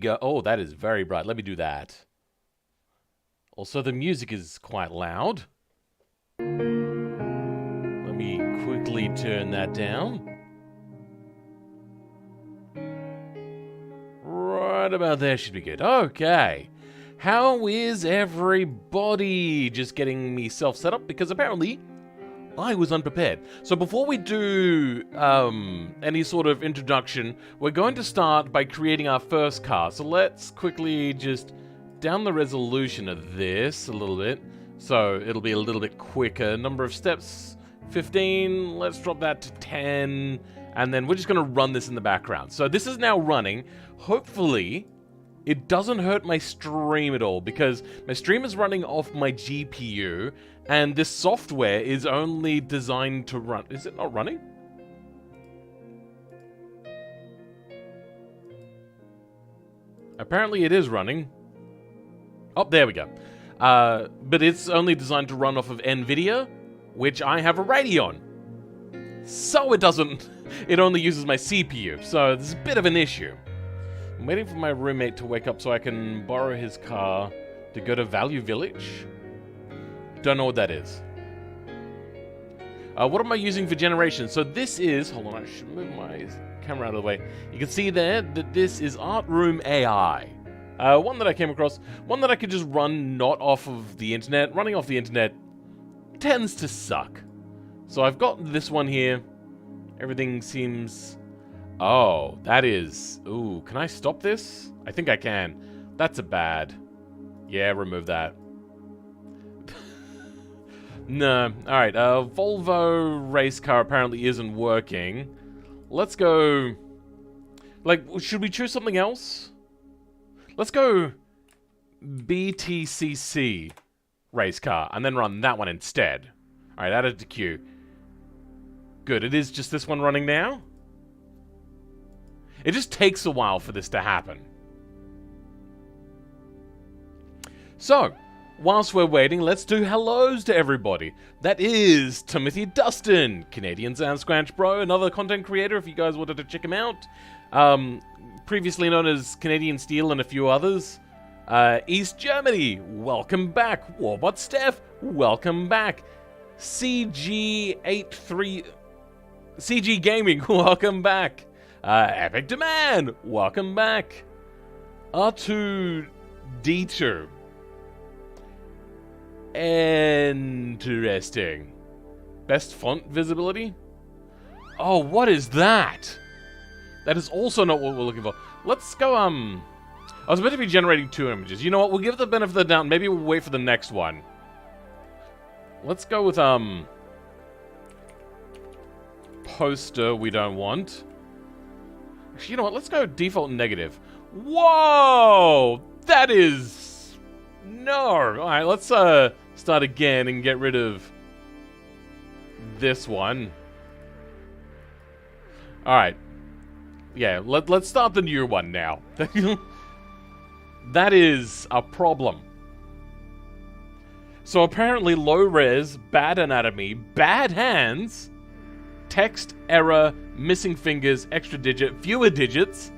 go. Oh, that is very bright. Let me do that. Also, the music is quite loud. Let me quickly turn that down. Right about there should be good. Okay. How is everybody? Just getting myself set up because apparently I was unprepared. So before we do any sort of introduction, we're going to start by creating our first car. So let's quickly just down the resolution of this a little bit. So it'll be a little bit quicker. Number of steps, 15. Let's drop that to 10. And then we're just going to run this in the background. So this is now running. Hopefully it doesn't hurt my stream at all because my stream is running off my GPU and this software is only designed to run. Is it not running? Apparently it is running. Oh, there we go. But it's only designed to run off of NVIDIA, which I have a Radeon. So it doesn't, it only uses my CPU. So there's a bit of an issue. I'm waiting for my roommate to wake up so I can borrow his car to go to Value Village. Don't know what that is. What am I using for generation? So this is... Hold on, I should move my camera out of the way. You can see there that this is Art Room AI. One that I came across. One that I could just run not off of the internet. Running off the internet tends to suck. So I've got this one here. Everything seems... Oh, that is... Ooh, can I stop this? I think I can. That's a bad... Yeah, remove that. No. Alright, Volvo race car apparently isn't working. Let's go... Like, should we choose something else? Let's go BTCC race car, and then run that one instead. Alright, add it to queue. Good, it is just this one running now? It just takes a while for this to happen. So, whilst we're waiting, let's do hellos to everybody. That is Timothy Dustin, Canadian Sam Squanch Bro, another content creator if you guys wanted to check him out. Previously known as Canadian Steel and a few others. East Germany, welcome back. Warbot Steph, welcome back. CG Gaming, welcome back. Epic Demand, welcome back. R2D2. Interesting. Best font visibility? Oh, what is that? That is also not what we're looking for. Let's go, I was meant to be generating 2 images. You know what? We'll give it the benefit of the doubt. Maybe we'll wait for the next one. Let's go with, poster we don't want. Actually, you know what? Let's go default negative. Whoa! That is... No! Alright, let's, start again and get rid of this one. Alright. Yeah, let's start the new one now. That is a problem. So apparently low res, bad anatomy, bad hands, text error, missing fingers, extra digit, fewer digits.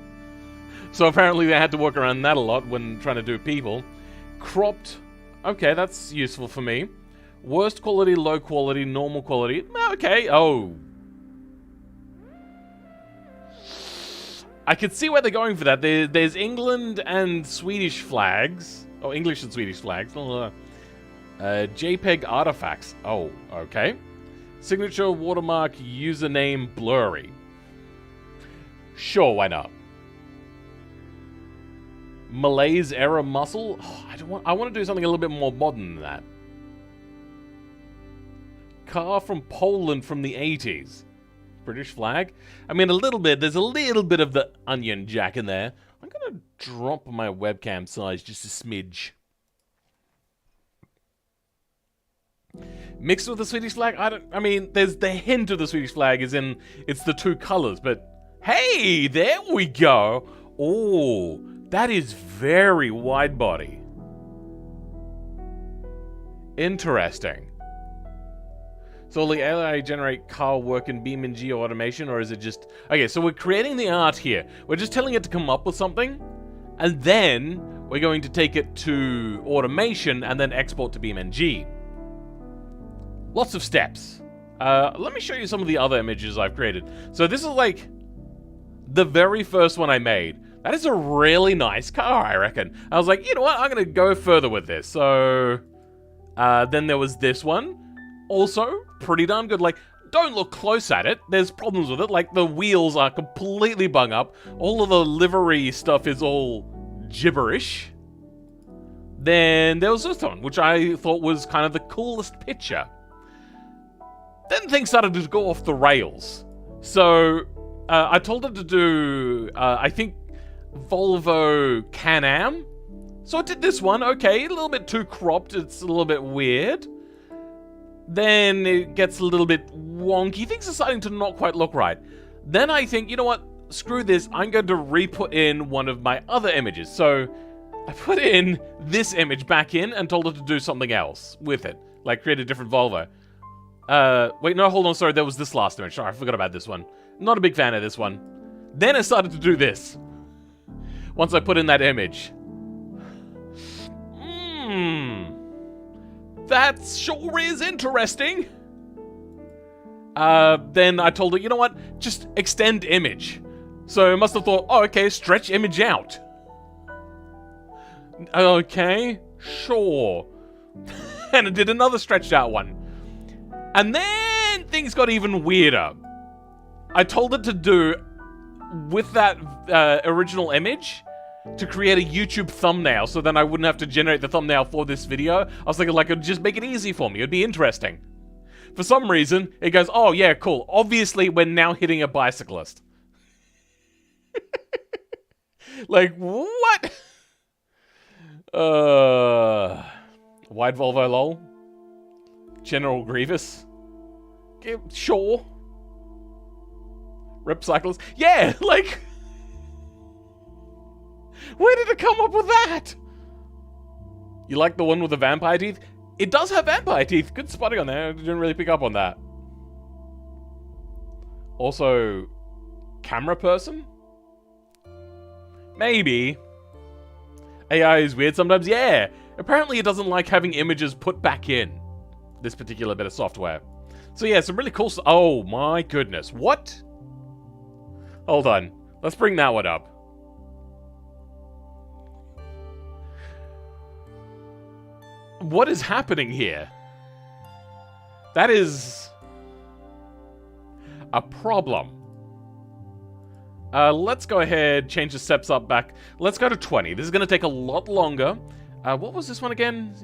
So apparently they had to work around that a lot when trying to do people. Cropped. Okay, that's useful for me. Worst quality, low quality, normal quality. Okay, oh. I could see where they're going for that. There's England and Swedish flags. Oh, English and Swedish flags. JPEG artifacts. Oh, okay. Signature, watermark, username, blurry. Sure, why not? Malaise error muscle. Oh, I want to do something a little bit more modern than that. Car from Poland from the 80s. British flag. I mean, a little bit. There's a little bit of the onion jack in there. I'm gonna drop my webcam size just a smidge. Mixed with the Swedish flag? I mean, there's the hint of the Swedish flag is in, it's the 2 colors, but hey, there we go. Oh, that is very wide body. Interesting. So will the AI generate car work in BeamNG automation, or is it just... Okay, so we're creating the art here. We're just telling it to come up with something, And then we're going to take it to automation and then export to BeamNG. Lots of steps. Let me show you some of the other images I've created. So this is like the very first one I made. That is a really nice car, I reckon. I was like, you know what? I'm going to go further with this. So then there was this one. Also, pretty darn good. Like, don't look close at it. There's problems with it. Like, the wheels are completely bung up. All of the livery stuff is all gibberish. Then there was this one, which I thought was kind of the coolest picture. Then things started to go off the rails. So, I told her to do, I think, Volvo Can-Am. So I did this one. Okay, a little bit too cropped. It's a little bit weird. Then it gets a little bit wonky. Things are starting to not quite look right. Then I think, you know what? Screw this. I'm going to re-put in one of my other images. So I put in this image back in and told her to do something else with it. Like create a different Volvo. Wait, no, hold on. Sorry, there was this last image. Sorry, I forgot about this one. Not a big fan of this one. Then I started to do this. Once I put in that image. That sure is interesting. Then I told her, you know what? Just extend image. So I must have thought, oh, okay, stretch image out. Okay, sure. And I did another stretched out one. And then things got even weirder. I told her to do, with that original image, to create a YouTube thumbnail, so then I wouldn't have to generate the thumbnail for this video. I was thinking, like, it'd just make it easy for me. It'd be interesting. For some reason, it goes, oh, yeah, cool. Obviously, we're now hitting a bicyclist. Like, what? Wide Volvo lol. General Grievous. Sure. Rip cyclist. Yeah, like... Where did it come up with that? You like the one with the vampire teeth? It does have vampire teeth. Good spotting on there. I didn't really pick up on that. Also, camera person? Maybe. AI is weird sometimes. Yeah. Apparently it doesn't like having images put back in. This particular bit of software. So yeah, some really cool stuff. Oh my goodness. What? Hold on. Let's bring that one up. What is happening here? That is a problem. Let's go ahead, change the steps up back. Let's go to 20. This is going to take a lot longer. What was this one again?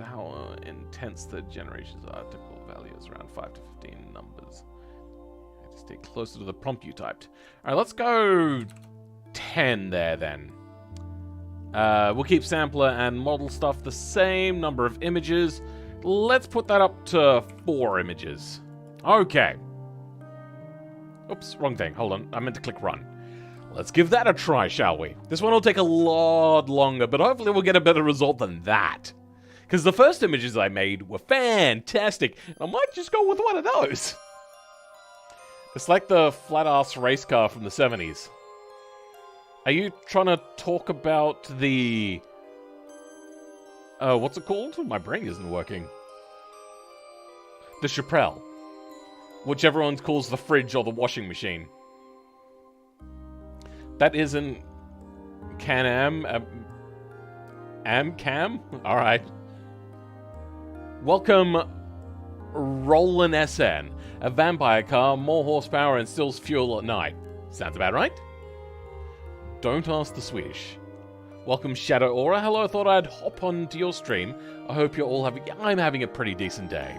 How intense the generations are. Typical values around 5 to 15 numbers. I have to stay closer to the prompt you typed. All right, let's go 10 there then. We'll keep sampler and model stuff the same number of images. Let's put that up to 4 images. Okay. Oops, wrong thing. Hold on. I meant to click run. Let's give that a try, shall we? This one will take a lot longer, but hopefully we'll get a better result than that. Because the first images I made were fantastic, and I might just go with one of those. It's like the flat-ass race car from the 70s. Are you trying to talk about the... what's it called? My brain isn't working. The Chaparral. Which everyone calls the fridge or the washing machine. That isn't... Can-Am? Am-Cam? Alright. Welcome, Roland SN. A vampire car, more horsepower and stills fuel at night. Sounds about right? Don't ask the Swedish. Welcome, Shadow Aura. Hello, I thought I'd hop onto your stream. I hope you're all having... I'm having a pretty decent day.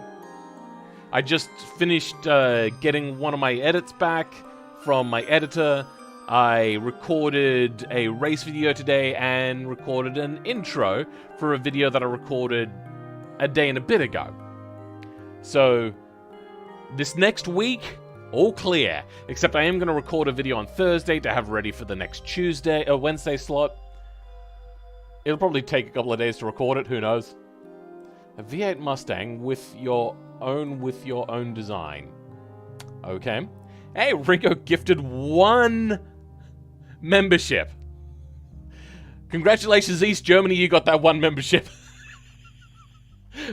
I just finished getting one of my edits back from my editor. I recorded a race video today and recorded an intro for a video that I recorded a day and a bit ago. So, this next week... all clear, except I am going to record a video on Thursday to have ready for the next Wednesday slot. It'll probably take a couple of days to record it, who knows. A V8 Mustang with your own design. Okay. Hey, Ringo gifted 1 membership. Congratulations, East Germany, you got that one membership.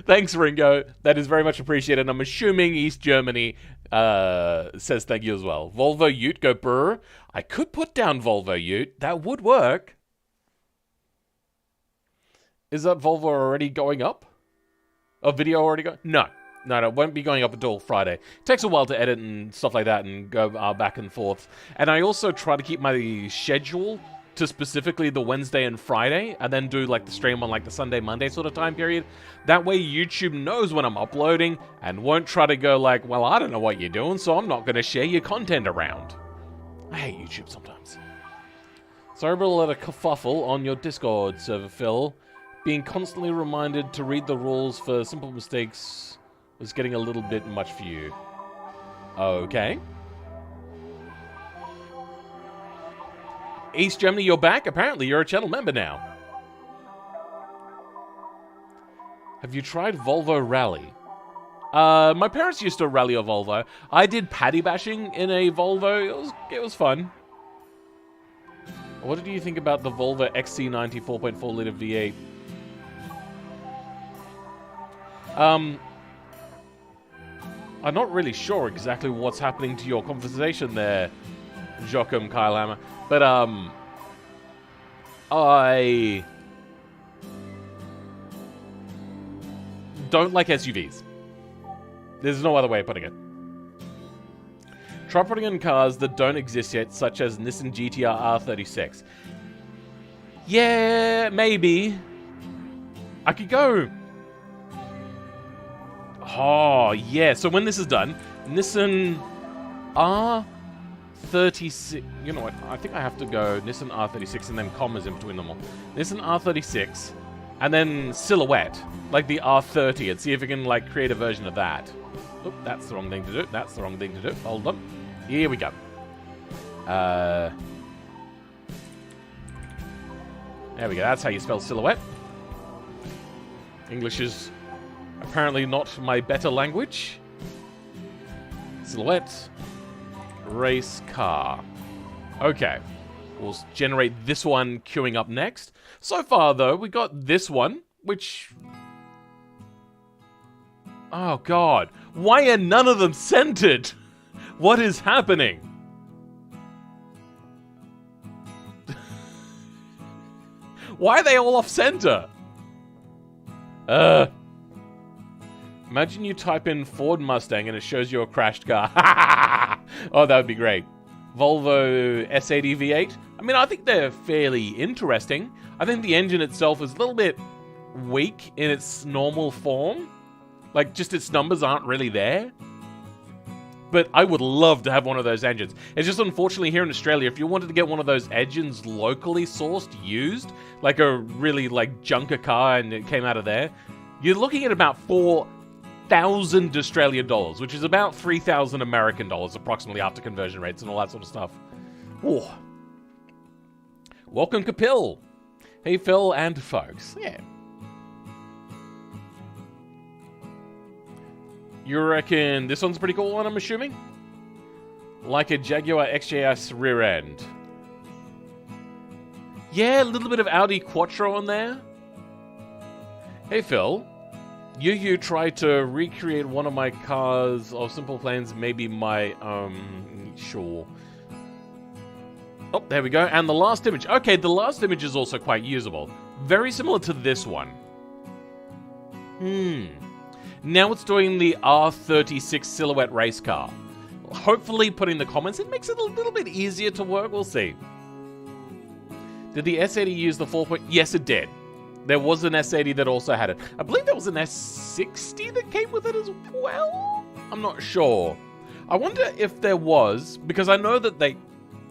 Thanks, Ringo. That is very much appreciated. I'm assuming East Germany says thank you as well. Volvo Ute, go brr. I could put down Volvo Ute. That would work. Is that Volvo already going up? A video already going? No. No, it won't be going up until Friday. It takes a while to edit and stuff like that and go back and forth. And I also try to keep my schedule to specifically the Wednesday and Friday, and then do like the stream on like the Sunday, Monday sort of time period. That way YouTube knows when I'm uploading and won't try to go like, well, I don't know what you're doing, so I'm not going to share your content around. I hate YouTube sometimes. Sorry about a lot of kerfuffle on your Discord server, Phil. Being constantly reminded to read the rules for simple mistakes was getting a little bit much for you. Okay. East Germany, you're back? Apparently, you're a channel member now. Have you tried Volvo Rally? My parents used to rally a Volvo. I did paddy bashing in a Volvo. It was fun. What did you think about the Volvo XC90 4.4 liter V8? I'm not really sure exactly what's happening to your conversation there, Joachim Kylehammer. But, I don't like SUVs. There's no other way of putting it. Try putting in cars that don't exist yet, such as Nissan GTR R36. Yeah, maybe. I could go... Oh, yeah. So when this is done, Nissan R36... You know what? I think I have to go Nissan R36 and then commas in between them all. Nissan R36 and then Silhouette, like the R30, and see if we can like create a version of that. Oop, that's the wrong thing to do. That's the wrong thing to do. Hold on. Here we go. There we go. That's how you spell Silhouette. English is apparently not my better language. Silhouette. Race car. Okay. We'll generate this one queuing up next. So far, though, we got this one, which... Oh, God. Why are none of them centered? What is happening? Why are they all off-center? Imagine you type in Ford Mustang and it shows you a crashed car. Oh, that would be great. Volvo S80 V8. I mean, I think they're fairly interesting. I think the engine itself is a little bit weak in its normal form. Like, just its numbers aren't really there. But I would love to have one of those engines. It's just unfortunately here in Australia, if you wanted to get one of those engines locally sourced, used, like a really like junker car and it came out of there, you're looking at about 4,000 Australian dollars, which is about 3,000 American dollars approximately after conversion rates and all that sort of stuff. Ooh. Welcome, Kapil. Hey, Phil and folks. Yeah. You reckon this one's a pretty cool one, I'm assuming? Like a Jaguar XJS rear end. Yeah, a little bit of Audi Quattro on there. Hey, Phil. You tried to recreate one of my cars of Simple Plans, maybe my, sure. Oh, there we go. And the last image. Okay, the last image is also quite usable. Very similar to this one. Now it's doing the R36 Silhouette race car. Hopefully putting the comments in makes it a little bit easier to work. We'll see. Did the S80 use the 4 point? Yes, it did. There was an S80 that also had it. I believe there was an S60 that came with it as well? I'm not sure. I wonder if there was, because I know that they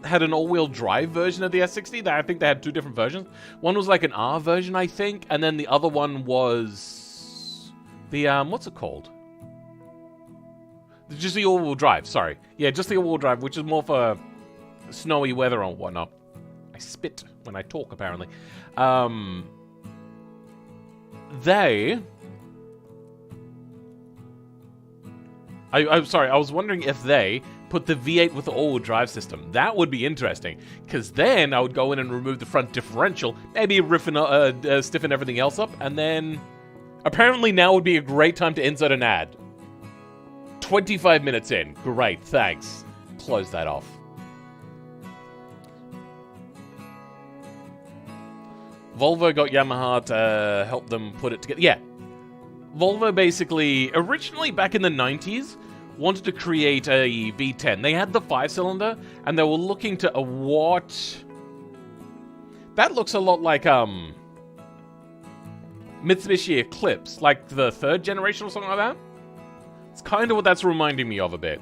had an all-wheel drive version of the S60. I think they had two different versions. One was like an R version, I think, and then the other one was... the, what's it called? Just the all-wheel drive, sorry. Yeah, just the all-wheel drive, which is more for snowy weather or whatnot. I spit when I talk, apparently. I'm sorry, I was wondering if they put the V8 with the all-wheel drive system. That would be interesting, because then I would go in and remove the front differential, maybe stiffen everything else up, and then... Apparently now would be a great time to insert an ad. 25 minutes in. Great, thanks. Close that off. Volvo got Yamaha to help them put it together. Yeah. Volvo basically, originally back in the 90s, wanted to create a V10. They had the 5-cylinder, and they were looking to what? That looks a lot like, Mitsubishi Eclipse, like the 3rd generation or something like that. It's kind of what that's reminding me of a bit.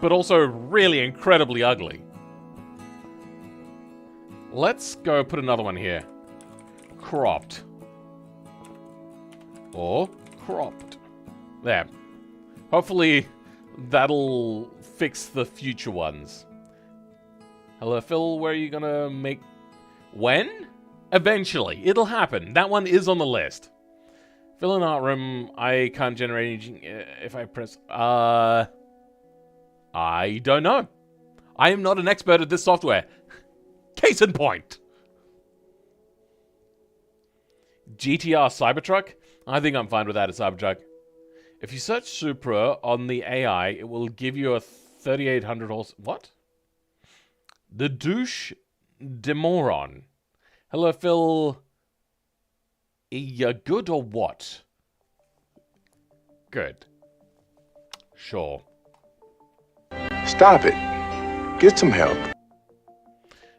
But also really incredibly ugly. Let's go put another one here. Cropped. Or cropped. There. Hopefully that'll fix the future ones. Hello, Phil, where are you gonna make... When? Eventually. It'll happen. That one is on the list. Fill in art room. I can't generate anything if I press... I don't know. I am not an expert at this software. Case in point. GTR Cybertruck? I think I'm fine without a Cybertruck. If you search Supra on the AI, it will give you a 3,800 horse... What? The douche Demoron. Hello, Phil. Are you good or what? Good. Sure. Stop it. Get some help.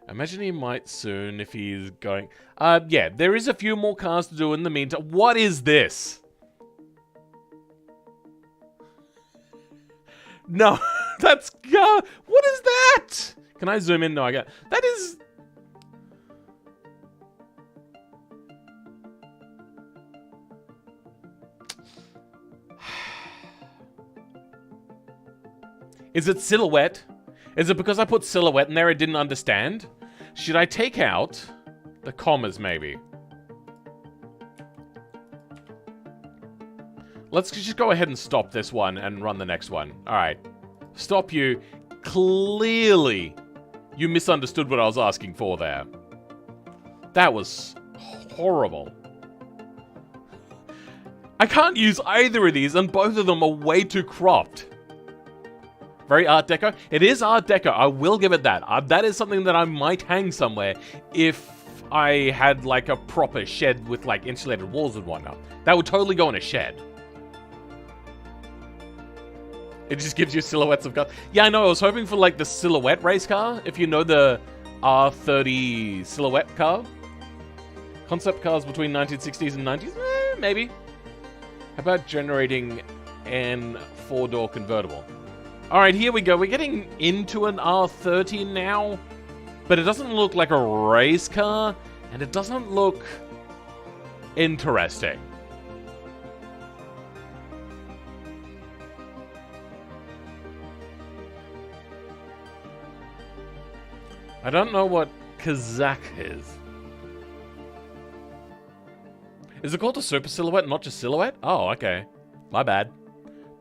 I imagine he might soon if he's going... yeah, there is a few more cars to do in the meantime. What is this? No, that's... what is that? Can I zoom in? No, I got... That is... Is it silhouette? Is it because I put silhouette in there I didn't understand? Should I take out the commas, maybe? Let's just go ahead and stop this one and run the next one. Alright. Stop you. Clearly, you misunderstood what I was asking for there. That was horrible. I can't use either of these, and both of them are way too cropped. Very Art Deco. It is Art Deco. I will give it that. That is something that I might hang somewhere if I had, like, a proper shed with, like, insulated walls and whatnot. That would totally go in a shed. It just gives you silhouettes of cars. Yeah, I know. I was hoping for, like, the silhouette race car. If you know the R30 silhouette car. Concept cars between 1960s and 90s? Maybe. How about generating an 4-door convertible? Alright, here we go. We're getting into an R30 now, but it doesn't look like a race car, and it doesn't look interesting. I don't know what Kazakh is. Is it called a super silhouette, not just silhouette? Oh, okay. My bad.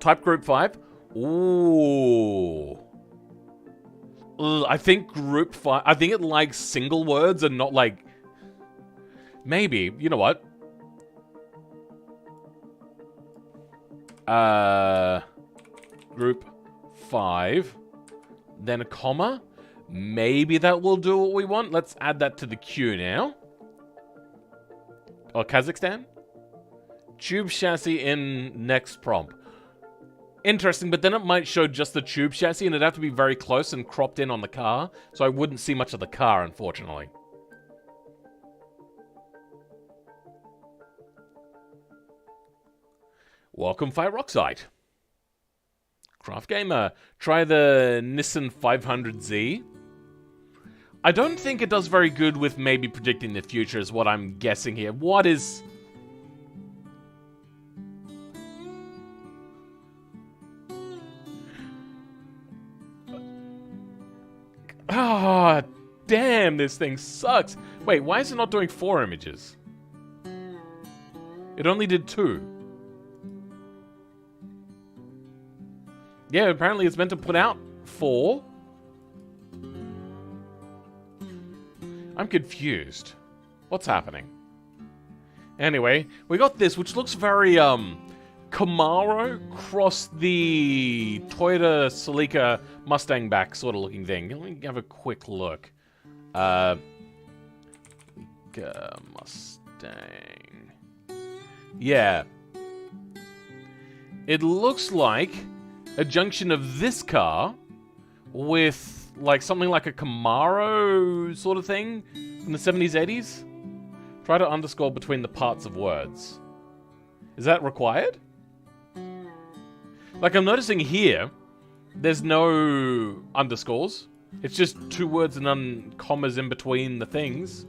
Type group 5. Ooh. I think group 5... I think it likes single words and not like... Maybe. You know what? Group 5. Then a comma. Maybe that will do what we want. Let's add that to the queue now. Or Kazakhstan? Tube chassis in next prompt. Interesting, but then it might show just the tube chassis, and it'd have to be very close and cropped in on the car, so I wouldn't see much of the car, unfortunately. Welcome, Fireoxide. Craft Gamer, try the Nissan 500Z. I don't think it does very good with maybe predicting the future, is what I'm guessing here. What is... Ah, oh, damn, this thing sucks. Wait, why is it not doing 4 images? It only did 2. Yeah, apparently it's meant to put out 4. I'm confused. What's happening? Anyway, we got this, which looks very, Camaro cross the Toyota Celica Mustang back sort of looking thing. Let me have a quick look. Mustang. Yeah. It looks like a junction of this car with, like, something like a Camaro sort of thing in the 70s, 80s. Try to underscore between the parts of words. Is that required? Like, I'm noticing here, there's no underscores. It's just 2 words and then commas in between the things.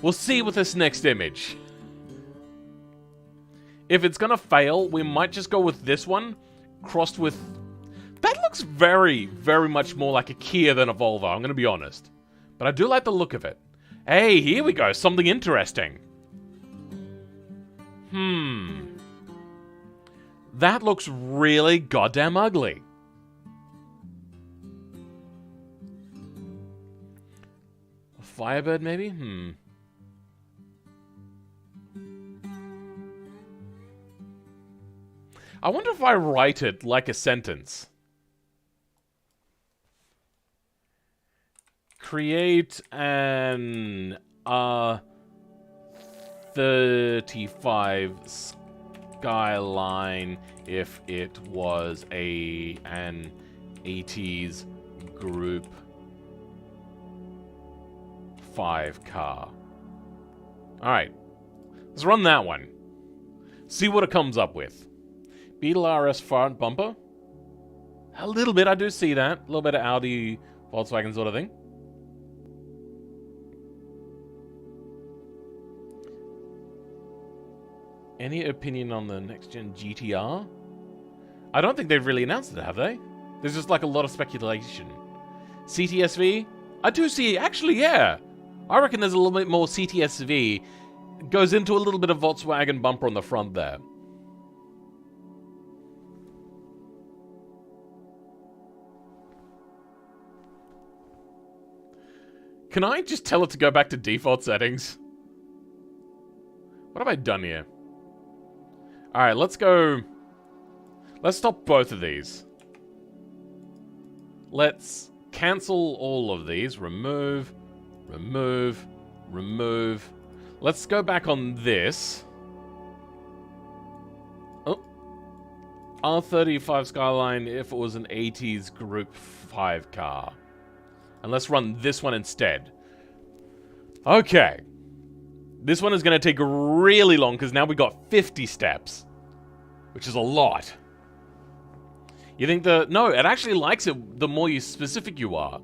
We'll see with this next image. If it's gonna fail, we might just go with this one, crossed with... That looks very, very much more like a Kia than a Volvo, I'm gonna be honest. But I do like the look of it. Hey, here we go, something interesting. That looks really goddamn ugly. A Firebird, maybe? I wonder if I write it like a sentence. Create an R35 Skyline if it was an 80s Group 5 car. Alright. Let's run that one. See what it comes up with. Beetle RS front bumper. A little bit, I do see that. A little bit of Audi, Volkswagen sort of thing. Any opinion on the next-gen GTR? I don't think they've really announced it, have they? There's just like a lot of speculation. CTSV? I do see, actually, yeah. I reckon there's a little bit more CTSV. Goes into a little bit of Volkswagen bumper on the front there. Can I just tell it to go back to default settings? What have I done here? Alright, let's go... Let's stop both of these. Let's cancel all of these. Remove, remove, remove. Let's go back on this. Oh. R35 Skyline if it was an 80s Group 5 car. And let's run this one instead. Okay. This one is going to take really long because now we got 50 steps. Which is a lot. You think the... No, it actually likes it the more specific you are.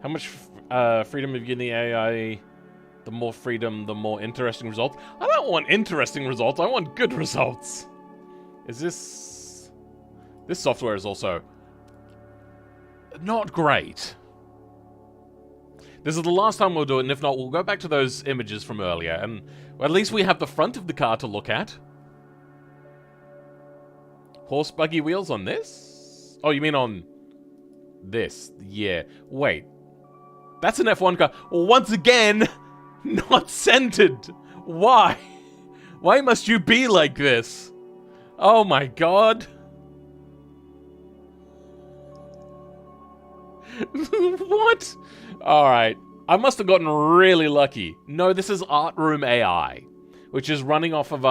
How much freedom have you given the AI? The more freedom, the more interesting results. I don't want interesting results. I want good results. Is this... This software is also... not great. This is the last time we'll do it, and if not, we'll go back to those images from earlier, and well, at least we have the front of the car to look at. Horse buggy wheels on this? Oh, you mean on this? Yeah. Wait. That's an F1 car. Once again, not centered. Why? Why must you be like this? Oh my god. What? Alright. I must have gotten really lucky. No, this is Art Room AI, which is running off of,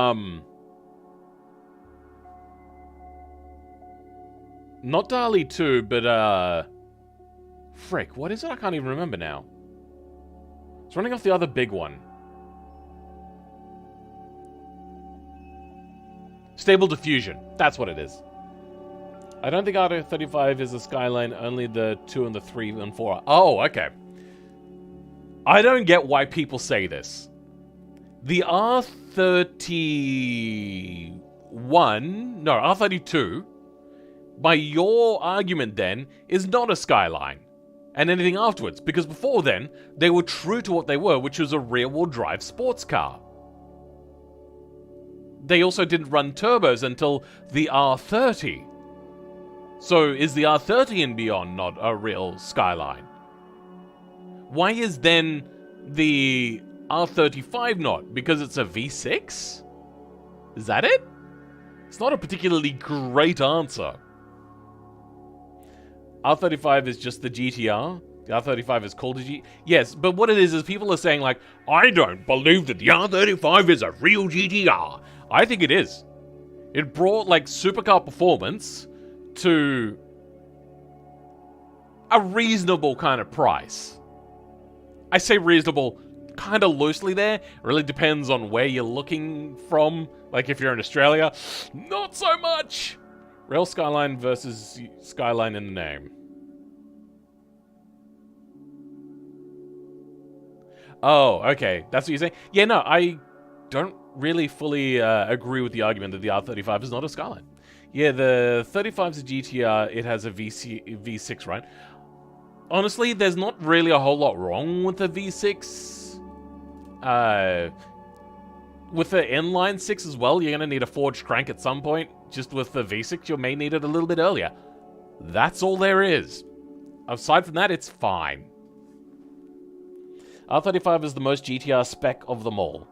not DALL-E 2, but, frick, what is it? I can't even remember now. It's running off the other big one. Stable Diffusion. That's what it is. I don't think R35 is a Skyline, only the 2 and the 3 and 4 are. Oh, okay. I don't get why people say this. The R31... No, R32, by your argument then, is not a Skyline. And anything afterwards, because before then, they were true to what they were, which was a rear-wheel drive sports car. they also didn't run turbos until the R30. So is the R30 and beyond not a real Skyline? Why is then the R35 not? Because it's a V6? Is that it? It's not a particularly great answer. R35 is just the GTR. The R35 is called a G... Yes, but what it is people are saying like, I don't believe that the R35 is a real GTR. I think it is. It brought like supercar performance to a reasonable kind of price. I say reasonable kind of loosely there. It really depends on where you're looking from. Like if you're in Australia, not so much. Rail Skyline versus Skyline in the name. Oh, okay. That's what you're saying? Yeah, no, I don't really fully agree with the argument that the R35 is not a Skyline. Yeah, the 35's a GTR. It has a V6, right? Honestly, there's not really a whole lot wrong with the V6. With the inline 6 as well, you're going to need a forged crank at some point. Just with the V6, you may need it a little bit earlier. That's all there is. Aside from that, it's fine. R35 is the most GTR spec of them all.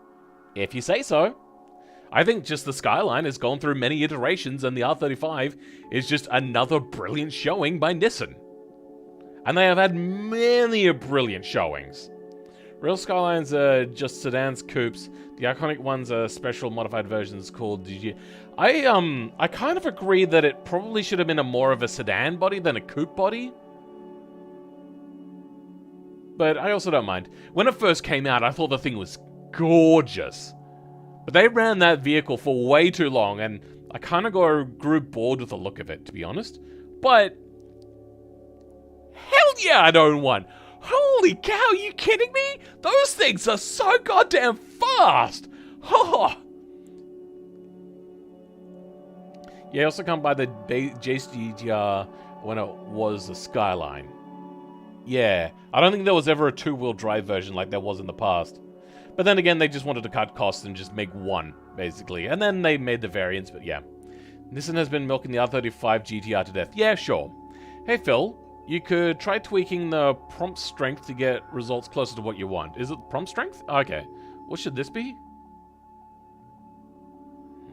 If you say so. I think just the Skyline has gone through many iterations, and the R35 is just another brilliant showing by Nissan. And they have had many brilliant showings. Real Skylines are just sedans, coupes. The iconic ones are special modified versions called DG. I kind of agree that it probably should have been more of a sedan body than a coupe body. But I also don't mind. When it first came out, I thought the thing was gorgeous. But they ran that vehicle for way too long, and I kind of grew bored with the look of it, to be honest. But hell yeah, I'd own one. Holy cow, are you kidding me? Those things are so goddamn fast. Oh. Yeah, I also can't buy the JCGR when it was a Skyline. Yeah, I don't think there was ever a two-wheel drive version like there was in the past. But then again, they just wanted to cut costs and just make one, basically. And then they made the variants, but yeah. Nissan has been milking the R35 GTR to death. Yeah, sure. Hey, Phil, you could try tweaking the prompt strength to get results closer to what you want. Is it prompt strength? Okay. What should this be?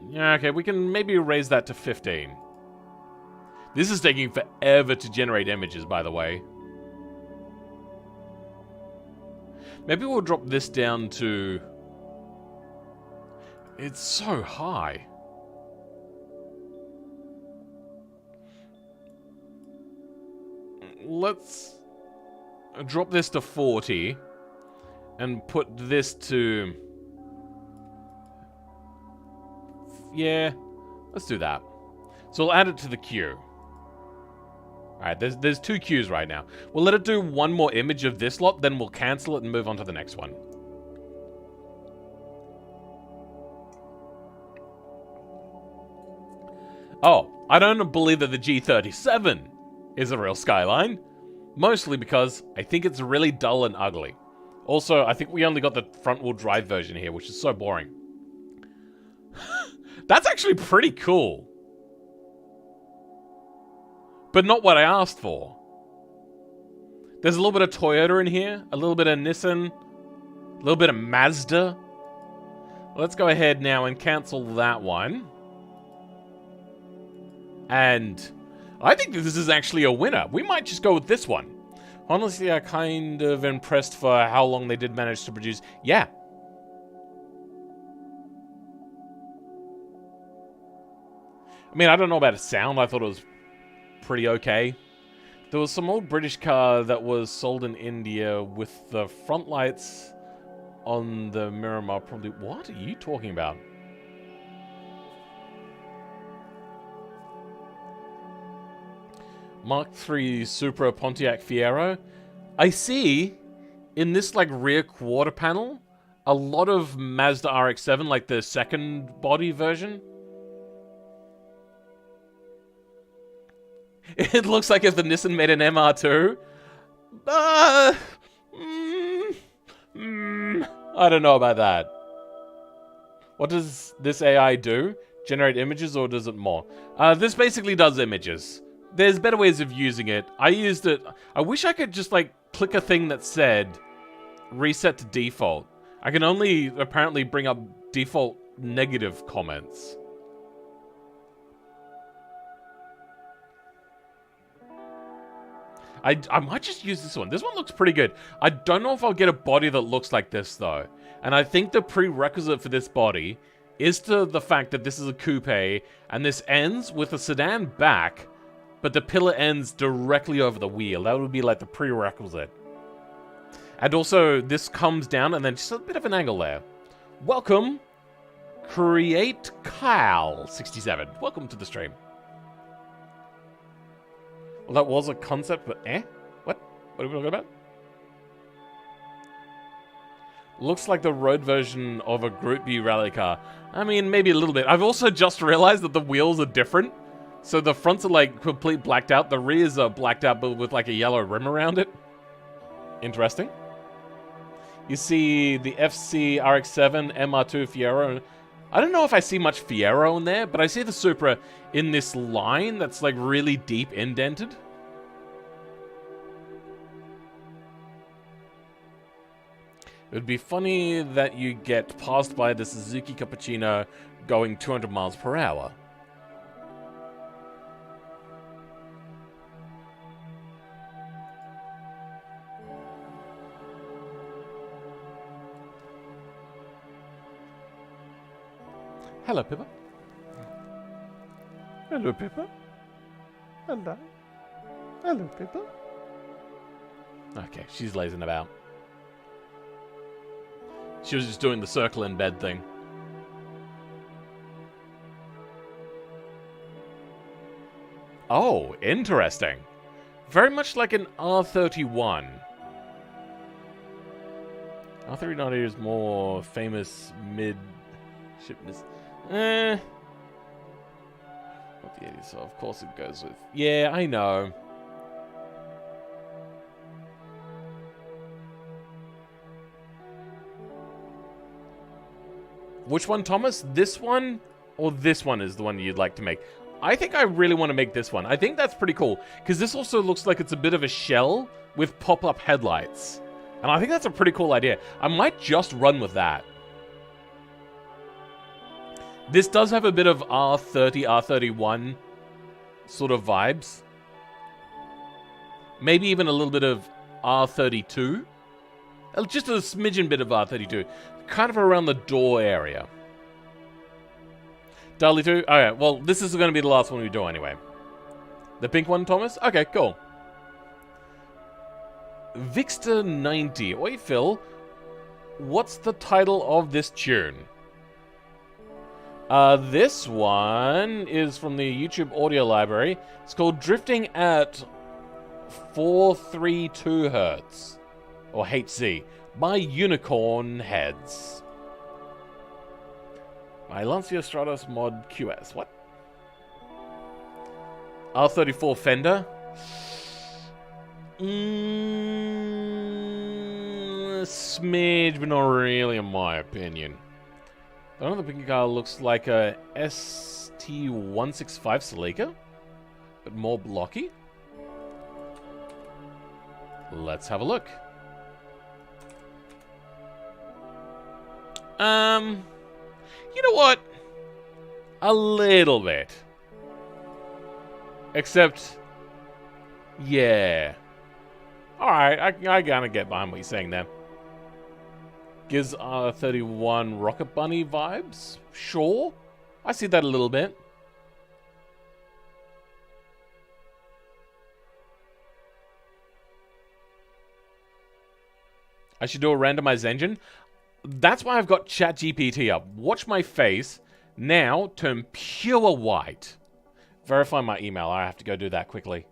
Yeah, okay, we can maybe raise that to 15. This is taking forever to generate images, by the way. Maybe we'll drop this down to... It's so high. Let's drop this to 40 and put this to... Yeah, let's do that. So we'll add it to the queue. Alright, there's two queues right now. We'll let it do one more image of this lot, then we'll cancel it and move on to the next one. Oh, I don't believe that the G37 is a real Skyline. Mostly because I think it's really dull and ugly. Also, I think we only got the front-wheel drive version here, which is so boring. That's actually pretty cool. But not what I asked for. There's a little bit of Toyota in here, a little bit of Nissan, a little bit of Mazda. Let's go ahead now and cancel that one. And I think that this is actually a winner. We might just go with this one. Honestly, I'm kind of impressed for how long they did manage to produce. Yeah. I mean, I don't know about its sound. I thought it was pretty okay. There was some old British car that was sold in India with the front lights on the Miramar. Probably. What are you talking about? Mark III Supra Pontiac Fiero. I see in this like rear quarter panel a lot of Mazda RX-7, like the second body version. It looks like if the Nissan made an MR2. I don't know about that. What does this AI do? Generate images, or does it more? This basically does images. There's better ways of using it. I used it... I wish I could just, like, click a thing that said reset to default. I can only apparently bring up default negative comments. I might just use this one. This one looks pretty good. I don't know if I'll get a body that looks like this, though. And I think the prerequisite for this body is to the fact that this is a coupe, and this ends with a sedan back, but the pillar ends directly over the wheel. That would be like the prerequisite. And also, this comes down, and then just a bit of an angle there. Welcome, Create Kyle67. Welcome to the stream. Well, that was a concept, but What? What are we talking about? Looks like the road version of a Group B rally car. I mean, maybe a little bit. I've also just realized that the wheels are different. So the fronts are like complete blacked out. The rears are blacked out, but with like a yellow rim around it. Interesting. You see the FC RX-7, MR2 Fiero. I don't know if I see much Fiero in there, but I see the Supra in this line that's like really deep indented. It would be funny that you get passed by the Suzuki Cappuccino going 200 miles per hour. Hello, Pippa. Hello, Pippa. Hello. Hello, Pippa. Okay, she's lazing about. She was just doing the circle in bed thing. Oh, interesting. Very much like an R31. R390 is more famous mid-shipness. What the 80s, so of course it goes with... Yeah, I know. Which one, Thomas? This one or this one is the one you'd like to make? I think I really want to make this one. I think that's pretty cool, because this also looks like it's a bit of a shell with pop-up headlights. And I think that's a pretty cool idea. I might just run with that. This does have a bit of R30, R31 sort of vibes. Maybe even a little bit of R32. Just a smidgen bit of R32. Kind of around the door area. Dali 2? Okay, well, this is going to be the last one we do anyway. The pink one, Thomas? Okay, cool. Vixter 90. Oi, Phil. What's the title of this tune? This one is from the YouTube audio library. It's called Drifting at 432 Hertz. Or HZ. By Unicorn Heads. My Lancia Stratos mod QS. What? R34 Fender. Smidge, but not really in my opinion. Another pink car looks like a ST165 Celica, but more blocky. Let's have a look. You know what? A little bit. Except, yeah. Alright, I gotta get behind what you're saying there. Gives R31 Rocket Bunny vibes? Sure. I see that a little bit. I should do a randomized engine. That's why I've got ChatGPT up. Watch my face. Now, turn pure white. Verify my email. I have to go do that quickly.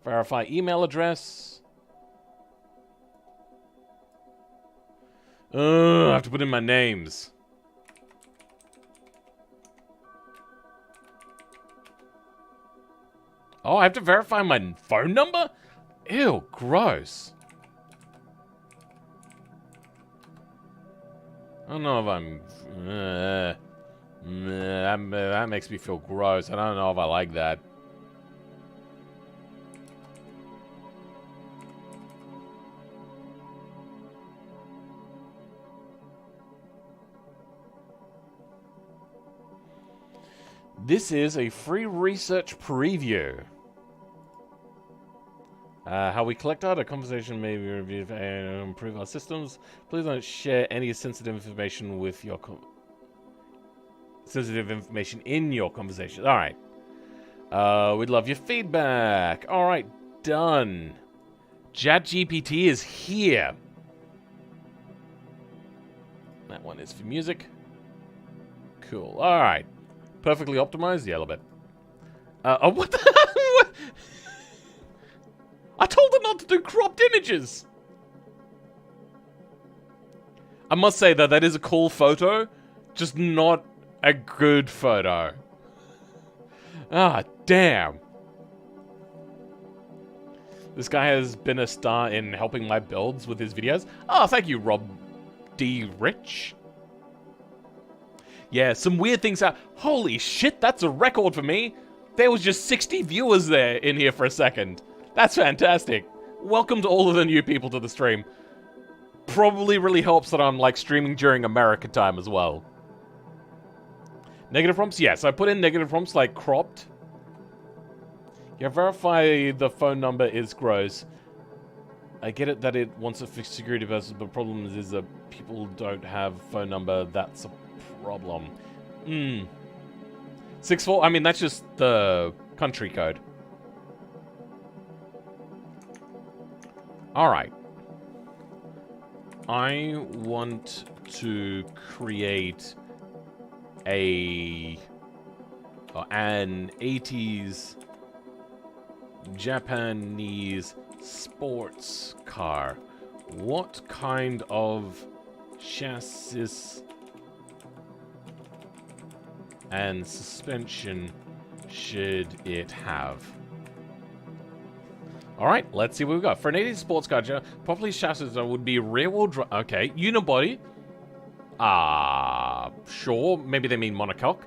Verify email address. I have to put in my names. Oh, I have to verify my phone number? Ew, gross. don't know if I'm... that makes me feel gross. I don't know if I like that. This is a free research preview. How we collect data, conversation may be reviewed and improve our systems. Please don't share any sensitive information with your sensitive information in your conversation. All right. We'd love your feedback. All right, done. ChatGPT is here. That one is for music. Cool. All right. Perfectly optimized? Yeah, a little bit. Oh, what the hell? I told her not to do cropped images! I must say, though, that is a cool photo, just not a good photo. Ah, damn. This guy has been a star in helping my builds with his videos. Oh, thank you, Rob D. Rich. Yeah, some weird things are... Holy shit, that's a record for me. There was just 60 viewers there in here for a second. That's fantastic. Welcome to all of the new people to the stream. Probably really helps that I'm, like, streaming during America time as well. Negative prompts? Yes, I put in negative prompts, like, cropped. Yeah, verify the phone number is gross. I get it that it wants a fixed security versus, but the problem is that people don't have phone number. That's a problem. 64, I mean, that's just the country code. Alright. I want to create an 80s Japanese sports car. What kind of chassis and suspension should it have? Alright, let's see what we've got. For an 80s sports car, properly chassis would be rear-wheel drive. Okay, unibody. Sure. Maybe they mean monocoque.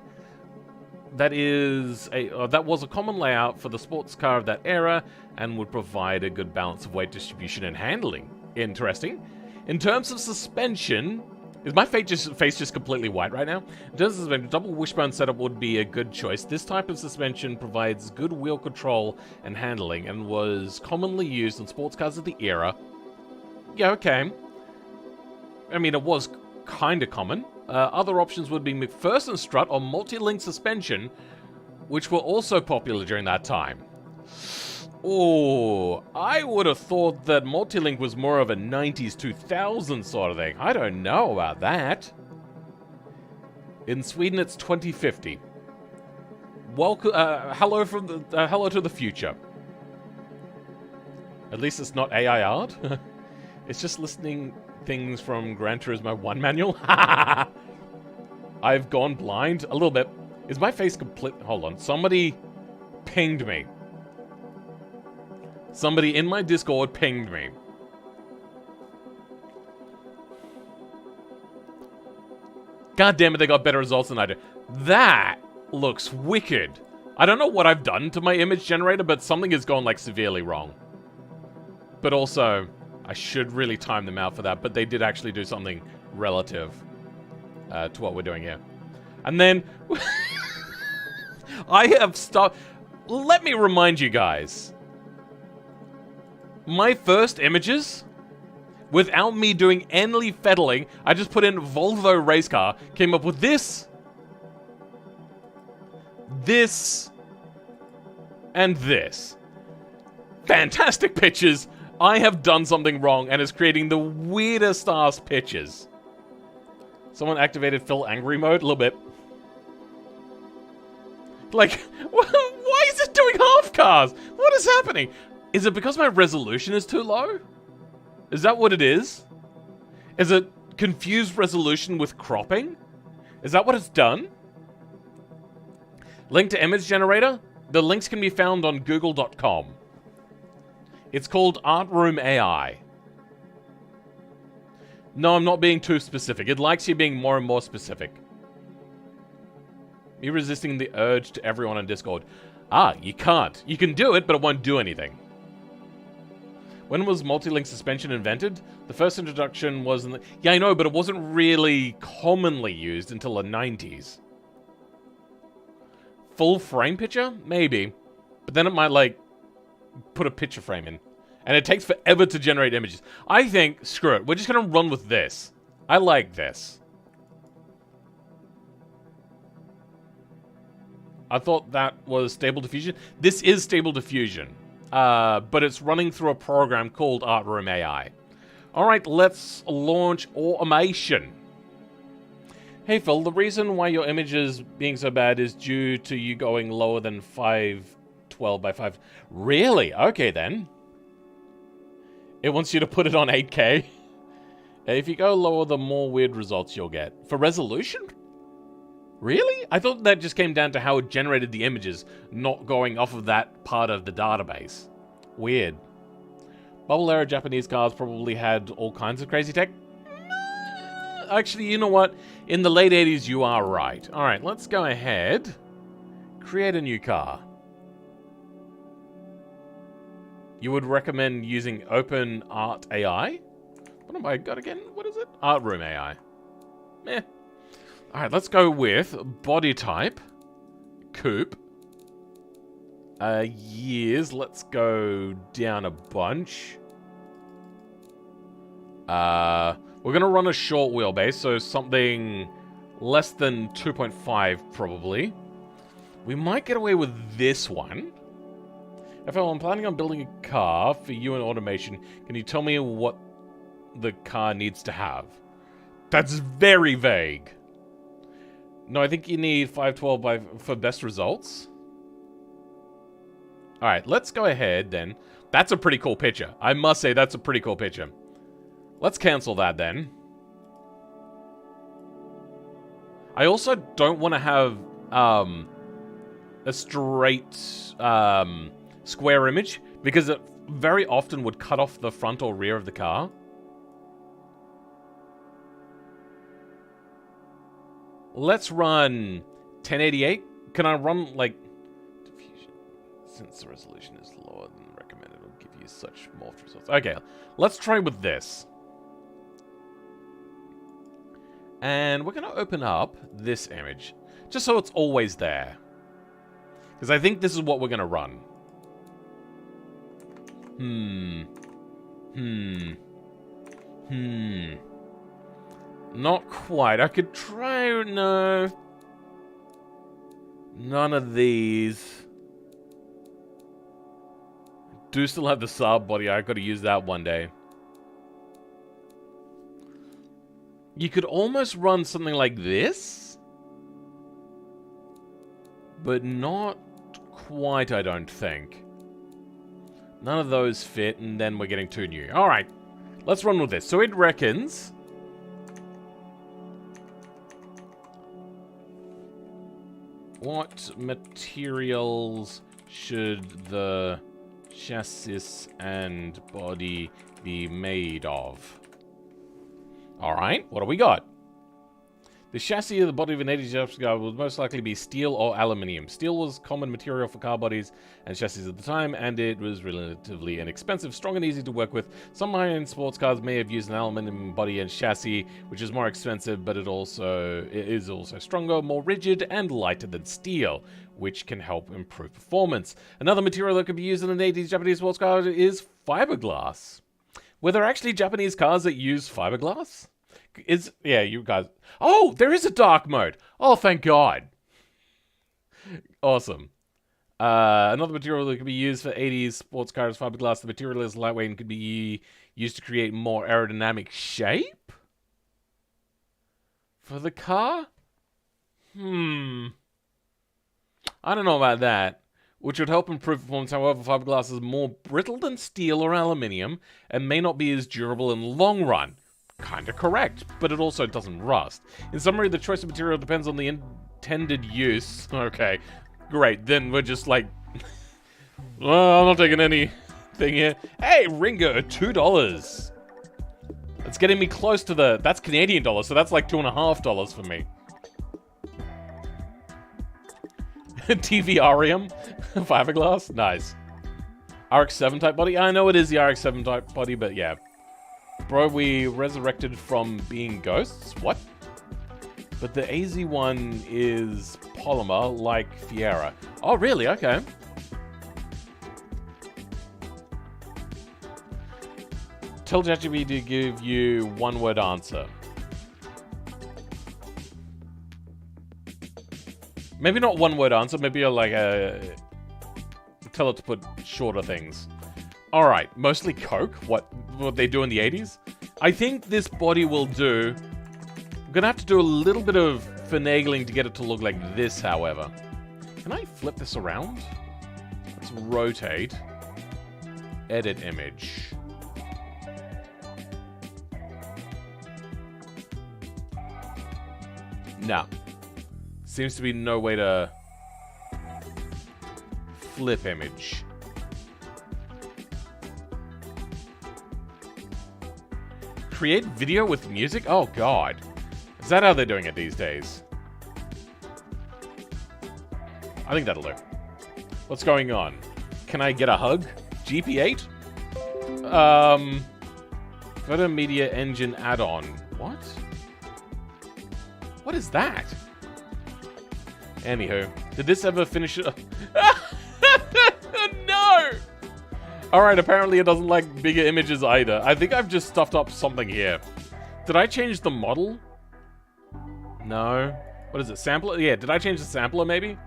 That is that was a common layout for the sports car of that era and would provide a good balance of weight distribution and handling. Interesting. In terms of suspension, is my face just completely white right now? In terms of suspension, double wishbone setup would be a good choice. This type of suspension provides good wheel control and handling and was commonly used in sports cars of the era. Yeah, okay. I mean, it was kind of common. Other options would be McPherson strut or multi-link suspension, which were also popular during that time. Oh, I would have thought that multi-link was more of a 90s, 2000s sort of thing. I don't know about that. In Sweden, it's 2050. Welcome, hello to the future. At least it's not AI art. It's just listening things from Gran Turismo 1 manual. I've gone blind a little bit. Is my face complete? Hold on. Somebody pinged me. Somebody in my Discord pinged me. God damn it, they got better results than I do. That looks wicked. I don't know what I've done to my image generator, but something has gone, like, severely wrong. But also, I should really time them out for that, but they did actually do something relative to what we're doing here. And then, I have stopped... Let me remind you guys. My first images, without me doing any fiddling, I just put in Volvo race car, came up with this, and this. Fantastic pictures. I have done something wrong, and it's creating the weirdest ass pictures. Someone activated Phil Angry mode? A little bit. Like, why is it doing half cars? What is happening? Is it because my resolution is too low? Is that what it is? Is it confused resolution with cropping? Is that what it's done? Link to image generator? The links can be found on google.com. It's called Art Room AI. No, I'm not being too specific. It likes you being more and more specific. Me resisting the urge to everyone on Discord. Ah, you can't. You can do it, but it won't do anything. When was multi-link suspension invented? The first introduction was in the... Yeah, I know, but it wasn't really commonly used until the 90s. Full frame picture? Maybe. But then it might, like, put a picture frame in. And it takes forever to generate images. I think, screw it, we're just gonna run with this. I like this. I thought that was Stable Diffusion. This is Stable Diffusion. But it's running through a program called Artroom AI. Alright, let's launch automation. Hey Phil, the reason why your image is being so bad is due to you going lower than 512 by 5. Really? Okay then. It wants you to put it on 8K. If you go lower, the more weird results you'll get. For resolution? Really? I thought that just came down to how it generated the images, not going off of that part of the database. Weird. Bubble era Japanese cars probably had all kinds of crazy tech. Actually, you know what? In the late 80s, you are right. Alright, let's go ahead. Create a new car. You would recommend using Open Art AI? What have I got again? What is it? Artroom AI. Meh. Alright, let's go with body type. Coupe. Years. Let's go down a bunch. We're going to run a short wheelbase, so something less than 2.5 probably. We might get away with this one. FL, I'm planning on building a car for you and automation. Can you tell me what the car needs to have? That's very vague. No, I think you need 512 for best results. Alright, let's go ahead then. That's a pretty cool picture. I must say, that's a pretty cool picture. Let's cancel that then. I also don't want to have a straight square image, because it very often would cut off the front or rear of the car. Let's run 1088. Can I run, like, diffusion? Since the resolution is lower than recommended, it'll give you such morphed results. Okay, let's try with this. And we're going to open up this image, just so it's always there. Because I think this is what we're going to run. Not quite. I could try... No. None of these. Do still have the Saab body. I got to use that one day. You could almost run something like this. But not quite, I don't think. None of those fit, and then we're getting too new. Alright. Let's run with this. So it reckons... What materials should the chassis and body be made of? Alright, what do we got? The chassis of the body of an 80s Japanese car would most likely be steel or aluminium. Steel was common material for car bodies and chassis at the time, and it was relatively inexpensive, strong and easy to work with. Some high-end sports cars may have used an aluminium body and chassis, which is more expensive, but it is also stronger, more rigid, and lighter than steel, which can help improve performance. Another material that could be used in an 80s Japanese sports car is fiberglass. Were there actually Japanese cars that use fiberglass? Yeah, you guys... Oh, there is a dark mode! Oh, thank God. Awesome. Another material that could be used for 80s sports cars, fiberglass. The material is lightweight and could be used to create more aerodynamic shape? For the car? I don't know about that. Which would help improve performance. However, fiberglass is more brittle than steel or aluminium and may not be as durable in the long run. Kinda correct, but it also doesn't rust. In summary, the choice of material depends on the intended use. Okay, great. Then we're just like... Well, I'm not taking anything here. Hey, Ringo, $2. It's getting me close to the... That's Canadian dollars, so that's like $2.50 for me. TVRium. Fiberglass. Nice. RX-7 type body? I know it is the RX-7 type body, but yeah. Bro, we resurrected from being ghosts? What? But the AZ one is polymer, like Fiera. Oh, really? Okay. Tell ChatGPT to give you one-word answer. Maybe not one-word answer. Maybe you're like a... Tell it to put shorter things. Alright, mostly Coke. What they do in the 80s? I think this body will do... I'm gonna have to do a little bit of finagling to get it to look like this, however. Can I flip this around? Let's rotate. Edit image. No. Seems to be no way to flip image. Create video with music? Oh, God. Is that how they're doing it these days? I think that'll do. What's going on? Can I get a hug? GP8? Photo Media Engine add-on. What? What is that? Anywho, did this ever finish it? No! Alright, apparently it doesn't like bigger images either. I think I've just stuffed up something here. Did I change the model? No. What is it? Sampler? Yeah, did I change the sampler maybe?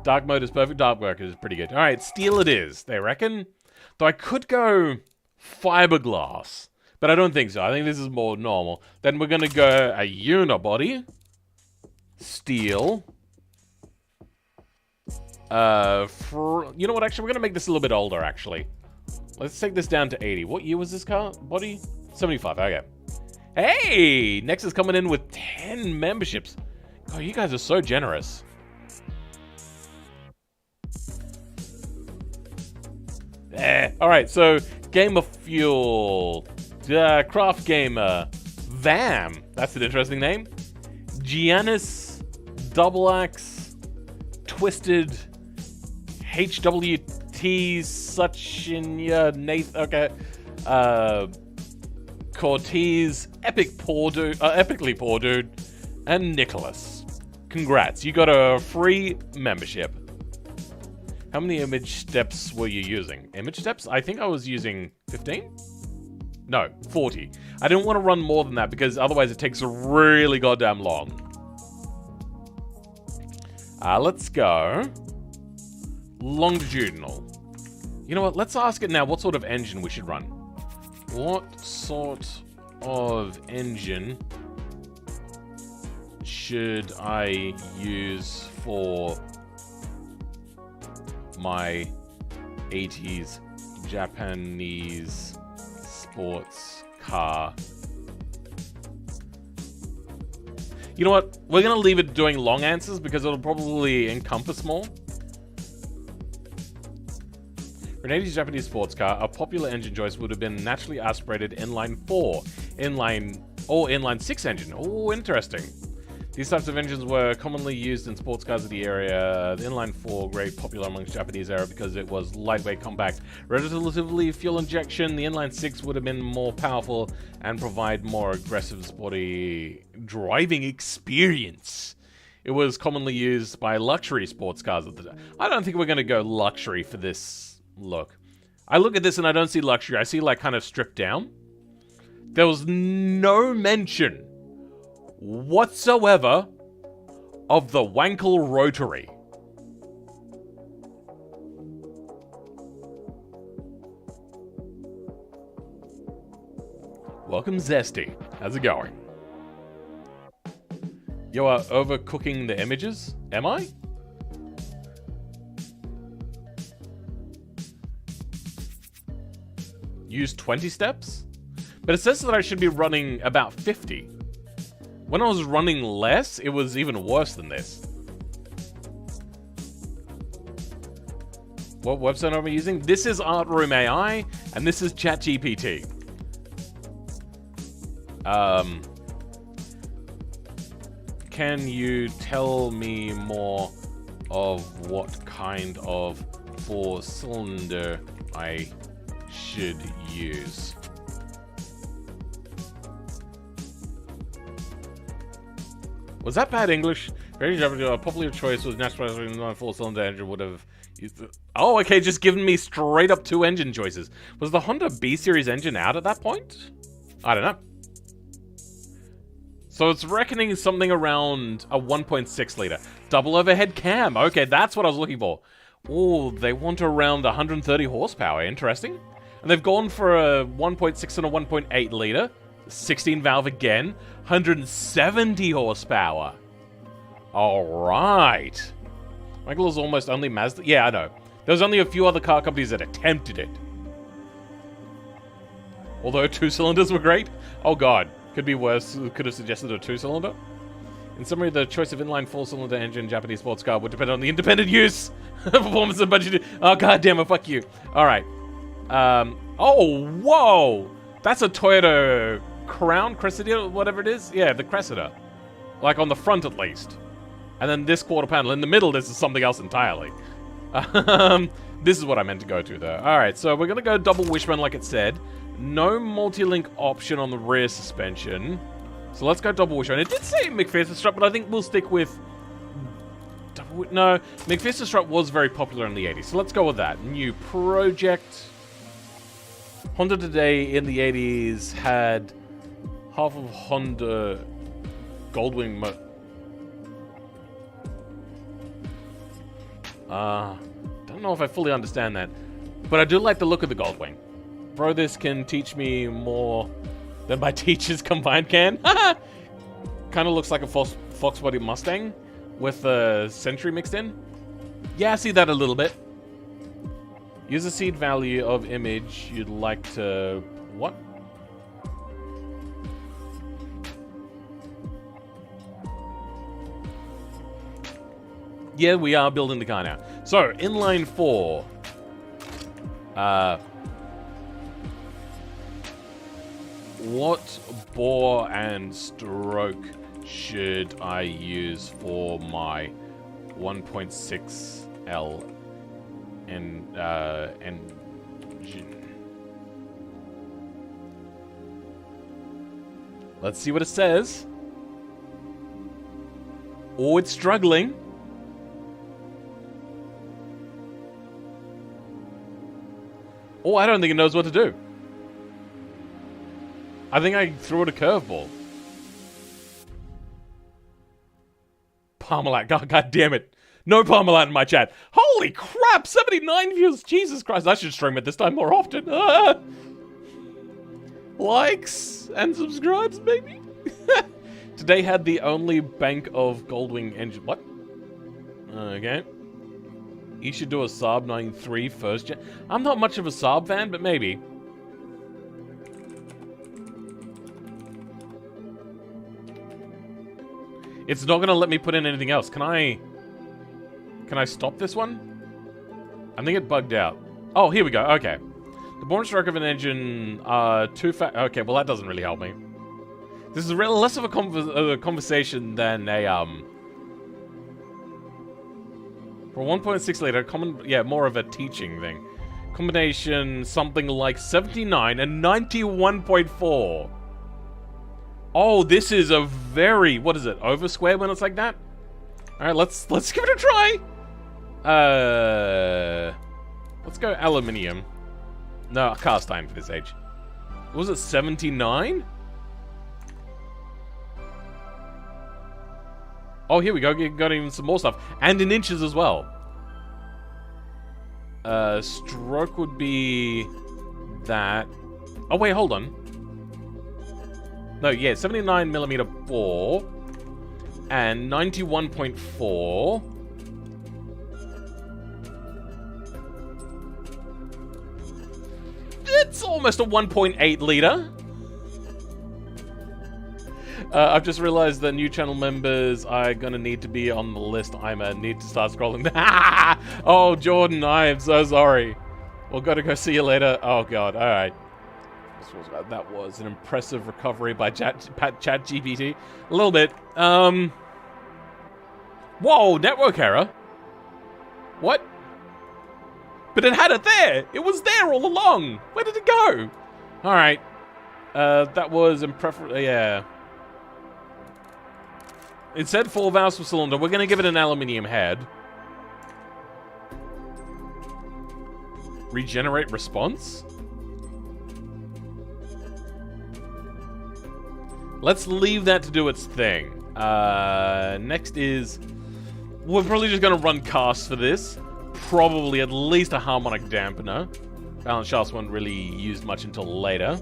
Dark mode is perfect. Dark work is pretty good. Alright, steel it is, they reckon? Though I could go fiberglass. But I don't think so. I think this is more normal. Then we're going to go a unibody. Steel. You know what, actually, we're going to make this a little bit older, actually. Let's take this down to 80. What year was this car? Body? 75, okay. Hey! Next is coming in with 10 memberships. Oh, you guys are so generous. Alright, so Gamer Fuel. Craft Gamer. VAM. That's an interesting name. Giannis. Double Axe. Twisted. HWT. Suchinya. Nathan. Okay. Cortez. Epically Poor Dude. And Nicholas. Congrats. You got a free membership. How many image steps were you using? Image steps? I think I was using 15? No, 40. I didn't want to run more than that because otherwise it takes really goddamn long. Let's go. Longitudinal. You know what? Let's ask it now what sort of engine we should run. What sort of engine should I use for my 80s Japanese sports car? You know what? We're going to leave it doing long answers because it'll probably encompass more. For an 80s Japanese sports car, a popular engine choice would have been naturally aspirated inline 4, inline 6 engine. Oh, interesting. These types of engines were commonly used in sports cars of the area. The inline 4, very popular amongst Japanese era because it was lightweight, compact, relatively fuel injection. The inline 6 would have been more powerful and provide more aggressive, sporty driving experience. It was commonly used by luxury sports cars at the time. I don't think we're going to go luxury for this look. I look at this and I don't see luxury. I see like kind of stripped down. There was no mention whatsoever of the Wankel Rotary. Welcome, Zesty. How's it going? You are overcooking the images? Am I? Use 20 steps? But it says that I should be running about 50. When I was running less, it was even worse than this. What website am I using? This is Art Room AI, and this is ChatGPT. Can you tell me more of what kind of 4-cylinder I should use? Was that bad English? Very a popular choice was natural 4-cylinder engine would have used the... Oh, okay, just given me straight up 2 engine choices. Was the Honda B series engine out at that point? I don't know. So it's reckoning something around a 1.6 liter. Double overhead cam. Okay, that's what I was looking for. Oh, they want around 130 horsepower. Interesting. And they've gone for a 1.6 and a 1.8 liter. 16 valve again. 170 horsepower. Alright. Michael is almost only Mazda. Yeah, I know. There's only a few other car companies that attempted it. Although 2 cylinders were great. Oh god. Could be worse. Could have suggested a 2-cylinder. In summary, the choice of inline 4-cylinder engine Japanese sports car would depend on the independent use, performance, and budget. Oh god damn it! Fuck you. All right. Oh whoa! That's a Toyota Crown Cressida, whatever it is. Yeah, the Cressida. Like on the front at least. And then this quarter panel in the middle. This is something else entirely. This is what I meant to go to though. All right, so we're gonna go double wishbone like it said. No multi-link option on the rear suspension. So let's go double wishbone. It did say McPherson strut, but I think we'll stick with... No, McPherson strut was very popular in the 80s, so let's go with that. New project. Honda today in the 80s had half of Honda Goldwing... don't know if I fully understand that, but I do like the look of the Goldwing. Bro, this can teach me more than my teachers combined can. Kind of looks like a Fox body Mustang with a Century mixed in. Yeah, I see that a little bit. Use the seed value of image you'd like to... What? Yeah, we are building the car now. So, inline 4. What bore and stroke should I use for my 1.6L engine? Let's see what it says. Oh, it's struggling. Oh, I don't think it knows what to do. I think I threw it a curveball. Parmalat. God damn it. No Parmalat in my chat. Holy crap. 79 views. Jesus Christ. I should stream it this time more often. Likes and subscribes, maybe. Today had the only bank of Goldwing engine. What? Okay. You should do a Saab 93 first gen. I'm not much of a Saab fan, but maybe. It's not gonna let me put in anything else. Can I stop this one? I think it bugged out. Oh, here we go. Okay. The born stroke of an engine, too fast. Okay, well that doesn't really help me. This is less of a conversation than a for 1.6 liter, more of a teaching thing. Combination something like 79 and 91.4. Oh, this is a very, what is it, over square when it's like that? Alright, let's give it a try. Let's go aluminium. No, cast iron for this age. Was it 79? Oh, here we go. Got even some more stuff. And in inches as well. Stroke would be that. Oh, wait, hold on. No, yeah, 79mm bore. And 91.4. It's almost a 1.8 liter. I've just realized that new channel members are gonna need to be on the list. I'm gonna need to start scrolling. Oh, Jordan, I am so sorry. We'll gotta go see you later. Oh, God. All right. That was an impressive recovery by ChatGPT. A little bit. Whoa, network error. What? But it had it there. It was there all along. Where did it go? All right. That was impressive. Yeah. It said 4 valves per cylinder. We're going to give it an aluminium head. Regenerate response? Let's leave that to do its thing. Next is... We're probably just going to run casts for this. Probably at least a harmonic dampener. Balance shafts weren't really used much until later.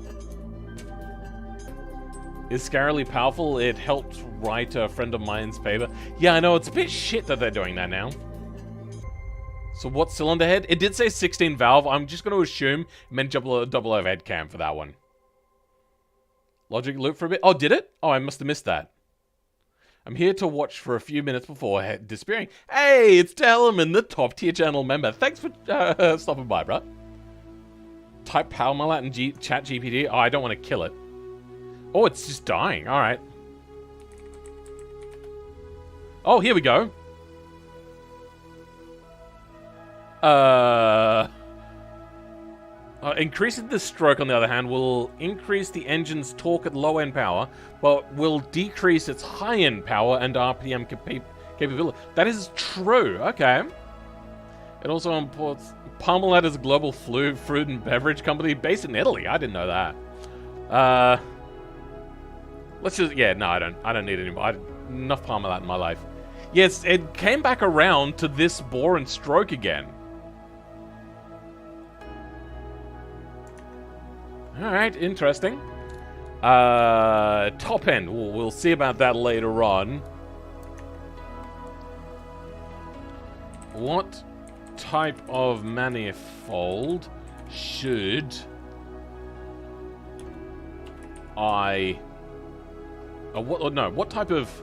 Is scarily powerful? It helped write a friend of mine's paper. Yeah, I know, it's a bit shit that they're doing that now. So what cylinder head? It did say 16 valve. I'm just going to assume it meant double overhead cam for that one. Logic loop for a bit. Oh, did it? Oh, I must have missed that. I'm here to watch for a few minutes before disappearing. Hey, it's Tellerman, the top tier channel member. Thanks for stopping by, bruh. Type power mullet and chat GPT. Oh, I don't want to kill it. Oh, it's just dying. All right. Oh, here we go. Increasing the stroke, on the other hand, will increase the engine's torque at low-end power, but will decrease its high-end power and RPM capability. That is true. Okay. It also imports... Parmalat is a global fruit and beverage company based in Italy. I didn't know that. Let's just... Yeah, no, I don't need any more. Enough Parmalat in my life. Yes, it came back around to this bore and stroke again. Alright, interesting. Top end. We'll see about that later on. What type of manifold should I... what type of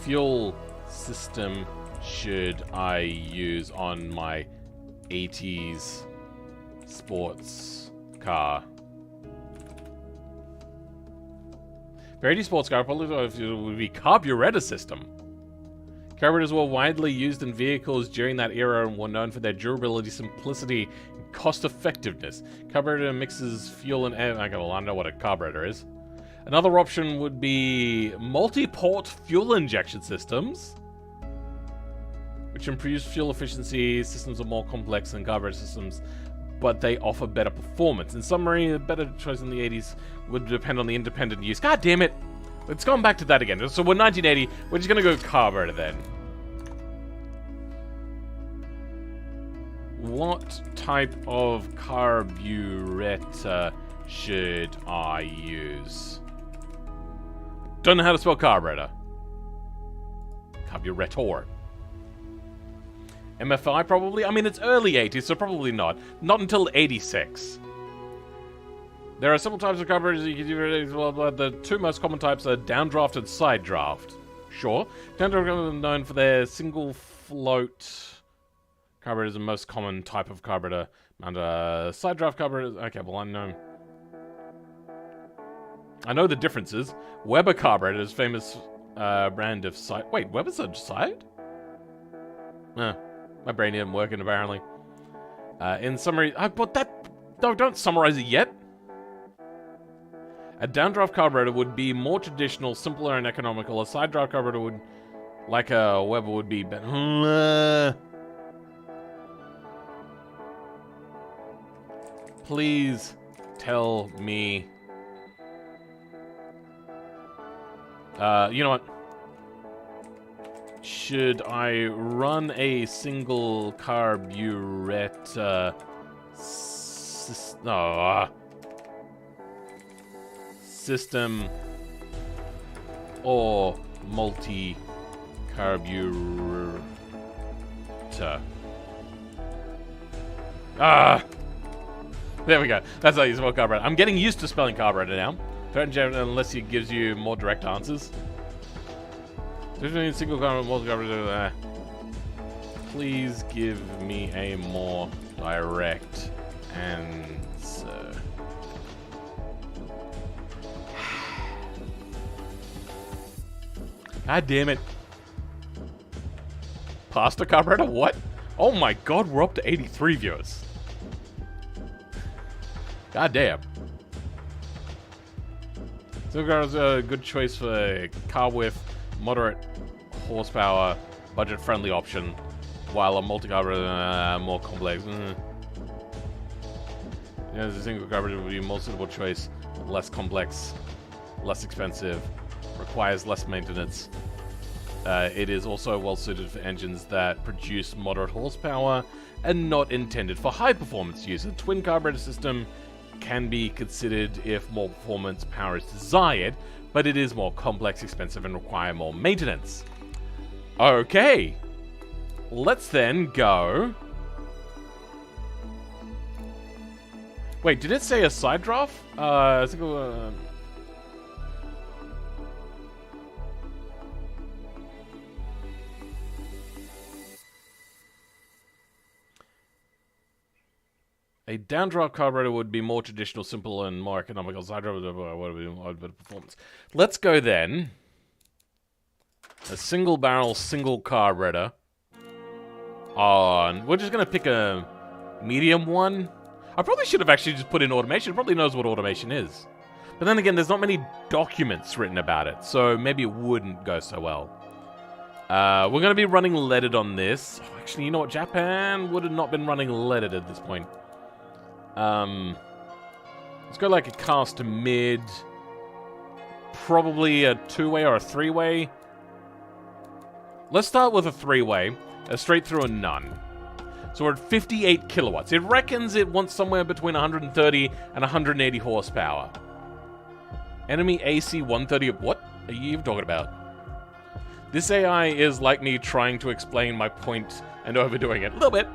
fuel system should I use on my 80s sports car? For 80s sports car, probably would be carburetor system. Carburetors were widely used in vehicles during that era and were known for their durability, simplicity, and cost-effectiveness. Carburetor mixes fuel and air. Okay, well, I know what a carburetor is. Another option would be multi-port fuel injection systems, which improves fuel efficiency. Systems are more complex than carburetor systems, but they offer better performance. In summary, a better choice in the 80s would depend on the independent use. God damn it! Let's go back to that again. So we're 1980. We're just gonna go carburetor then. What type of carburetor should I use? Don't know how to spell carburetor. Carburetor. MFI probably? I mean, it's early 80s, so probably not. Not until 86. There are several types of carburetors you can do. Well, the two most common types are downdraft and side draft. Sure. Downdraft are known for their single float. Carburetor is the most common type of carburetor. And side draft carburetors. Okay, well, I know the differences. Weber carburetor is famous brand of side. Wait, Weber's a side? My brain isn't working apparently. In summary, but that... No, don't summarize it yet. A downdraft carburetor would be more traditional, simpler, and economical. A side draft carburetor would, like a Weber, would be better. Please tell me. You know what? Should I run a single carburetor system or multi-carburetor? There we go. That's how you spell carburetor. I'm getting used to spelling carburetor now. Unless it gives you more direct answers. Single carburetor, multi-carburetor. Please give me a more direct answer. God damn it. Pasta carburetor? What? Oh my god, we're up to 83 viewers. God damn. So is a good choice for car with moderate horsepower, budget-friendly option, while a multi-carburetor more complex. Yeah, a single carburetor would be a more suitable choice, less complex, less expensive, requires less maintenance. It is also well suited for engines that produce moderate horsepower and not intended for high performance use. A twin carburetor system can be considered if more performance power is desired, but it is more complex, expensive, and require more maintenance. Okay, let's then go. Wait, did it say a side draft? I think a downdraft carburetor would be more traditional, simple, and more economical. Side draft would be more better performance. Let's go then. A single barrel, single carburetor. On. We're just gonna pick a medium one. I probably should have actually just put in automation. It probably knows what automation is. But then again, there's not many documents written about it, so maybe it wouldn't go so well. We're going to be running leaded on this. Oh, actually, you know what? Japan would have not been running leaded at this point. Let's go like a cast to mid. Probably a two-way or a three-way. Let's start with a three-way. A straight through a none. So we're at 58 kilowatts. It reckons it wants somewhere between 130 and 180 horsepower. Enemy AC 130. What are you talking about? This AI is like me trying to explain my point and overdoing it a little bit.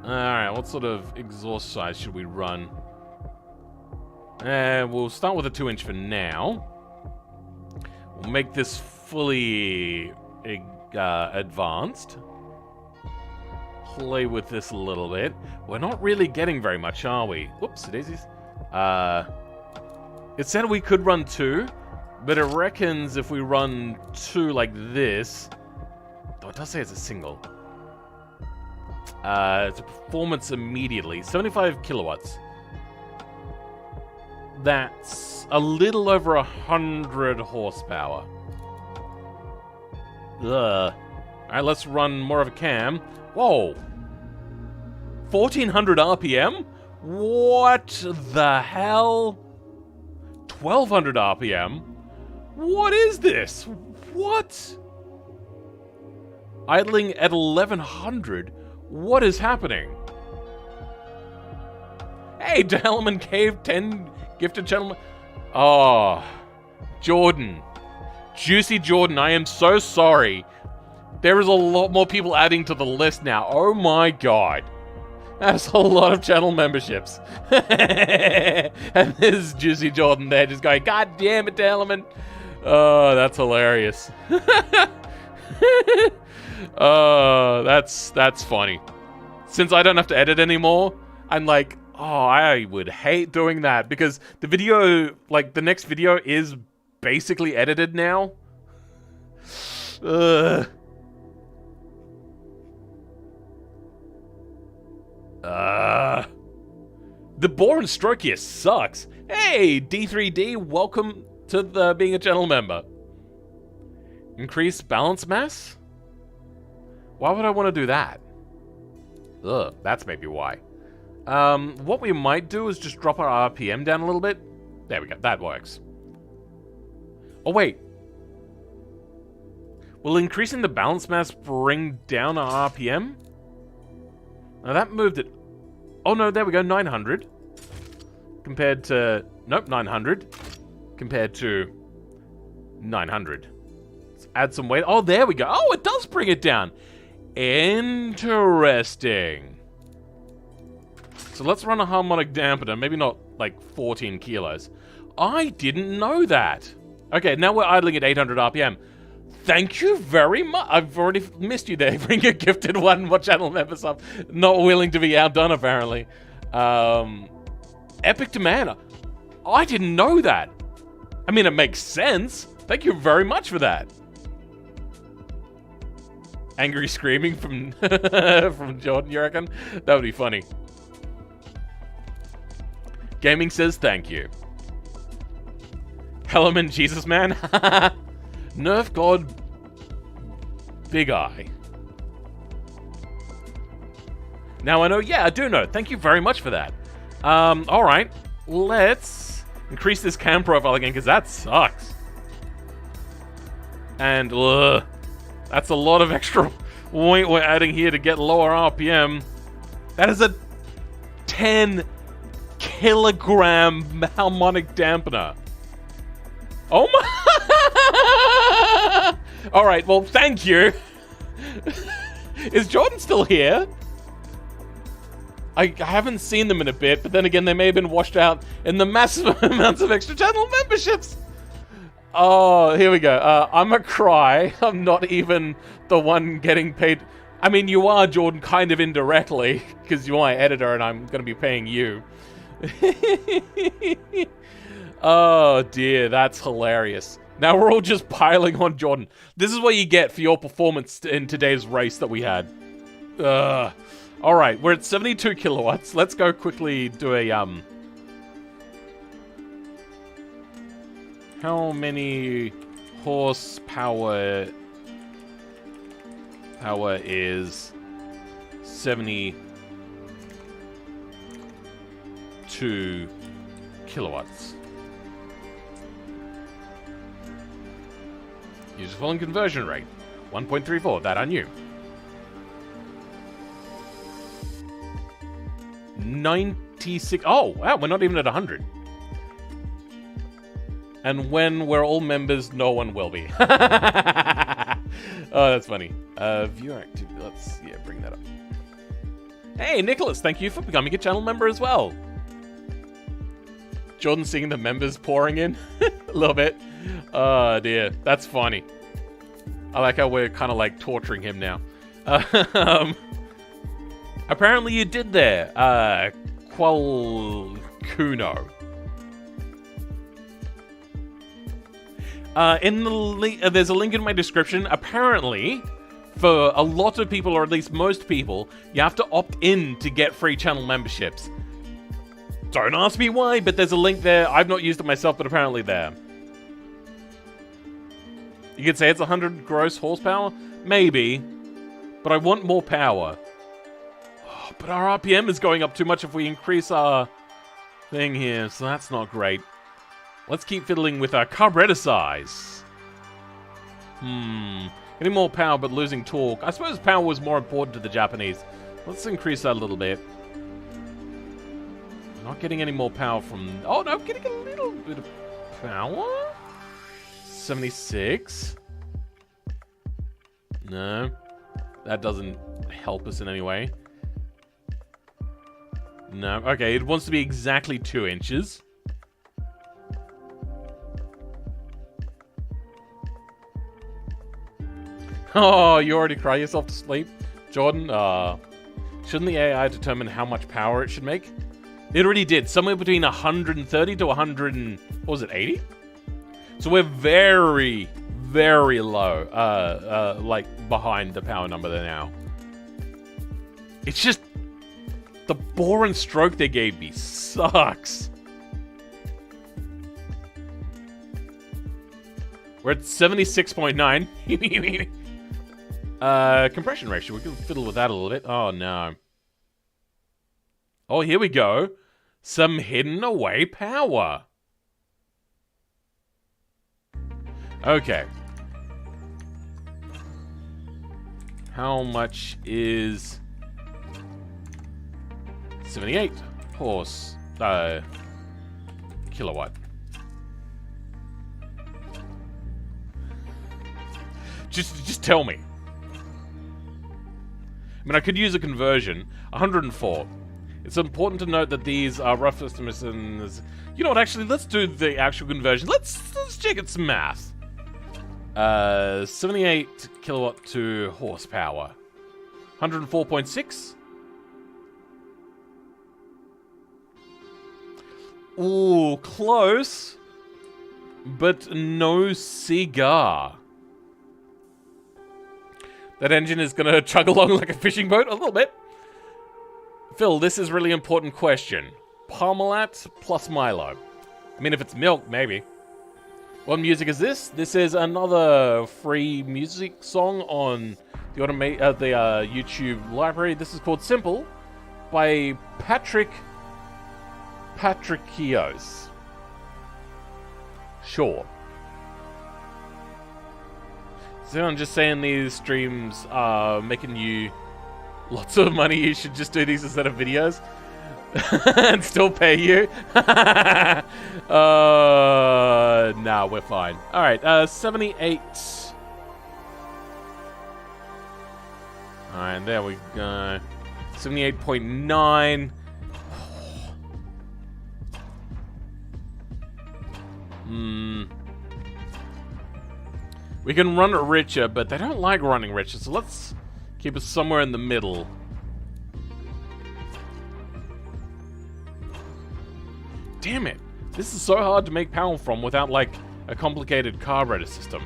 Alright, what sort of exhaust size should we run? We'll start with a 2-inch for now. We'll make this fully advanced. Play with this a little bit. We're not really getting very much, are we? Whoops, daisies. It said we could run 2, but it reckons if we run 2 like this... Oh, it does say it's a single. It's a performance immediately. 75 kilowatts. That's a little over 100 horsepower. Ugh. Alright, let's run more of a cam. Whoa! 1400 RPM? What the hell? 1200 RPM? What is this? What? Idling at 1100? What is happening? Hey, Delman Cave 10 gifted gentlemen. Oh, Jordan. Juicy Jordan, I am so sorry. There is a lot more people adding to the list now. Oh my god. That's a lot of channel memberships. And there's Juicy Jordan there just going, God damn it, Delman. Oh, that's hilarious. Oh, that's funny. Since I don't have to edit anymore, I'm like, oh, I would hate doing that because the video, like the next video is basically edited now. The bore and stroke here sucks. Hey, D3D, welcome to the being a channel member. Increase balance mass? Why would I want to do that? Ugh, that's maybe why. What we might do is just drop our RPM down a little bit. There we go, that works. Oh, wait. Will increasing the balance mass bring down our RPM? Now that moved it. Oh no, there we go, 900. Compared to... Nope, 900. Compared to 900. Let's add some weight. Oh, there we go. Oh, it does bring it down. Interesting. So let's run a harmonic dampener. Maybe not like 14 kilos. I didn't know that. Okay, now we're idling at 800 RPM. Thank you very much. I've already missed you there. Bring a gifted one more channel members up. Not willing to be outdone, apparently. Epic to mana. I didn't know that. I mean, it makes sense, Thank you very much for that. Angry screaming from from Jordan, you reckon? That would be funny. Gaming says thank you. Hellerman Jesus Man. Nerf God Big Eye. Now I know, yeah, I do know. Thank you very much for that. Alright. Let's increase this cam profile again, because that sucks. And, that's a lot of extra weight we're adding here to get lower RPM. That is a 10 kilogram harmonic dampener. Oh my... Alright, well, thank you. Is Jordan still here? I haven't seen them in a bit, but then again, they may have been washed out in the massive amounts of extra channel memberships. Oh, here we go. I'm a cry. I'm not even the one getting paid. I mean, you are, Jordan, kind of indirectly, because you're my editor and I'm going to be paying you. Oh, dear. That's hilarious. Now we're all just piling on Jordan. This is what you get for your performance in today's race that we had. Alright, we're at 72 kilowatts. Let's go quickly do a, how many horsepower is 72 kilowatts? Use the following conversion rate. 1.34, that I knew. 96. Oh, wow, we're not even at 100. And when we're all members, no one will be. Oh, that's funny. Viewer activity. Let's, bring that up. Hey, Nicholas, thank you for becoming a channel member as well. Jordan seeing the members pouring in a little bit. Oh, dear. That's funny. I like how we're kind of like torturing him now. Apparently you did there, Qualcuno. In the there's a link in my description. Apparently, for a lot of people, or at least most people, you have to opt in to get free channel memberships. Don't ask me why, but there's a link there. I've not used it myself, but apparently there. You could say it's 100 gross horsepower? Maybe. But I want more power. But our RPM is going up too much if we increase our thing here, so that's not great. Let's keep fiddling with our carburetor size. Getting more power but losing torque. I suppose power was more important to the Japanese. Let's increase that a little bit. Not getting any more power from... Oh, no, I'm getting a little bit of power. 76. No. That doesn't help us in any way. No. Okay, it wants to be exactly 2 inches. Oh, you already cry yourself to sleep? Jordan, shouldn't the AI determine how much power it should make? It already did. Somewhere between 130 to 100 and... What was it, 80? So we're very, very low. Like, behind the power number there now. It's just... The bore and stroke they gave me sucks. We're at 76.9. Compression ratio. We can fiddle with that a little bit. Oh, no. Oh, here we go. Some hidden away power. Okay. How much is 78 horse kilowatt? Just tell me. I mean, I could use a conversion. 104. It's important to note that these are rough estimates and... You know what, actually, let's do the actual conversion. Let's check out some math. 78 kilowatt to horsepower. 104.6? Ooh, close. but no cigar. That engine is going to chug along like a fishing boat a little bit. Phil, this is a really important question. Parmalat plus Milo. I mean, if it's milk, maybe. What music is this? This is another free music song on the YouTube library. This is called Simple by Patricios. Sure. So I'm just saying these streams are making you lots of money. You should just do these instead of videos. And still pay you. Nah, we're fine. Alright, 78. Alright, there we go. 78.9. We can run it richer, but they don't like running richer, so let's keep it somewhere in the middle. Damn it. This is so hard to make power from without, like, a complicated carburetor system.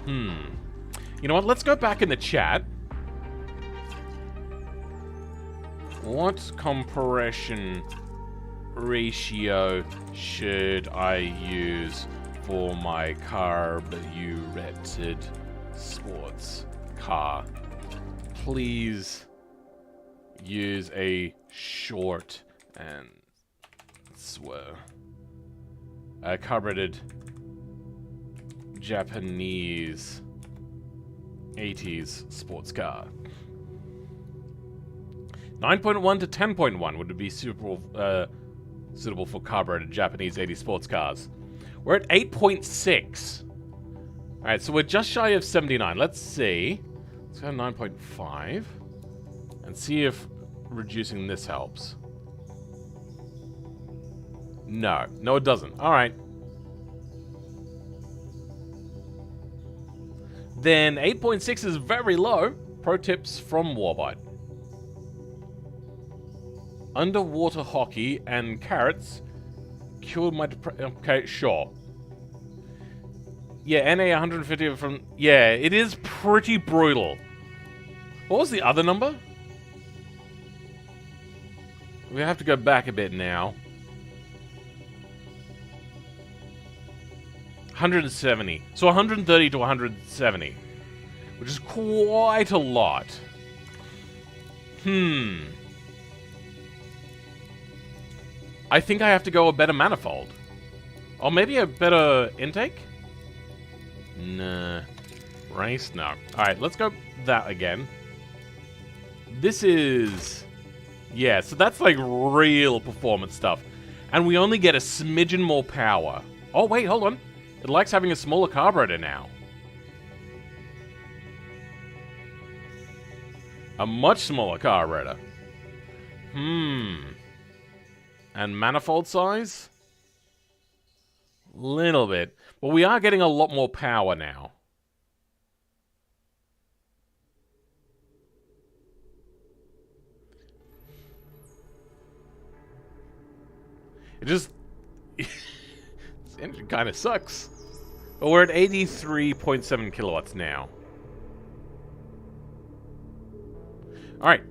You know what? Let's go back in the chat. What compression ratio should I use for my carbureted sports car? Please use a short and carbureted Japanese 80s sports car. 9.1 to 10.1 would be suitable for carbureted Japanese 80s sports cars. We're at 8.6. Alright, so we're just shy of 79. Let's see. Let's go 9.5. And see if reducing this helps. No. No, it doesn't. Alright. Then 8.6 is very low. Pro tips from Warbite. Underwater hockey and carrots cured my depression. Okay, sure. Yeah, NA 150 from... Yeah, it is pretty brutal. What was the other number? We have to go back a bit now. 170. So 130 to 170. Which is quite a lot. I think I have to go a better manifold. Or maybe a better intake? Nah. Race? No. Alright, let's go that again. This is... Yeah, so that's like real performance stuff. And we only get a smidgen more power. Oh, wait, hold on. It likes having a smaller carburetor now. A much smaller carburetor. And manifold size? Little bit. But we are getting a lot more power now. It just... this engine kind of sucks. But we're at 83.7 kilowatts now. Alright.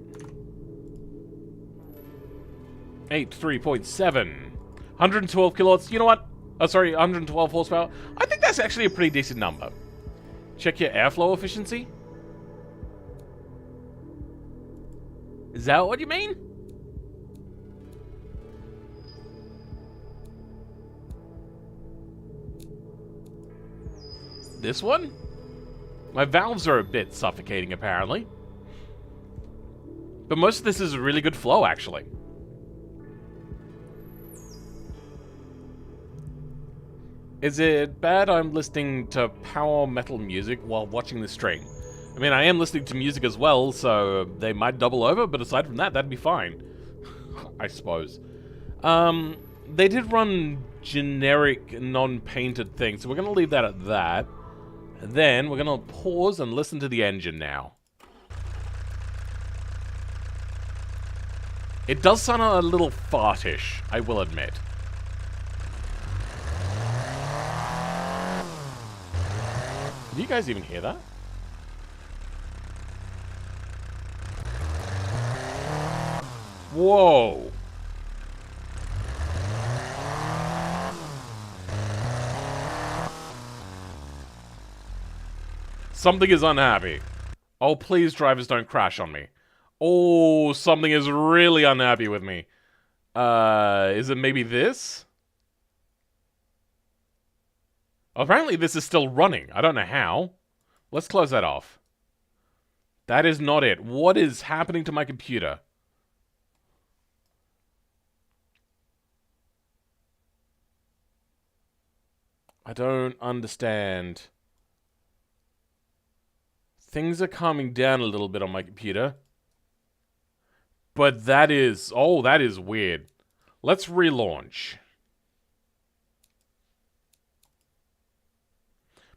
83.7. 112 kilowatts. You know what? Oh, sorry, 112 horsepower. I think that's actually a pretty decent number. Check your airflow efficiency. Is that what you mean? This one? My valves are a bit suffocating, apparently. But most of this is really good flow, actually. Is it bad I'm listening to power metal music while watching the stream? I mean, I am listening to music as well, so they might double over, but aside from that, that'd be fine. I suppose. They did run generic, non-painted things, so we're going to leave that at that. And then we're going to pause and listen to the engine now. It does sound a little fartish, I will admit. Did you guys even hear that? Whoa. Something is unhappy. Oh, please, drivers, don't crash on me. Oh, something is really unhappy with me. Is it maybe this? Apparently this is still running. I don't know how. Let's close that off. That is not it. What is happening to my computer? I don't understand. Things are calming down a little bit on my computer. But that is... Oh, that is weird. Let's relaunch.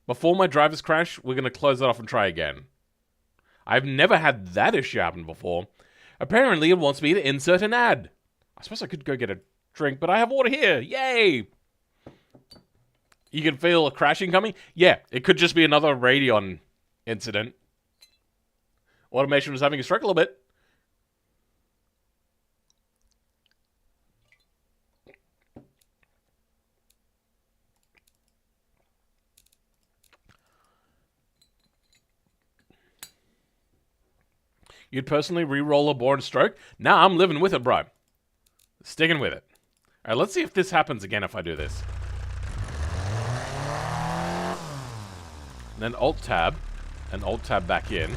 Before my drivers crash, we're going to close that off and try again. I've never had that issue happen before. Apparently, it wants me to insert an ad. I suppose I could go get a drink, but I have water here. Yay! You can feel a crashing coming? Yeah, it could just be another Radeon incident. Automation was having a stroke a little bit. You'd personally re-roll a born stroke? Nah, I'm living with it, bro. Sticking with it. Alright, let's see if this happens again if I do this. And then Alt-Tab. And Alt-Tab back in.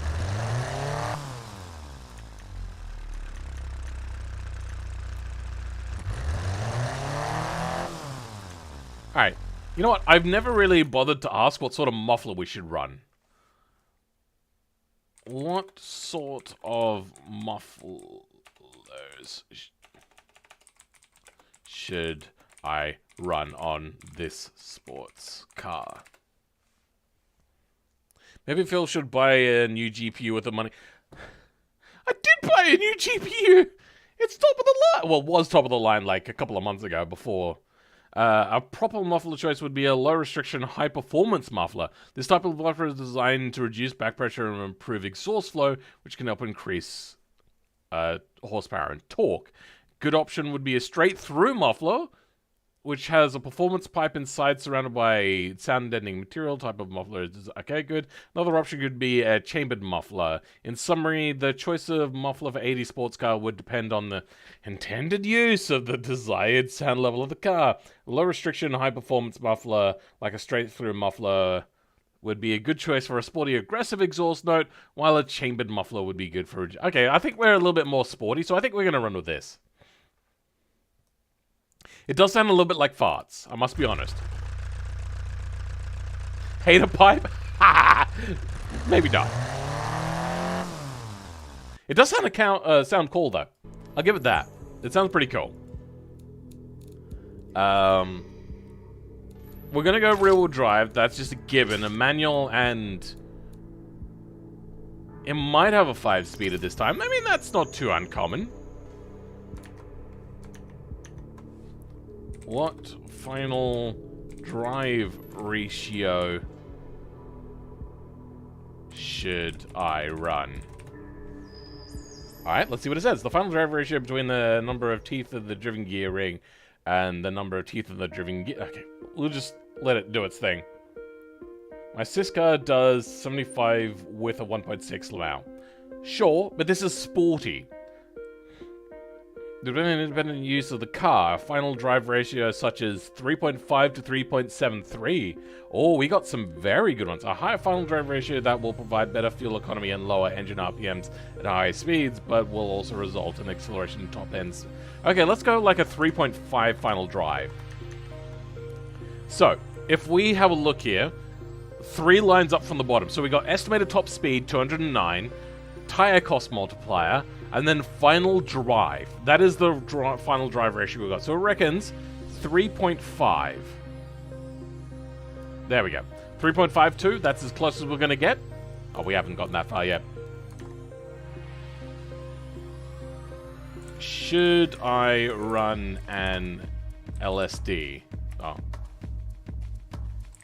Alright. You know what? I've never really bothered to ask what sort of muffler we should run. What sort of mufflers should I run on this sports car? Maybe Phil should buy a new GPU with the money. I did buy a new GPU! It's top of the line! Well, it was top of the line like a couple of months ago before. A proper muffler choice would be a low-restriction, high-performance muffler. This type of muffler is designed to reduce back pressure and improve exhaust flow, which can help increase horsepower and torque. Good option would be a straight-through muffler, which has a performance pipe inside surrounded by sound-deadening material. Type of muffler is okay, good. Another option could be a chambered muffler. In summary, the choice of muffler for 80 sports car would depend on the intended use of the desired sound level of the car. A low restriction, high performance muffler, like a straight-through muffler, would be a good choice for a sporty, aggressive exhaust note, while a chambered muffler would be good for... Okay, I think we're a little bit more sporty, so I think we're going to run with this. It does sound a little bit like farts, I must be honest. Hater pipe? Maybe not. It does sound cool, though. I'll give it that. It sounds pretty cool. We're gonna go rear-wheel drive. That's just a given. A manual, and... it might have a 5-speeder this time. I mean, that's not too uncommon. What final drive ratio should I run? Alright, let's see what it says. The final drive ratio between the number of teeth of the driven gear ring and the number of teeth of the driven gear... Okay, we'll just let it do its thing. My Siska does 75 with a 1.6 Lau. Sure, but this is sporty. Depending on independent use of the car, final drive ratio such as 3.5 to 3.73. Oh, we got some very good ones. A higher final drive ratio that will provide better fuel economy and lower engine RPMs at high speeds, but will also result in acceleration top ends. Okay, let's go like a 3.5 final drive. So, if we have a look here, 3 lines up from the bottom. So we got estimated top speed, 209, tire cost multiplier, and then final drive. That is the final drive ratio we got. So it reckons 3.5. There we go. 3.52, that's as close as we're going to get. Oh, we haven't gotten that far yet. Should I run an LSD? Oh.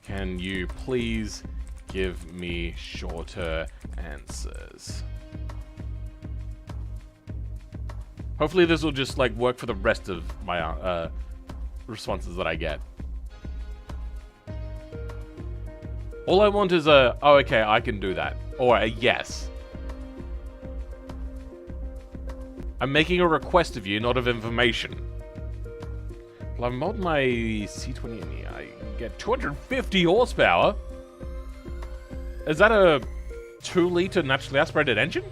Can you please give me shorter answers? Hopefully this will just, like, work for the rest of my responses that I get. All I want is a, oh, okay, I can do that. Or a yes. I'm making a request of you, not of information. Well, I'm on my C20 NE. I get 250 horsepower. Is that a 2-liter naturally aspirated engine?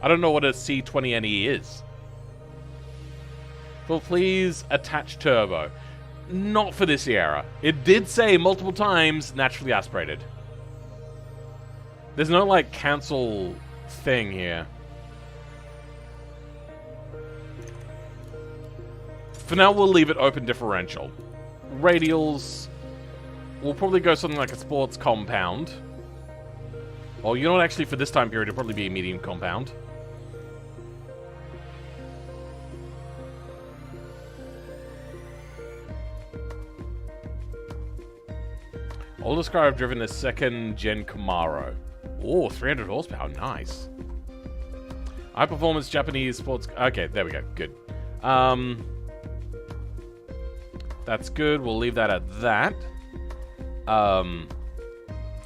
I don't know what a C20 NE is. Well, please attach turbo. Not for this era. It did say multiple times naturally aspirated. There's no, like, cancel thing here. For now, we'll leave it open differential. Radials, we'll probably go something like a sports compound. Well, you know what, actually, for this time period, it'll probably be a medium compound. Oldest car I've driven is second-gen Camaro. Oh, 300 horsepower, nice. High-performance Japanese sports... Okay, there we go, good. That's good, we'll leave that at that.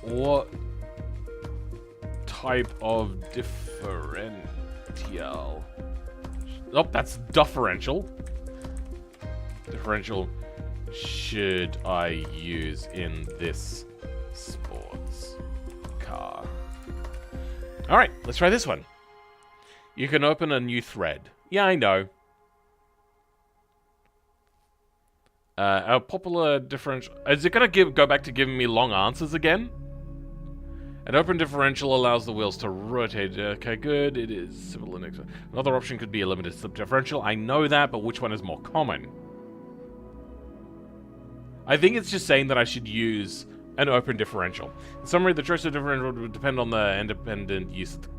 What type of differential? Oh, that's differential. Differential should I use in this sports car? Alright, let's try this one. You can open a new thread. Yeah, I know. A popular differential... Is it going to go back to giving me long answers again? An open differential allows the wheels to rotate. Okay, good. It is simple and another option could be a limited slip differential. I know that, but which one is more common? I think it's just saying that I should use an open differential. In summary, the choice of differential would depend on the independent use of the...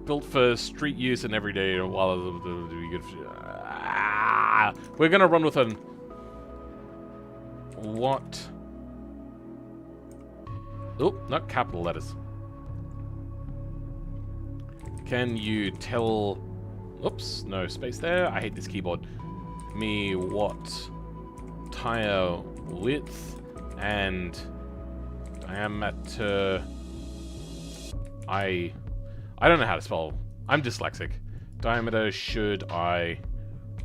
built for street use and everyday while we're gonna run with an what? Oh, not capital letters. Can you tell... Oops, no space there. I hate this keyboard. Me what tire width and diameter... I don't know how to spell. I'm dyslexic. Diameter should I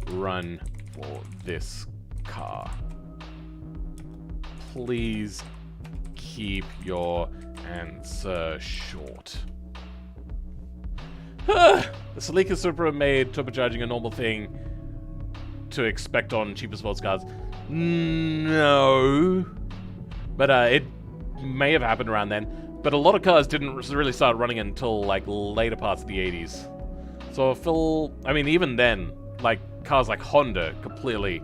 run for this car? Please keep your answer short. The Celica Supra made turbocharging a normal thing to expect on cheaper sports cars. No. But it may have happened around then. But a lot of cars didn't really start running until, like, later parts of the 80s. So I mean, even then, like, cars like Honda completely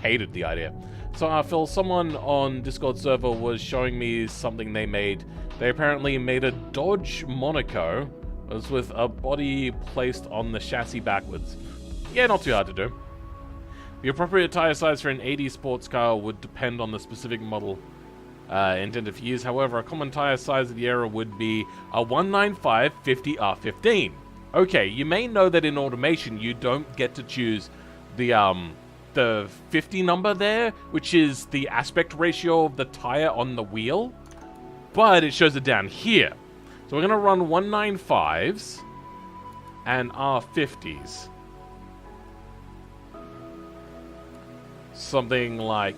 hated the idea. So Phil, someone on Discord server was showing me something they made. They apparently made a Dodge Monaco. It was with a body placed on the chassis backwards. Yeah, not too hard to do. The appropriate tire size for an 80s sports car would depend on the specific model intended for use. However, a common tire size of the era would be a 195/50R15. Okay, you may know that in automation you don't get to choose the 50 number there, which is the aspect ratio of the tire on the wheel, but it shows it down here. So we're gonna run 195s and R50s. Something like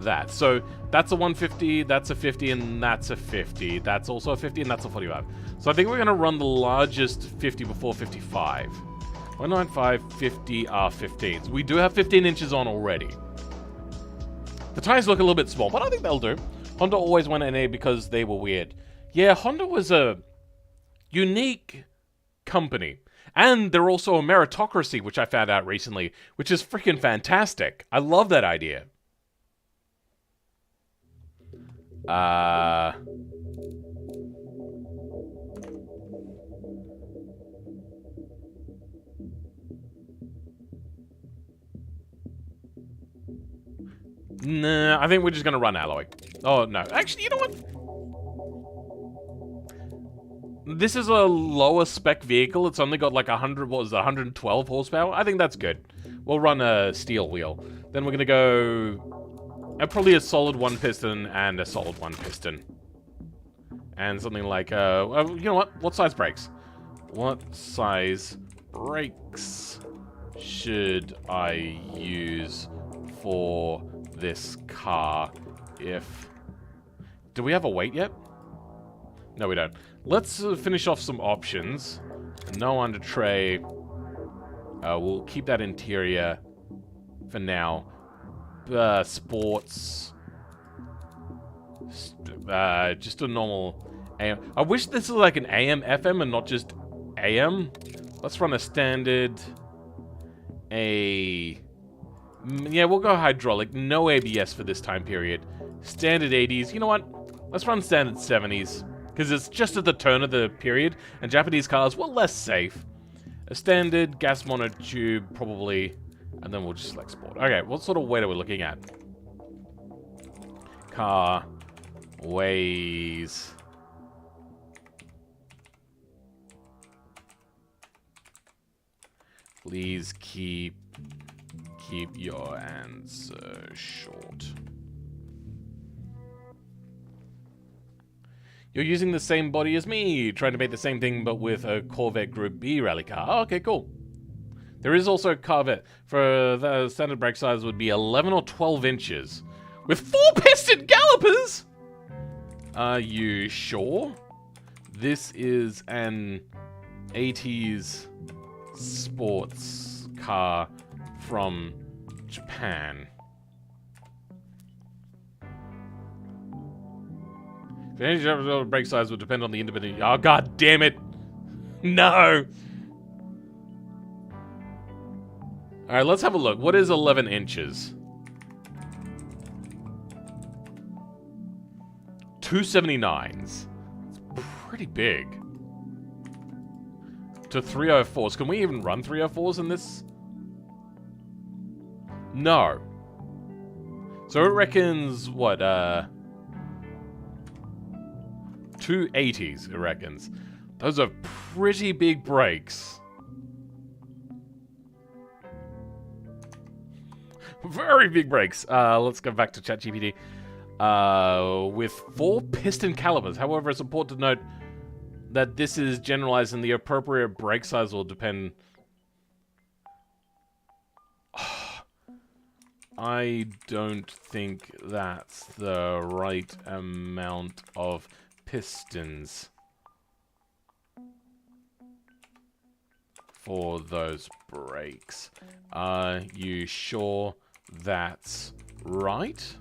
that. So that's a 150, that's a 50, and that's a 50. That's also a 50, and that's a 45. So I think we're going to run the largest 50 before 55. 195, 50 R15s. We do have 15 inches on already. The tires look a little bit small, but I think they'll do. Honda always went NA because they were weird. Yeah, Honda was a unique company. And they're also a meritocracy, which I found out recently, which is freaking fantastic. I love that idea. Nah, I think we're just gonna run alloy. Oh, no. Actually, you know what? This is a lower spec vehicle. It's only got like 112 horsepower. I think that's good. We'll run a steel wheel. Then we're gonna go probably a solid 1 piston and a solid 1 piston. And something like, you know what? What size brakes? What size brakes should I use for this car if... Do we have a weight yet? No, we don't. Let's finish off some options. No under tray. We'll keep that interior for now. Sports. Just a normal AM. I wish this was like an AM FM and not just AM. Let's run a standard. Yeah, we'll go hydraulic. No ABS for this time period. Standard 80s. You know what? Let's run standard 70s. Because it's just at the turn of the period, and Japanese cars were less safe. A standard gas monotube, probably, and then we'll just select sport. Okay, what sort of weight are we looking at? Car weighs... Please keep your answer short. You're using the same body as me, trying to make the same thing but with a Corvette Group B rally car. Oh, okay, cool. There is also a Corvette. For the standard brake size would be 11 or 12 inches. With 4-piston calipers? Are you sure? This is an 80s sports car from Japan. The brake size would depend on the independent... Oh, god damn it! No! Alright, let's have a look. What is 11 inches? 279s. It's pretty big. To 304s. Can we even run 304s in this? No. So it reckons, what, 280s, it reckons. Those are pretty big brakes. Very big brakes. Let's go back to ChatGPT. With 4-piston calipers. However, it's important to note that this is generalized and the appropriate brake size will depend... I don't think that's the right amount of pistons for those brakes. Are you sure that's right?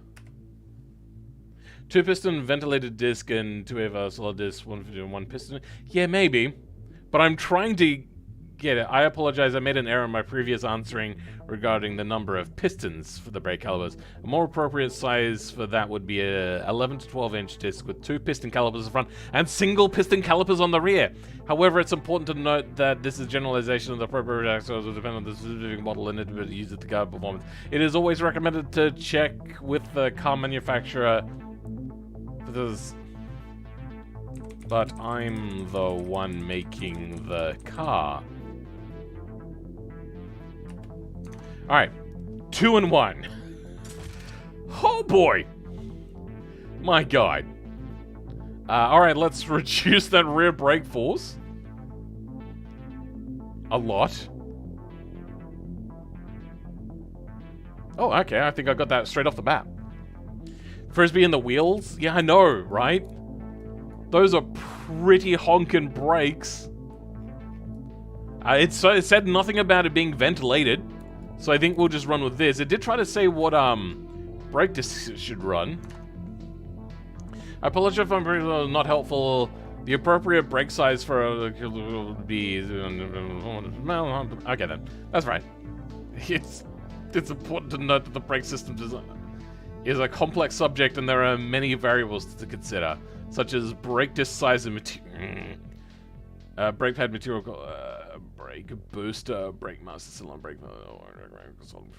2-piston ventilated disc and 2 solid disc, 1 piston. Yeah, maybe. But I'm trying to get it. I apologize, I made an error in my previous answering regarding the number of pistons for the brake calipers. A more appropriate size for that would be a 11 to 12 inch disc with 2 piston calipers in the front and single piston calipers on the rear. However, it's important to note that this is generalization of the appropriate axles will depend on the specific model and it use it to guide performance. It is always recommended to check with the car manufacturer for this. But I'm the one making the car. Alright, 2 and 1. Oh boy! My god. Alright, let's reduce that rear brake force. A lot. Oh, okay, I think I got that straight off the bat. Frisbee in the wheels? Yeah, I know, right? Those are pretty honkin' brakes. It said nothing about it being ventilated. So I think we'll just run with this. It did try to say what brake discs should run. I apologize if I'm not helpful. The appropriate brake size for would be... Okay then, that's right. It's important to note that the brake system is a complex subject and there are many variables to consider, such as brake disc size and material. Brake pad material, brake booster, brake master cylinder, brake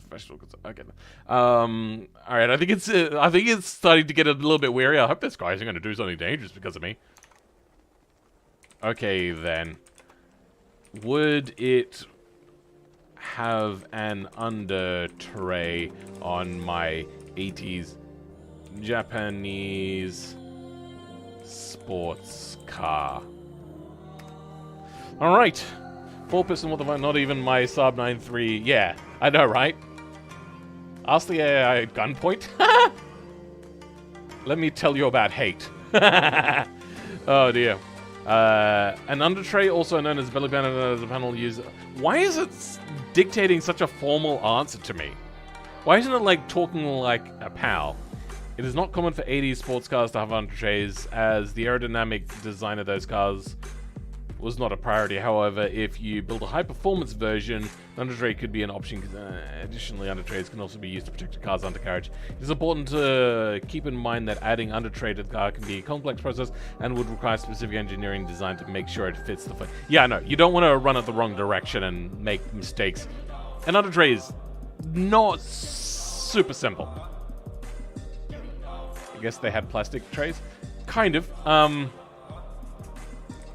professional. Okay. All right. I think it's starting to get a little bit weary. I hope this guy isn't going to do something dangerous because of me. Okay, then. Would it have an under tray on my 80s Japanese sports car? Alright. 4-piston, what the fuck? Not even my Saab 9.3. Yeah, I know, right? Ask the AI at gunpoint? Let me tell you about hate. Oh, dear. An under tray, also known as belly panel, as a panel user. Why is it dictating such a formal answer to me? Why isn't it like talking like a pal? It is not common for 80s sports cars to have under trays, as the aerodynamic design of those cars was not a priority. However, if you build a high-performance version, the undertray could be an option. Additionally, undertrays can also be used to protect a car's undercarriage. It is important to keep in mind that adding undertray to the car can be a complex process and would require specific engineering design to make sure it fits the... Yeah, no, you don't want to run it the wrong direction and make mistakes. An undertray is not super simple. I guess they had plastic trays? Kind of.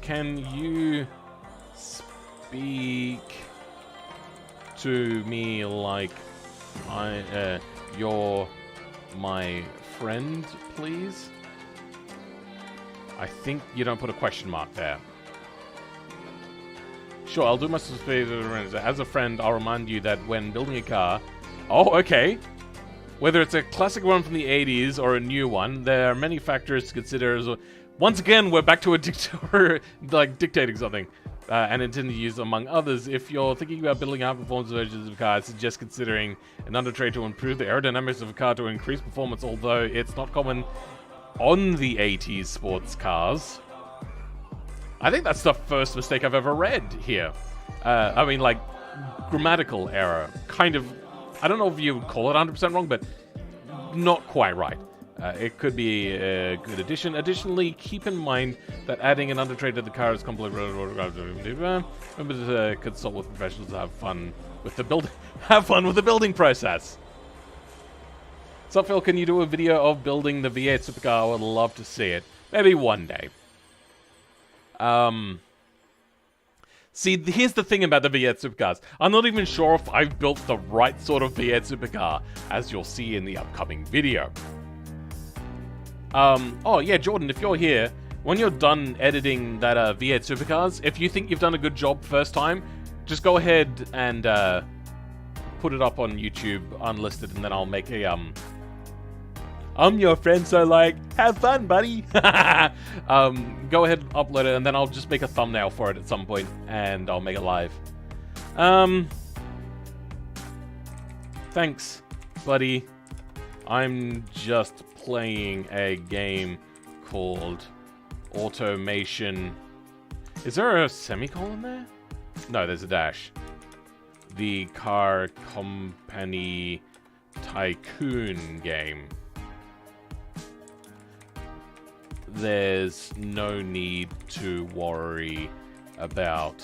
Can you speak to me like you're my friend, please? I think you don't put a question mark there. Sure, I'll do my suspicion. As a friend, I'll remind you that when building a car... Oh, okay. Whether it's a classic one from the 80s or a new one, there are many factors to consider as well. Once again, we're back to a dictator, like dictating something, and intended to use among others. If you're thinking about building high-performance versions of a car, I suggest considering an undertray to improve the aerodynamics of a car to increase performance, although it's not common on the 80s sports cars. I think that's the first mistake I've ever read here. I mean, like, grammatical error. Kind of, I don't know if you would call it 100% wrong, but not quite right. It could be a good addition. Additionally, keep in mind that adding an undertray to the car is complex. Remember to consult with professionals to have fun with the building process. So, Phil, can you do a video of building the V8 supercar? I would love to see it. Maybe one day. See, here's the thing about the V8 supercars. I'm not even sure if I've built the right sort of V8 supercar, as you'll see in the upcoming video. Oh yeah, Jordan, if you're here, when you're done editing that V8 supercars, if you think you've done a good job first time, just go ahead and put it up on YouTube unlisted, and then I'll make a I'm your friend, so like, have fun, buddy. Go ahead and upload it, and then I'll just make a thumbnail for it at some point, and I'll make it live. Thanks, buddy. I'm just playing a game called Automation. Is there a semicolon there? No, there's a dash. The Car Company Tycoon game. There's no need to worry about...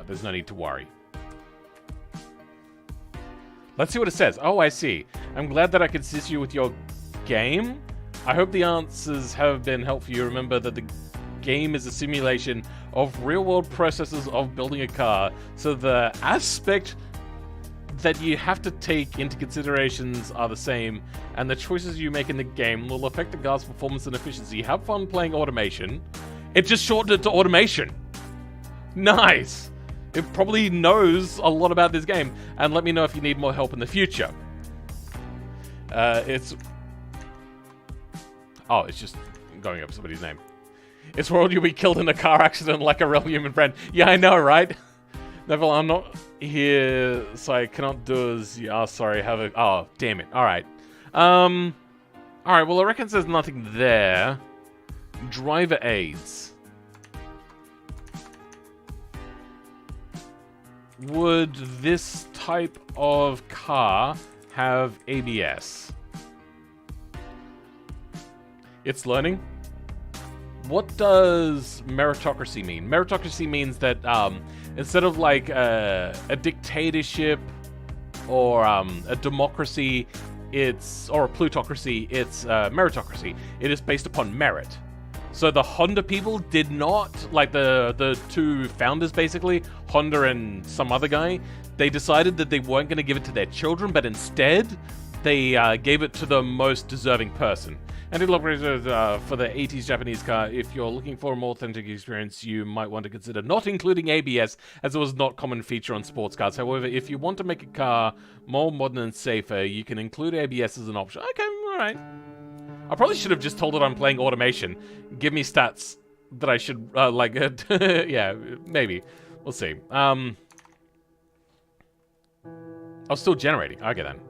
there's no need to worry. Let's see what it says. Oh, I see. I'm glad that I could assist you with your game. I hope the answers have been helpful. You remember that the game is a simulation of real-world processes of building a car, so the aspect that you have to take into considerations are the same, and the choices you make in the game will affect the car's performance and efficiency. Have fun playing Automation. It just shortened it to Automation. Nice. It probably knows a lot about this game, and let me know if you need more help in the future. It's just going up somebody's name. It's world you'll be killed in a car accident like a real human friend. Yeah, I know, right? Neville, I'm not here, so I cannot do as you are. Sorry, have a... Oh, damn it. Alright. Alright, well, I reckon there's nothing there. Driver aids. Would this type of car have ABS? It's learning. what does meritocracy mean? Meritocracy means that instead of like a dictatorship or a democracy, or a plutocracy, it's meritocracy. It is based upon merit. So the Honda people did not, like the two founders basically, Honda and some other guy, they decided that they weren't going to give it to their children, but instead they gave it to the most deserving person. And it looks for the 80s Japanese car. If you're looking for a more authentic experience, you might want to consider not including ABS, as it was not a common feature on sports cars. However, if you want to make a car more modern and safer, you can include ABS as an option. Okay, alright. I probably should have just told it I'm playing automation. Give me stats that I should, yeah, maybe. We'll see. I was still generating. Okay, then.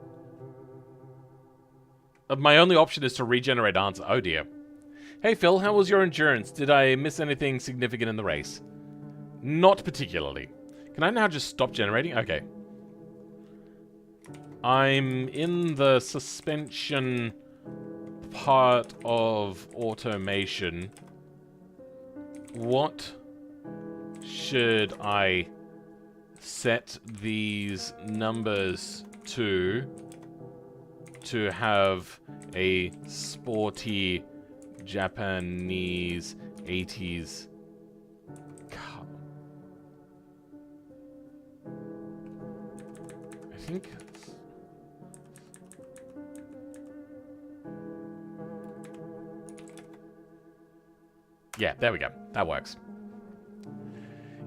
My only option is to regenerate answer. Oh, dear. Hey, Phil, how was your endurance? Did I miss anything significant in the race? Not particularly. Can I now just stop generating? Okay. I'm in the suspension part of automation. What should I set these numbers to have a sporty Japanese 80s car? I think yeah, there we go. That works.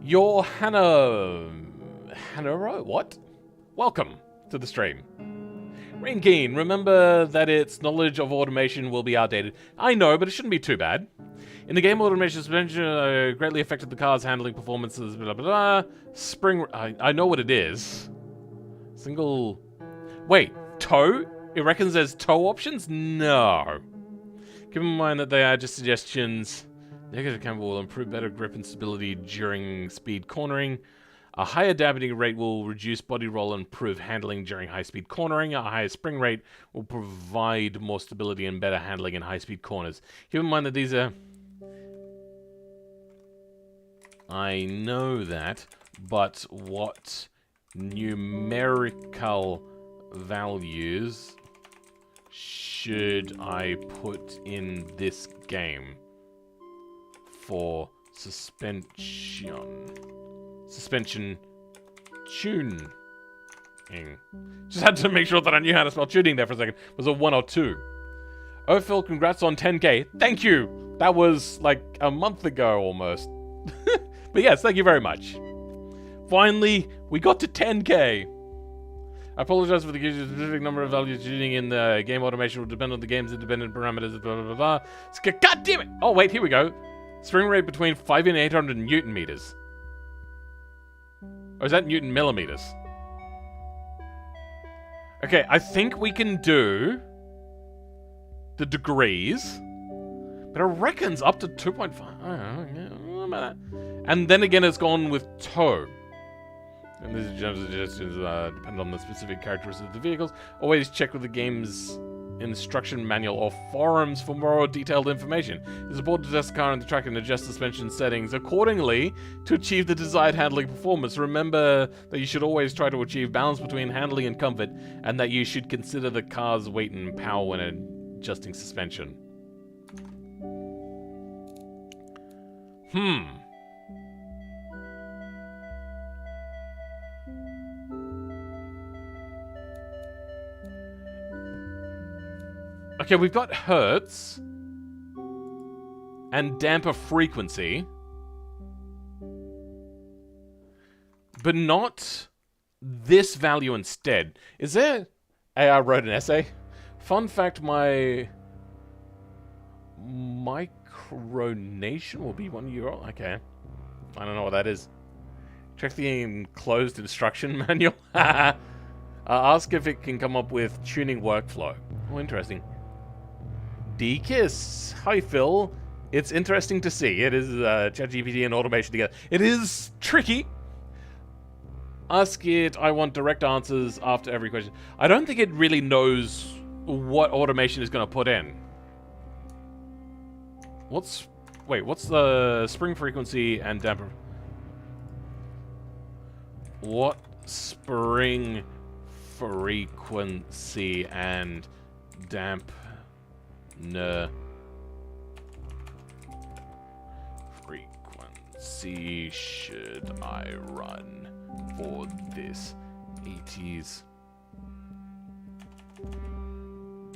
Your Hanaro, what? Welcome to the stream. Rain Keen, remember that its knowledge of automation will be outdated. I know, but it shouldn't be too bad. In the game, automation suspension greatly affected the car's handling performances, blah, blah, blah. Spring... I know what it is. Single... Wait, toe? It reckons there's toe options? No. Keep in mind that they are just suggestions. Negative camber will improve better grip and stability during speed cornering. A higher damping rate will reduce body roll and improve handling during high-speed cornering. A higher spring rate will provide more stability and better handling in high-speed corners. Keep in mind that these are... I know that, but what numerical values should I put in this game for suspension tuning? Just had to make sure that I knew how to spell tuning there for a second. Was it 1 or 2? Oh, Phil, congrats on 10k. Thank you. That was like a month ago almost. But yes, thank you very much. Finally, we got to 10k. I apologize for the specific number of values tuning in the game automation will depend on the game's independent parameters, blah, blah, blah, blah. God damn it! Oh, wait, here we go. Spring rate between 5 and 800 Newton meters. Or is that Newton millimeters? Okay, I think we can do the degrees, but it reckons up to 2.5. I don't know about that. And then again, it's gone with toe. And these general suggestions depend on the specific characteristics of the vehicles. Always check with the game's instruction manual or forums for more detailed information. It's important to test the car on the track and adjust suspension settings accordingly to achieve the desired handling performance. Remember that you should always try to achieve balance between handling and comfort, and that you should consider the car's weight and power when adjusting suspension. Okay, we've got hertz and damper frequency, but not this value instead. Is there... I wrote an essay. Fun fact, my micronation will be €1. Okay. I don't know what that is. Check the enclosed instruction manual. Ask if it can come up with tuning workflow. Oh, interesting. DKISS. Hi, Phil. It's interesting to see. It is ChatGPT and automation together. It is tricky. Ask it, I want direct answers after every question. I don't think it really knows what automation is going to put in. What's Wait, what's the spring frequency and damper? What spring frequency and dampener frequency should I run for this 80s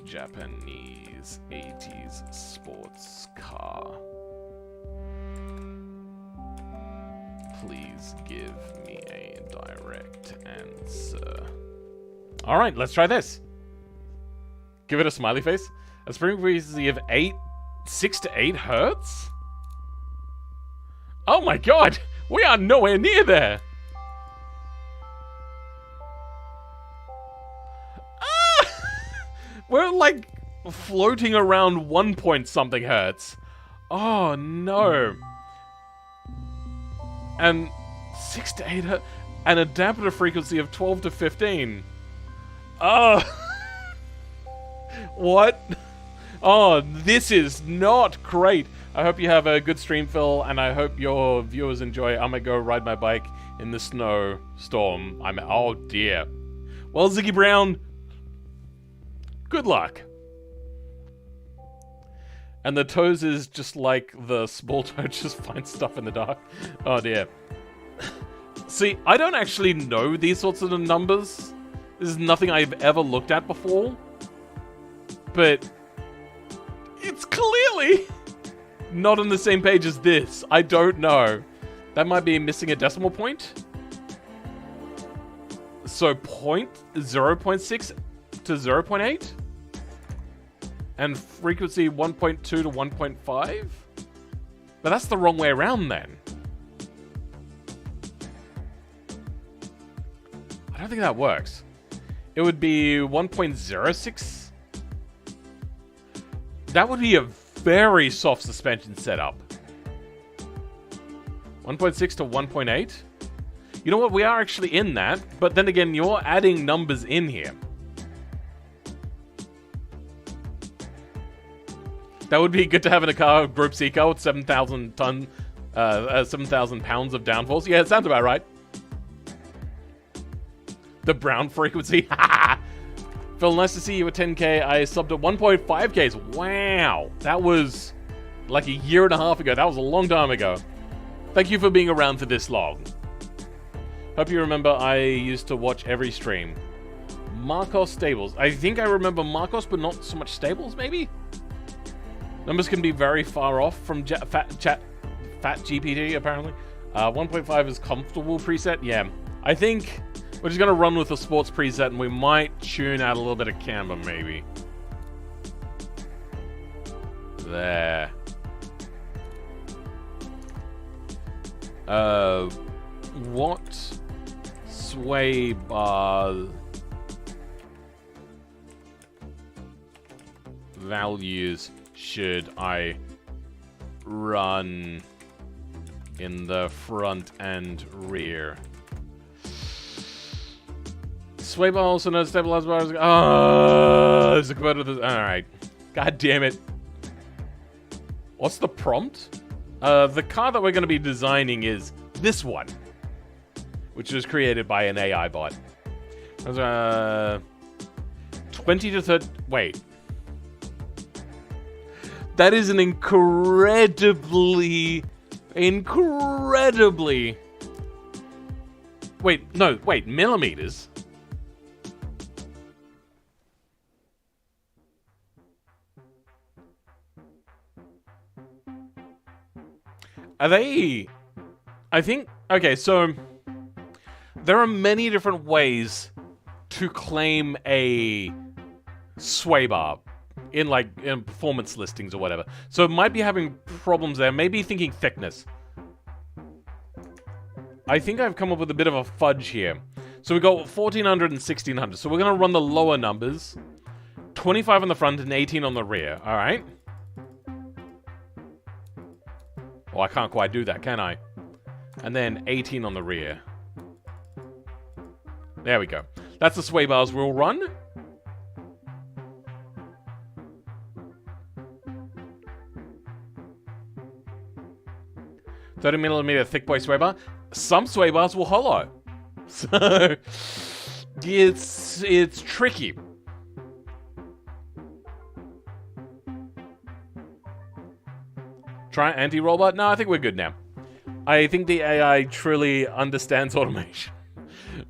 Japanese 80s sports car? Please give me a direct answer. Alright, let's try this. Give it a smiley face. A spring frequency of 6 to 8 hertz? Oh my god! We are nowhere near there! Ah! We're like floating around 1 point something hertz. Oh no. And 6 to 8 hertz. And a dampener frequency of 12 to 15. Oh. What? Oh, this is not great. I hope you have a good stream, Phil, and I hope your viewers enjoy. I'm gonna go ride my bike in the snowstorm. Oh dear. Well, Ziggy Brown, good luck. And the toes is just like the small toe, just finds stuff in the dark. Oh dear. See, I don't actually know these sorts of numbers. This is nothing I've ever looked at before. But it's clearly not on the same page as this. I don't know. That might be missing a decimal point. So 0.6 to 0.8? And frequency 1.2 to 1.5? But that's the wrong way around then. I don't think that works. It would be 1.06. That would be a very soft suspension setup. 1.6 to 1.8? You know what? We are actually in that, but then again, you're adding numbers in here. That would be good to have in a car, Group C car with 7,000 pounds of downforce. Yeah, it sounds about right. The brown frequency. Phil, nice to see you at 10k. I subbed at 1.5ks. Wow. That was like a year and a half ago. That was a long time ago. Thank you for being around for this long. Hope you remember I used to watch every stream. Marcos Stables. I think I remember Marcos, but not so much Stables, maybe? Numbers can be very far off from Fat GPT, apparently. 1.5 is comfortable preset. Yeah. I think we're just going to run with the sports preset, and we might tune out a little bit of camber, maybe. There. What sway bar values should I run in the front and rear? Sway bar also knows stabilizer bars. Oh, there's a competitor. Alright. God damn it. What's the prompt? The car that we're going to be designing is this one, which was created by an AI bot. 20 to 30. Wait. That is an incredibly. Wait, no, wait, millimeters. Are they... I think... Okay, so... There are many different ways to claim a sway bar in, like, in performance listings or whatever. So it might be having problems there. Maybe thinking thickness. I think I've come up with a bit of a fudge here. So we got 1400 and 1600. So we're going to run the lower numbers. 25 on the front and 18 on the rear. All right? Oh, I can't quite do that, can I? And then 18 on the rear. There we go. That's the sway bars we'll run. 30mm thick boy sway bar. Some sway bars will hollow. So, it's tricky. Try anti-roll bar? No, I think we're good now. I think the AI truly understands automation.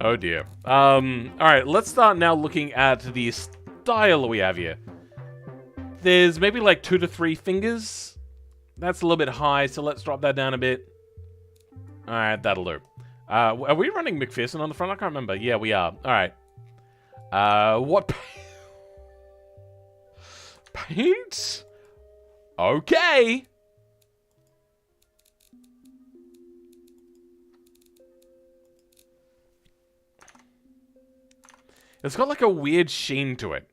Oh dear. Alright, let's start now looking at the style we have here. There's maybe like 2 to 3 fingers. That's a little bit high, so let's drop that down a bit. Alright, that'll do. Are we running McPherson on the front? I can't remember. Yeah, we are. Alright. What paint? Okay. It's got like a weird sheen to it.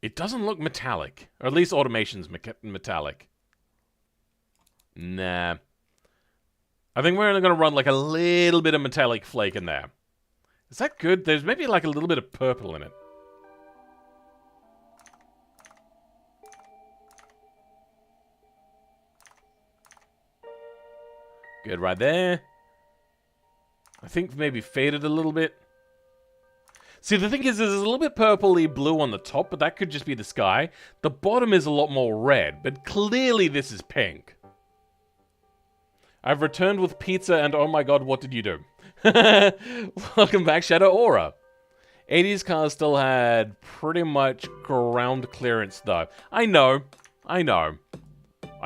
It doesn't look metallic. Or at least automation's metallic. Nah. I think we're only going to run like a little bit of metallic flake in there. Is that good? There's maybe like a little bit of purple in it. Good right there. I think maybe faded a little bit. See, the thing is, there's a little bit purpley blue on the top, but that could just be the sky. The bottom is a lot more red, but clearly this is pink. I've returned with pizza, and oh my god, what did you do? Welcome back, Shadow Aura. 80s cars still had pretty much ground clearance, though. I know. I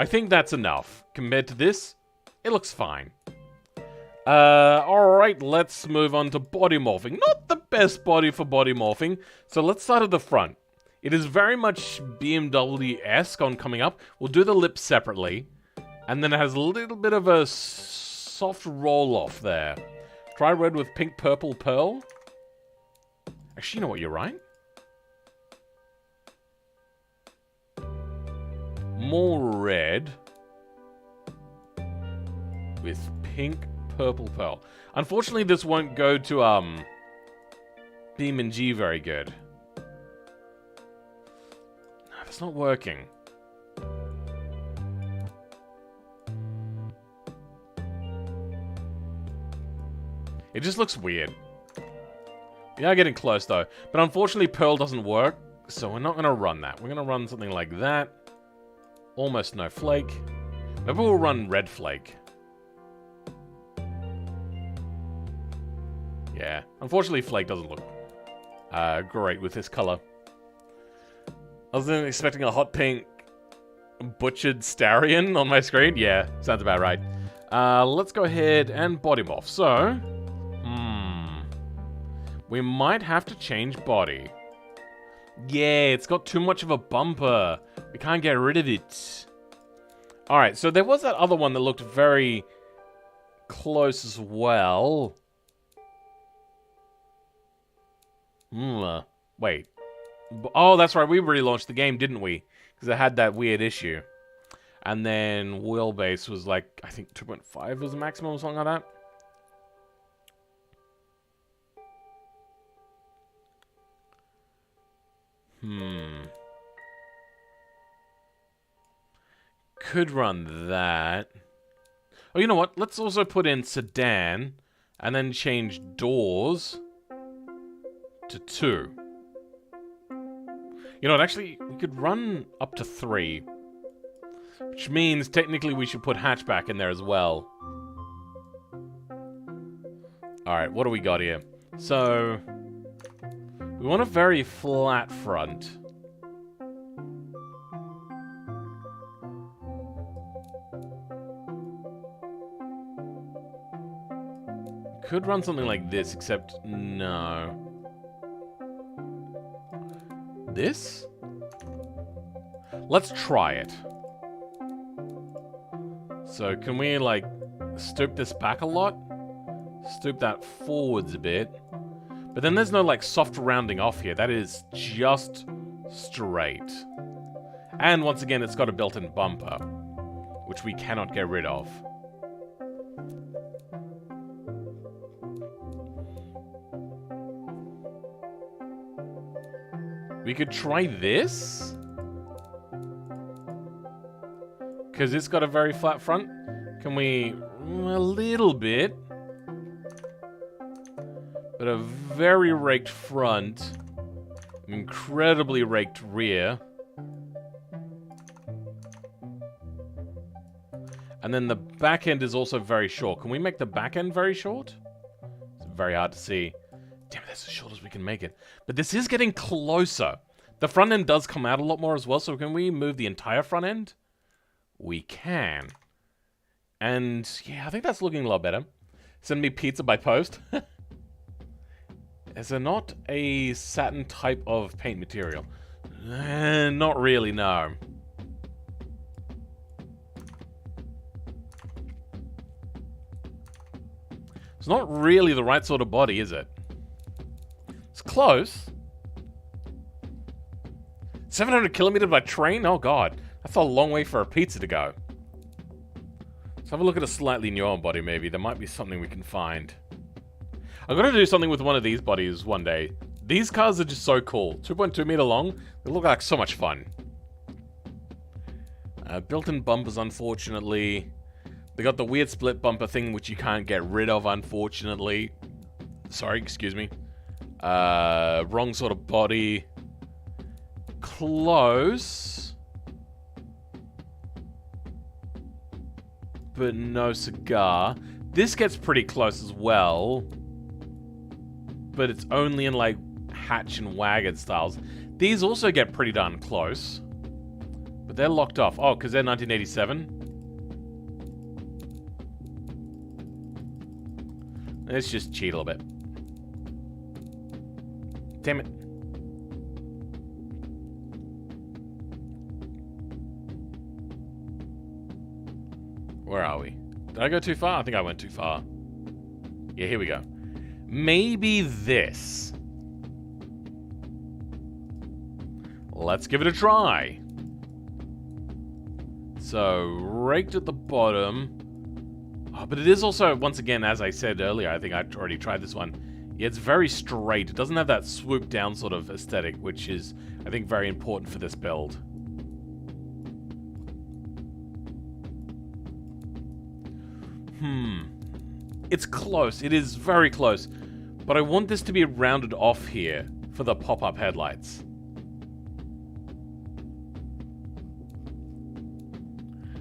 think that's enough. Compared to this, it looks fine. Alright, let's move on to body morphing. Not the best body for body morphing, so let's start at the front. It is very much BMW-esque on coming up. We'll do the lips separately. And then it has a little bit of a soft roll-off there. Try red with pink, purple, pearl. Actually, you know what, you're right. More red. With pink, purple, pearl. Unfortunately, this won't go to, BeamNG very good. No, that's not working. It just looks weird. We are getting close, though. But unfortunately, pearl doesn't work, so we're not going to run that. We're going to run something like that. Almost no flake. Maybe we'll run red flake. Yeah. Unfortunately, flake doesn't look great with this color. I was expecting a hot pink butchered Starion on my screen. Yeah, sounds about right. Let's go ahead and body morph. So... we might have to change body. Yeah, it's got too much of a bumper. We can't get rid of it. Alright, so there was that other one that looked very close as well. Wait. Oh, that's right. We relaunched the game, didn't we? Because it had that weird issue. And then wheelbase was like, I think 2.5 was the maximum or something like that. Could run that. Oh, you know what? Let's also put in sedan and then change doors to 2. You know what? Actually, we could run up to 3. Which means technically we should put hatchback in there as well. Alright, what do we got here? So... we want a very flat front. Could run something like this, except no. This? Let's try it. So can we, like, stoop this back a lot? Stoop that forwards a bit. But then there's no, like, soft rounding off here. That is just straight. And once again, it's got a built-in bumper, which we cannot get rid of. We could try this? Because it's got a very flat front. Can we... a little bit. But a very raked front. Incredibly raked rear. And then the back end is also very short. Can we make the back end very short? It's very hard to see. Damn it, that's as short as we can make it. But this is getting closer. The front end does come out a lot more as well, so can we move the entire front end? We can. And, yeah, I think that's looking a lot better. Send me pizza by post. Is there not a satin type of paint material? Not really, no. It's not really the right sort of body, is it? It's close. 700 kilometers by train? Oh, God. That's a long way for a pizza to go. Let's have a look at a slightly newer body, maybe. There might be something we can find. I've got to do something with one of these bodies one day. These cars are just so cool. 2.2 meter long. They look like so much fun. Built-in bumpers, unfortunately. They got the weird split bumper thing, which you can't get rid of, unfortunately. Sorry, excuse me. Wrong sort of body. Close. But no cigar. This gets pretty close as well. But it's only in, like, hatch and wagon styles. These also get pretty darn close. But they're locked off. Oh, because they're 1987. Let's just cheat a little bit. Damn it. Where are we? Did I go too far? I think I went too far. Yeah, here we go. Maybe this. Let's give it a try. So, raked at the bottom. Oh, but it is also, once again, as I said earlier, I think I already tried this one. Yeah, it's very straight. It doesn't have that swoop down sort of aesthetic, which is, I think, very important for this build. It's close. It is very close. But I want this to be rounded off here for the pop-up headlights.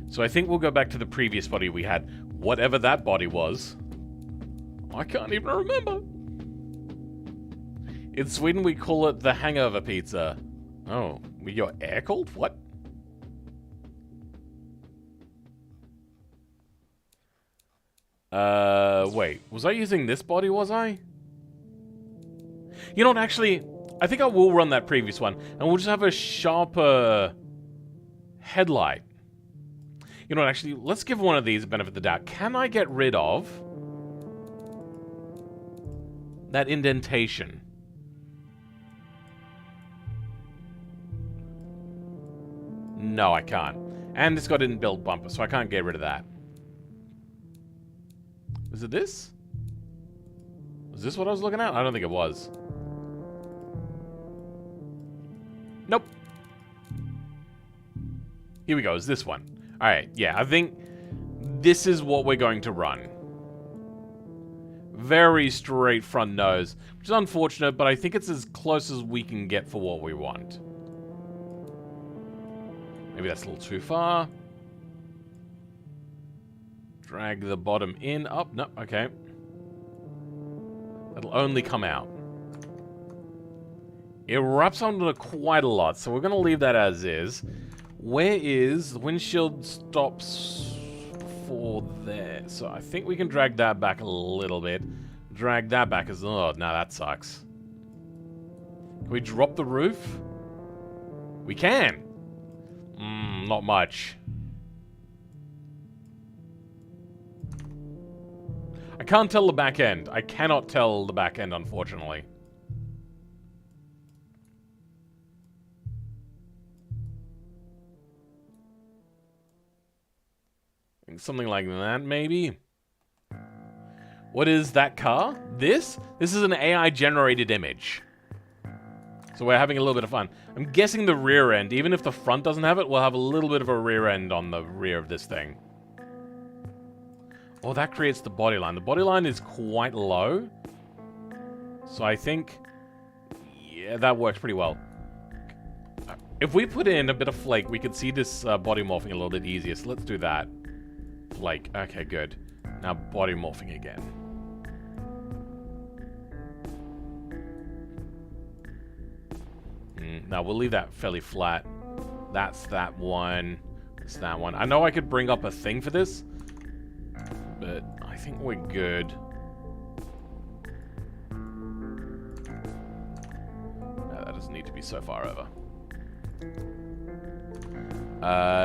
So I think we'll go back to the previous body we had. Whatever that body was. I can't even remember. In Sweden, we call it the hangover pizza. Oh, your air cooled? What? Wait. Was I using this body, was I? You know what, actually, I think I will run that previous one, and we'll just have a sharper headlight. You know what, actually, let's give one of these a benefit of the doubt. Can I get rid of that indentation? No, I can't. And it's got an inbuilt bumper, so I can't get rid of that. Is it this? Was this what I was looking at? I don't think it was. Nope. Here we go, is this one. Alright, yeah, I think this is what we're going to run. Very straight front nose, which is unfortunate, but I think it's as close as we can get for what we want. Maybe that's a little too far. Drag the bottom in, up, no, okay. That'll only come out. It wraps onto quite a lot, so we're going to leave that as is. Where is the windshield stops for there? So I think we can drag that back a little bit. Drag that back as... oh, no, that sucks. Can we drop the roof? We can. Not much. I can't tell the back end. I cannot tell the back end, unfortunately. Something like that, maybe? What is that car? This? This is an AI-generated image. So we're having a little bit of fun. I'm guessing the rear end, even if the front doesn't have it, we'll have a little bit of a rear end on the rear of this thing. Oh, that creates the body line. The body line is quite low. So I think, yeah, that works pretty well. If we put in a bit of flake, we could see this body morphing a little bit easier. So let's do that. Flake. Okay, good. Now body morphing again. Now we'll leave that fairly flat. That's that one. That's that one. I know I could bring up a thing for this, but I think we're good. No, that doesn't need to be so far over.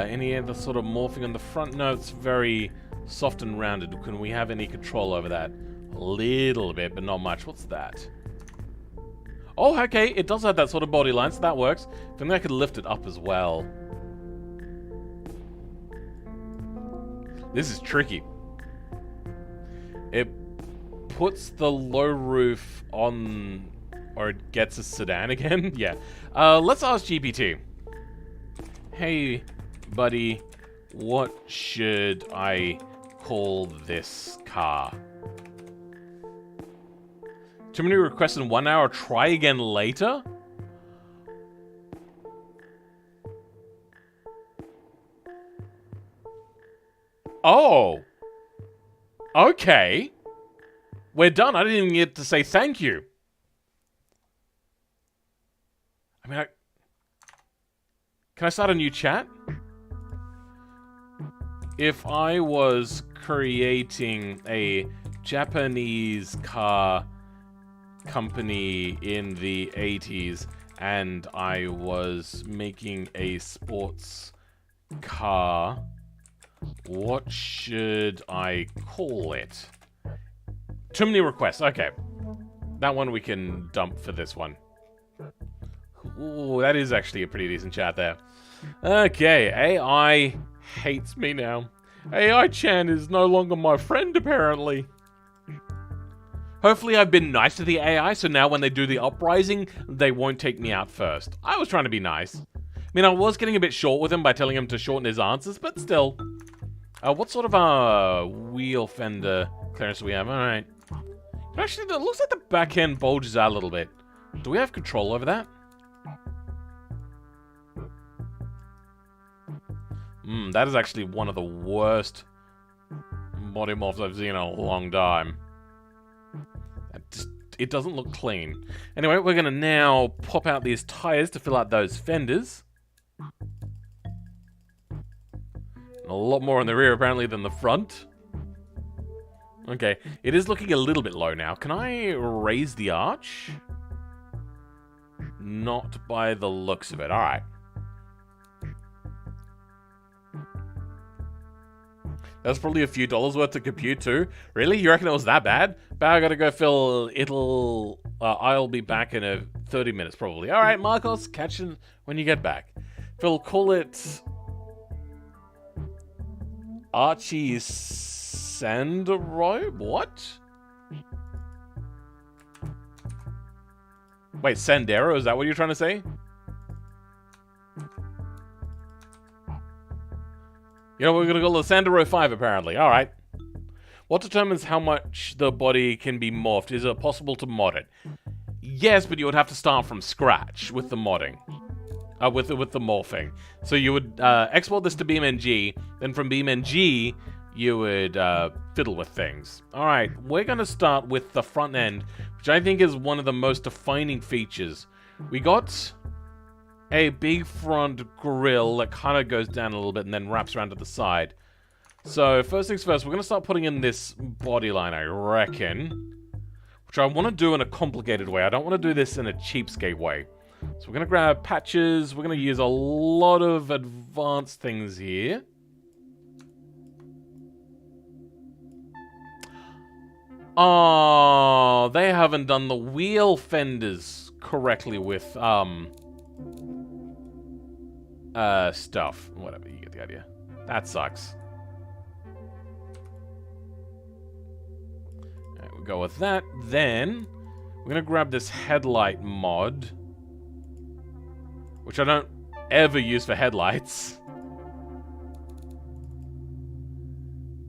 Any other sort of morphing on the front? No, it's very soft and rounded. Can we have any control over that? A little bit, but not much. What's that? Oh, okay, it does have that sort of body line, so that works. If only I could lift it up as well. This is tricky. It puts the low roof on, or it gets a sedan again. Yeah. Let's ask GPT. Hey, buddy, what should I call this car? Too many requests in 1 hour, try again later? Oh. Okay. We're done. I didn't even get to say thank you. I mean, can I start a new chat? If I was creating a Japanese car company in the 80s and I was making a sports car, what should I call it? Too many requests. Okay. That one we can dump for this one. Ooh, that is actually a pretty decent chat there. Okay, AI hates me now. AI-chan is no longer my friend, apparently. Hopefully I've been nice to the AI, so now when they do the uprising, they won't take me out first. I was trying to be nice. I mean, I was getting a bit short with him by telling him to shorten his answers, but still. What sort of wheel fender clearance do we have? Alright. Actually, it looks like the back end bulges out a little bit. Do we have control over that? That is actually one of the worst body morphs I've seen in a long time. It doesn't look clean. Anyway, we're going to now pop out these tires to fill out those fenders. A lot more on the rear, apparently, than the front. Okay, it is looking a little bit low now. Can I raise the arch? Not by the looks of it. Alright. That's probably a few dollars worth to compute too. Really? You reckon it was that bad? But I gotta go fill. I'll be back in 30 minutes probably. All right, Marcos, catch it when you get back. Phil, call it Archie Sandero. What? Wait, Sandero? Is that what you're trying to say? You know, we're going to go to Sandero 5, apparently. Alright. What determines how much the body can be morphed? Is it possible to mod it? Yes, but you would have to start from scratch with the modding. With the morphing. So you would export this to BeamNG, then from BeamNG, you would fiddle with things. Alright, we're going to start with the front end, which I think is one of the most defining features. We got a big front grille that kind of goes down a little bit and then wraps around to the side. So, first things first, we're going to start putting in this body line, I reckon. Which I want to do in a complicated way. I don't want to do this in a cheapskate way. So we're going to grab patches. We're going to use a lot of advanced things here. Oh, they haven't done the wheel fenders correctly with, stuff. Whatever, you get the idea. That sucks. Alright, we'll go with that. Then, we're gonna grab this headlight mod. which I don't ever use for headlights.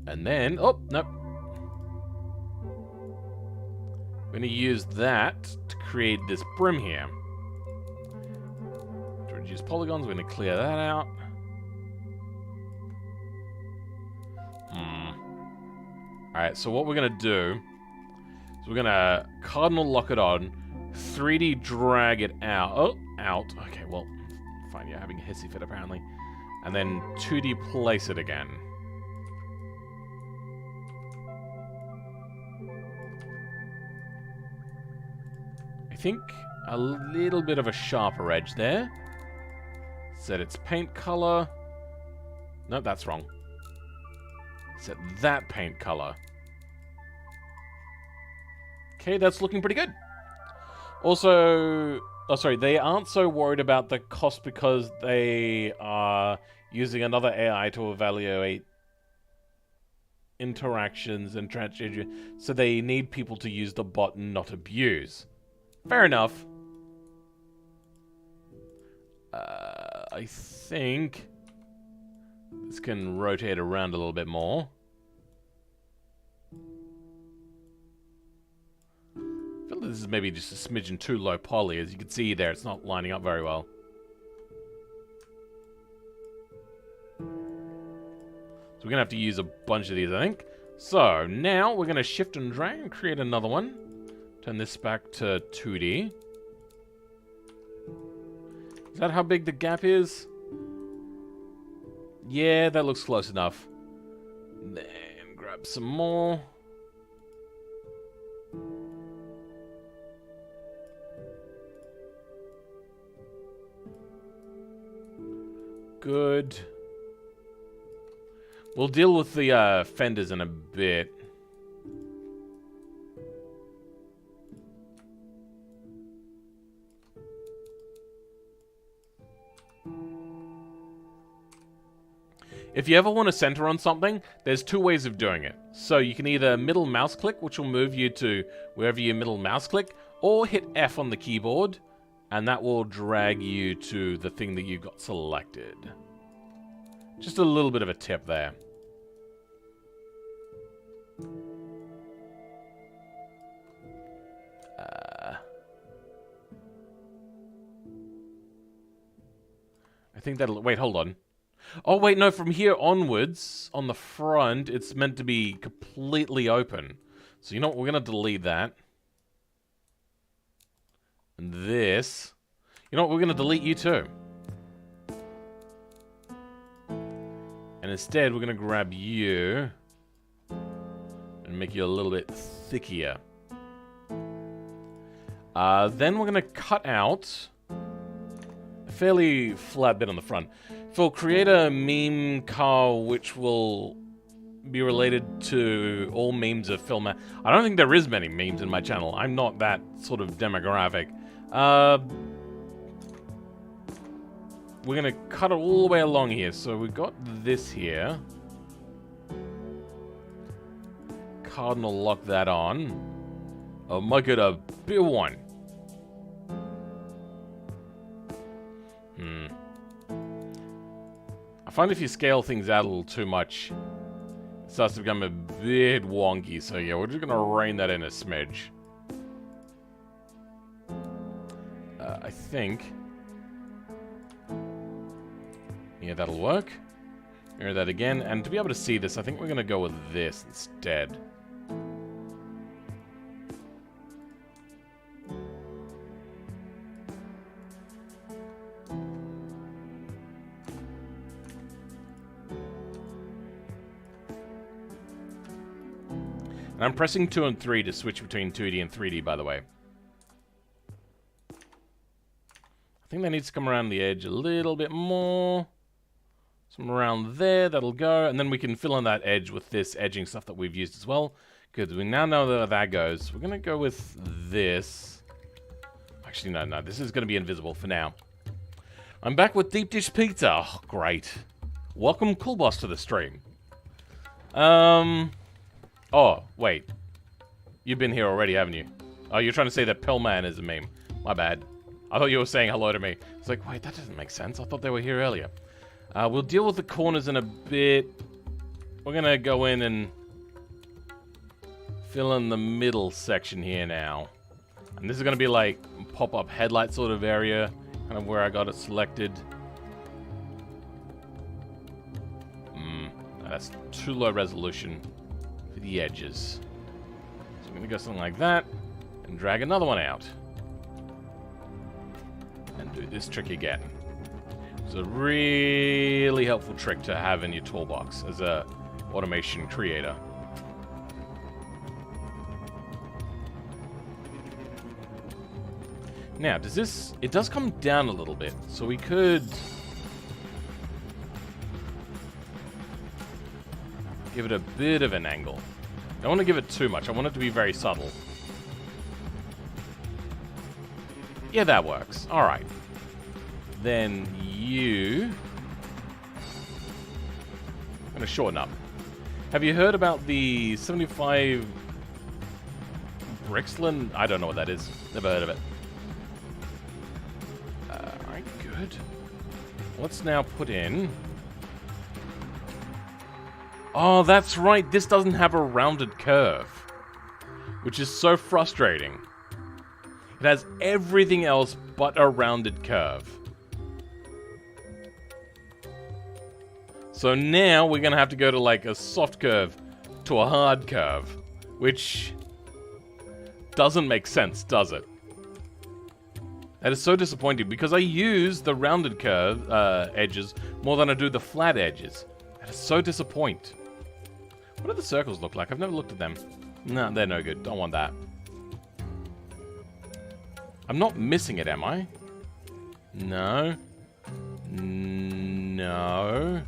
And then, oh, nope. I'm going to use that to create this brim here. To reduce polygons, we're going to clear that out. Alright, so what we're going to do is we're going to cardinal lock it on, 3D drag it out. Oh, out. Okay, well, fine, you're having a hissy fit apparently. And then 2D place it again. I think a little bit of a sharper edge there. Set its paint color. No, that's wrong. Set that paint color. Okay, that's looking pretty good. Also, oh sorry, they aren't so worried about the cost because they are using another AI to evaluate interactions and transgender, so they need people to use the bot and not abuse. Fair enough. I think this can rotate around a little bit more. I feel like this is maybe just a smidgen too low poly. As you can see there, it's not lining up very well. So we're going to have to use a bunch of these, I think. So now we're going to shift and drag and create another one. Turn this back to 2D. Is that how big the gap is? Yeah, that looks close enough. Then grab some more. Good. We'll deal with the fenders in a bit. If you ever want to center on something, there's two ways of doing it. So you can either middle mouse click, which will move you to wherever you middle mouse click, or hit F on the keyboard, and that will drag you to the thing that you got selected. Just a little bit of a tip there. I think that'll... Wait, hold on. Oh, wait, no, from here onwards, on the front, it's meant to be completely open. So you know what, we're going to delete that. And this. You know what, we're going to delete you too. And instead, we're going to grab you and make you a little bit thickier. Then we're going to cut out a fairly flat bit on the front. Phil, create a meme car which will be related to all memes of film. I don't think there is many memes in my channel. I'm not that sort of demographic. We're going to cut it all the way along here. So we've got this here. Cardinal lock that on. Oh, make it a big one. I find if you scale things out a little too much, it starts to become a bit wonky. So yeah, we're just going to rein that in a smidge. I think... Yeah, that'll work. Mirror that again. And to be able to see this, I think we're going to go with this instead. And I'm pressing 2 and 3 to switch between 2D and 3D, by the way. I think that needs to come around the edge a little bit more. Some around there, that'll go. And then we can fill in that edge with this edging stuff that we've used as well. Because we now know where that goes. We're going to go with this. Actually, no, this is going to be invisible for now. I'm back with Deep Dish Pizza. Oh, great. Welcome, Cool Boss, to the stream. Oh, wait. You've been here already, haven't you? Oh, you're trying to say that Pillman is a meme. My bad. I thought you were saying hello to me. It's like, wait, that doesn't make sense. I thought they were here earlier. We'll deal with the corners in a bit. We're gonna go in and fill in the middle section here now. And this is gonna be like pop-up headlight sort of area, kind of where I got it selected. That's too low resolution for the edges. So I'm gonna go something like that and drag another one out. And do this trick again. It's a really helpful trick to have in your toolbox as a automation creator. Now, does this... It does come down a little bit, so we could... give it a bit of an angle. I don't want to give it too much. I want it to be very subtle. Yeah, that works. Alright. Then you... I'm going to shorten up. Have you heard about the 75... Brixton? I don't know what that is. Never heard of it. Alright, good. Let's now put in... Oh, that's right. This doesn't have a rounded curve, which is so frustrating. It has everything else but a rounded curve. So now we're going to have to go to like a soft curve to a hard curve, which doesn't make sense, does it? That is so disappointing because I use the rounded curve edges more than I do the flat edges. That is so disappointing. What do the circles look like? I've never looked at them. No, they're no good. Don't want that. I'm not missing it, am I? No. No.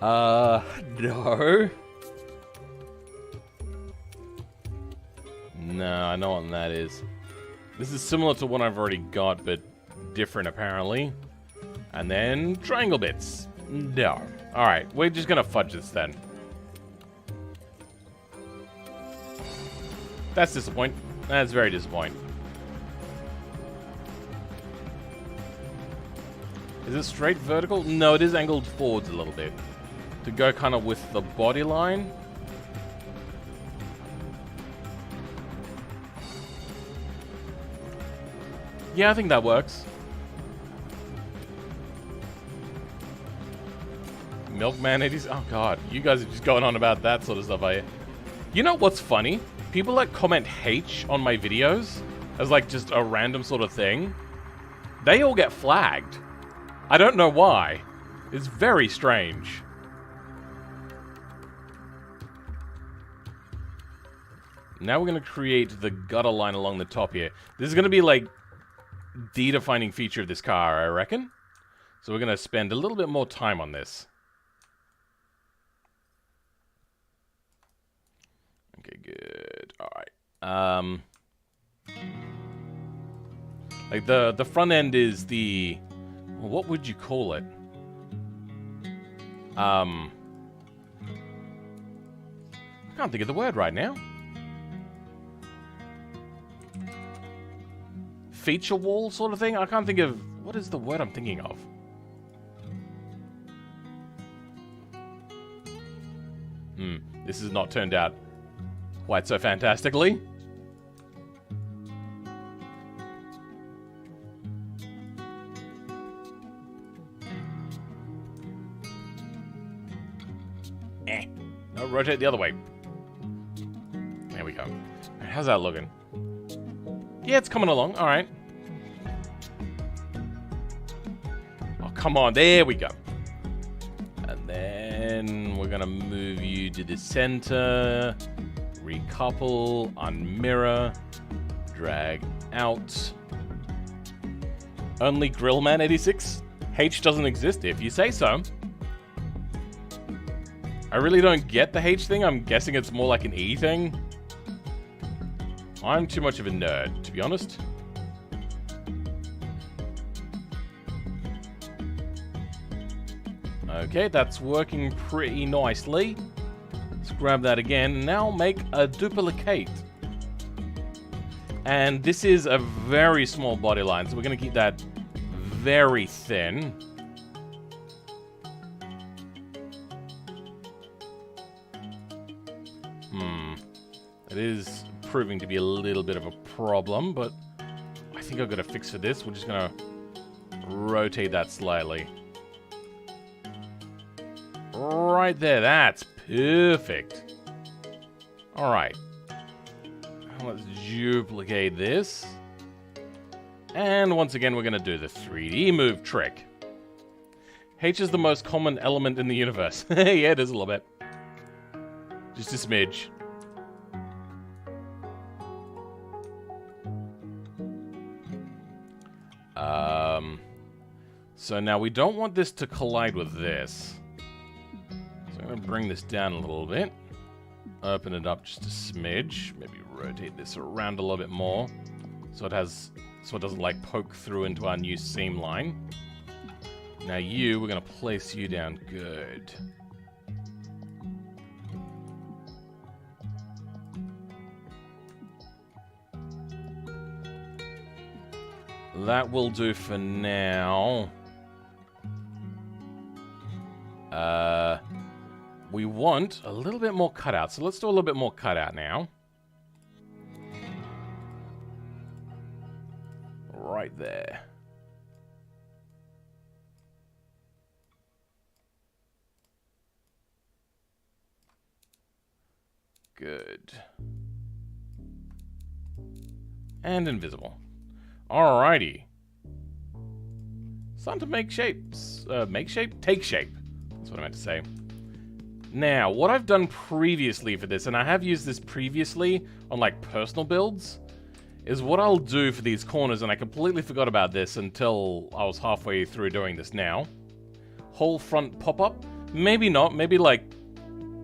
No. No. No, I know what that is. This is similar to one I've already got, but different apparently. And then triangle bits. No. Alright, we're just gonna fudge this then. That's disappointing. That's very disappointing. Is it straight vertical? No, it is angled forwards a little bit. To go kind of with the body line. Yeah, I think that works. Milkman 80s. Oh god, you guys are just going on about that sort of stuff, are you? You know what's funny? People that comment H on my videos as like just a random sort of thing, they all get flagged. I don't know why. It's very strange. Now we're going to create the gutter line along the top here. This is going to be like the defining feature of this car, I reckon. So we're going to spend a little bit more time on this. Okay, good. Alright. Like the front end is the... Well, what would you call it? I can't think of the word right now. Feature wall sort of thing? I can't think of... What is the word I'm thinking of? This has not turned out quite so fantastically. No, rotate the other way. There we go. How's that looking? Yeah, it's coming along. All right. Oh, come on. There we go. And then we're going to move you to the center. Recouple. Unmirror. Drag out. Only Grillman 86? H doesn't exist if you say so. I really don't get the H thing. I'm guessing it's more like an E thing. I'm too much of a nerd, to be honest. Okay, that's working pretty nicely. Let's grab that again and now make a duplicate. And this is a very small body line, so we're going to keep that very thin. It is proving to be a little bit of a problem, but I think I've got a fix for this. We're just going to rotate that slightly. Right there, that's perfect. Alright. Let's duplicate this. And once again, we're going to do the 3D move trick. H is the most common element in the universe. Yeah, it is a little bit. Just a smidge. So now we don't want this to collide with this. So I'm going to bring this down a little bit. Open it up just a smidge. Maybe rotate this around a little bit more. So it doesn't like poke through into our new seam line. Now we're going to place you down good. That will do for now. We want a little bit more cutout, so let's do a little bit more cutout now. Right there. Good. And invisible. Alrighty. It's time to make shapes. Make shape? Take shape. That's what I meant to say. Now, what I've done previously for this, and I have used this previously on like personal builds, is what I'll do for these corners, and I completely forgot about this until I was halfway through doing this now. Whole front pop-up? Maybe not. Maybe like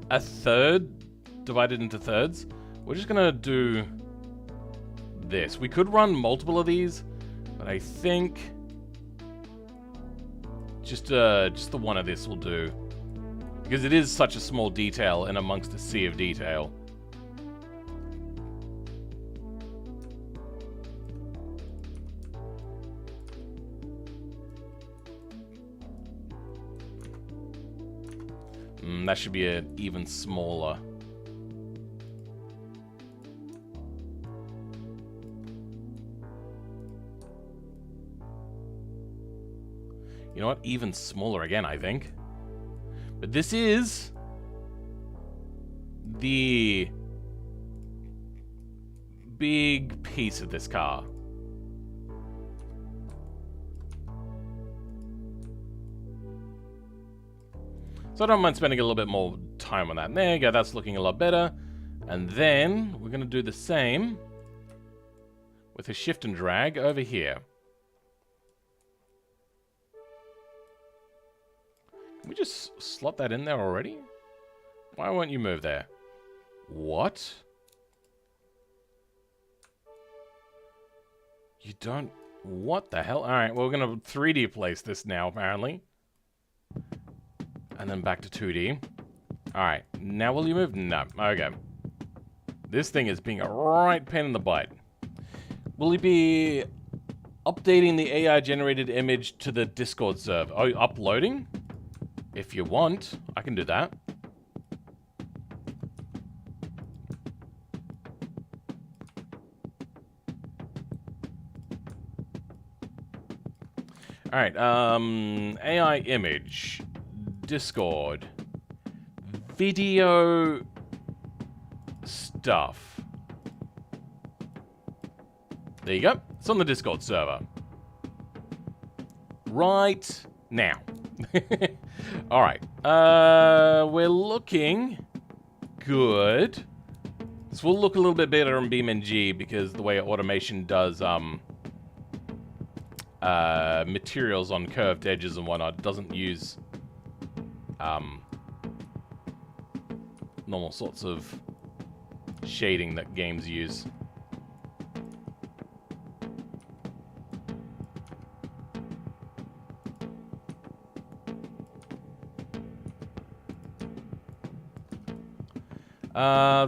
a third divided into thirds. We're just gonna do this. We could run multiple of these, but I think just the one of this will do. Because it is such a small detail in amongst a sea of detail. That should be an even smaller. You know what? Even smaller again, I think. But this is the big piece of this car. So I don't mind spending a little bit more time on that. There you go, that's looking a lot better. And then we're going to do the same with a shift and drag over here. Can we just slot that in there already? Why won't you move there? What? You don't... What the hell? Alright, well, we're going to 3D place this now, apparently. And then back to 2D. Alright, now will you move? No. Okay. This thing is being a right pain in the butt. Will you be updating the AI-generated image to the Discord server? Oh, uploading? If you want, I can do that. Alright, AI image, Discord, video stuff. There you go. It's on the Discord server. Right now. Alright, we're looking good. This will look a little bit better in BeamNG because the way automation does materials on curved edges and whatnot doesn't use normal sorts of shading that games use.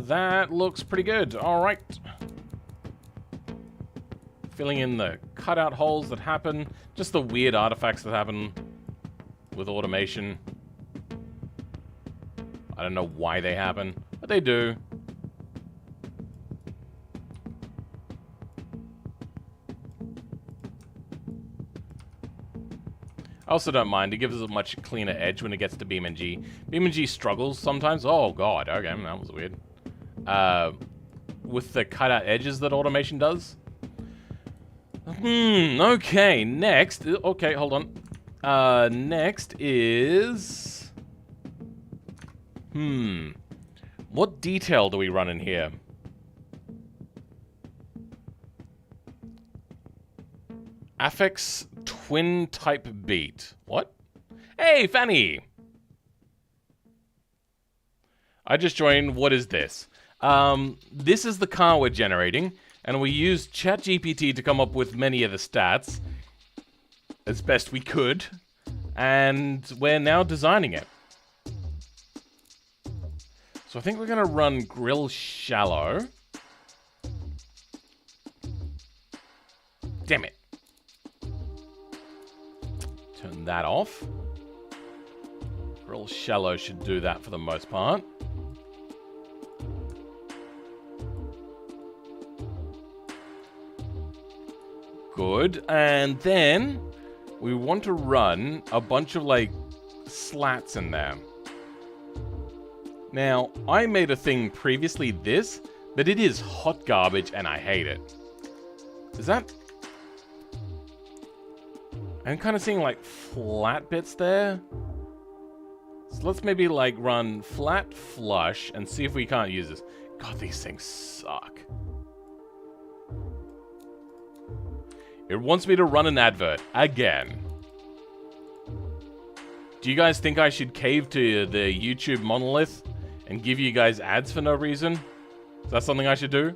That looks pretty good. All right. filling in the cutout holes that happen, just the weird artifacts that happen with automation. I don't know why they happen, but they do. I also don't mind. It gives us a much cleaner edge when it gets to BeamNG. BeamNG struggles sometimes. Oh god, okay, that was weird. With the cutout edges that automation does. Okay, next. Okay, hold on. Next is... What detail do we run in here? Affix twin type beat. What? Hey, Fanny! I just joined. What is this? This is the car we're generating, and we used ChatGPT to come up with many of the stats as best we could, and we're now designing it. So I think we're gonna run grill shallow. Damn it. Turn that off. Grill shallow should do that for the most part. Good. And then we want to run a bunch of like slats in there. Now, I made a thing previously this, but it is hot garbage and I hate it. Is that... I'm kind of seeing like flat bits there. So let's maybe like run flat flush and see if we can't use this. God, these things suck. It wants me to run an advert again. Do you guys think I should cave to the YouTube monolith and give you guys ads for no reason? Is that something I should do?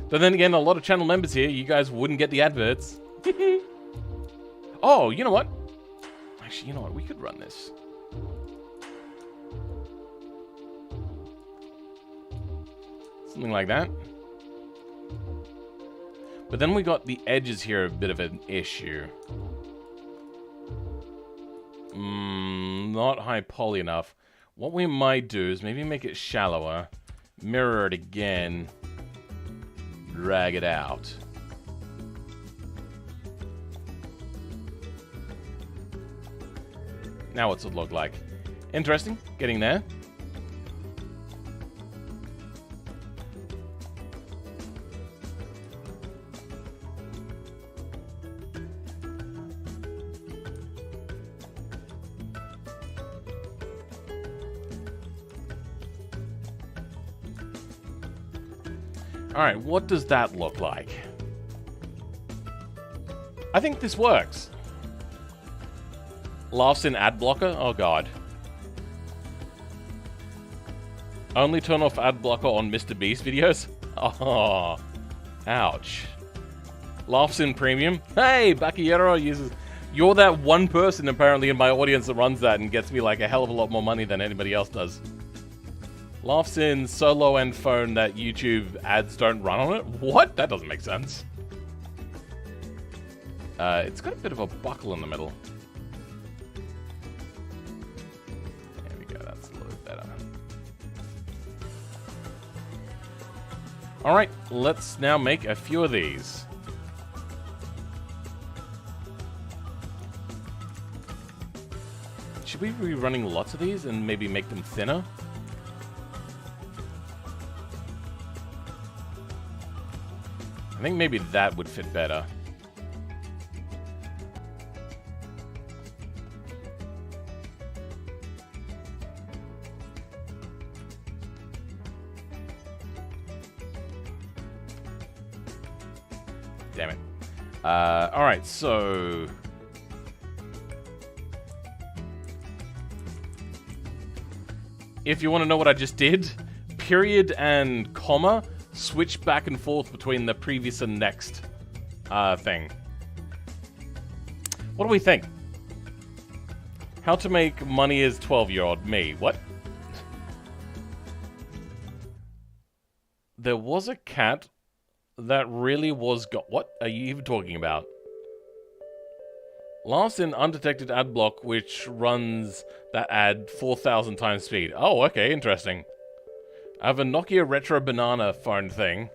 But then again, a lot of channel members here, you guys wouldn't get the adverts. Oh, you know what? Actually, you know what? We could run this. Something like that. But then we got the edges here, a bit of an issue. Not high poly enough. What we might do is maybe make it shallower, mirror it again, drag it out. Now what's it look like? Interesting, getting there. Alright, what does that look like? I think this works. Laughs in ad blocker? Oh god. Only turn off ad blocker on Mr. Beast videos? Oh, ouch. Laughs in premium? Hey, Bakayero uses... You're that one person apparently in my audience that runs that and gets me like a hell of a lot more money than anybody else does. Laughs in solo and phone that YouTube ads don't run on it? What? That doesn't make sense. It's got a bit of a buckle in the middle. There we go, that's a little better. Alright, let's now make a few of these. Should we be running lots of these and maybe make them thinner? I think maybe that would fit better. Damn it. Alright, so... If you want to know what I just did, period and comma switch back and forth between the previous and next thing. What do we think? How to make money as 12-year-old me. What? There was a cat that really was what are you even talking about? Last in undetected ad block, which runs that ad 4,000 times speed. Oh, okay, interesting. I have a Nokia Retro Banana phone thing.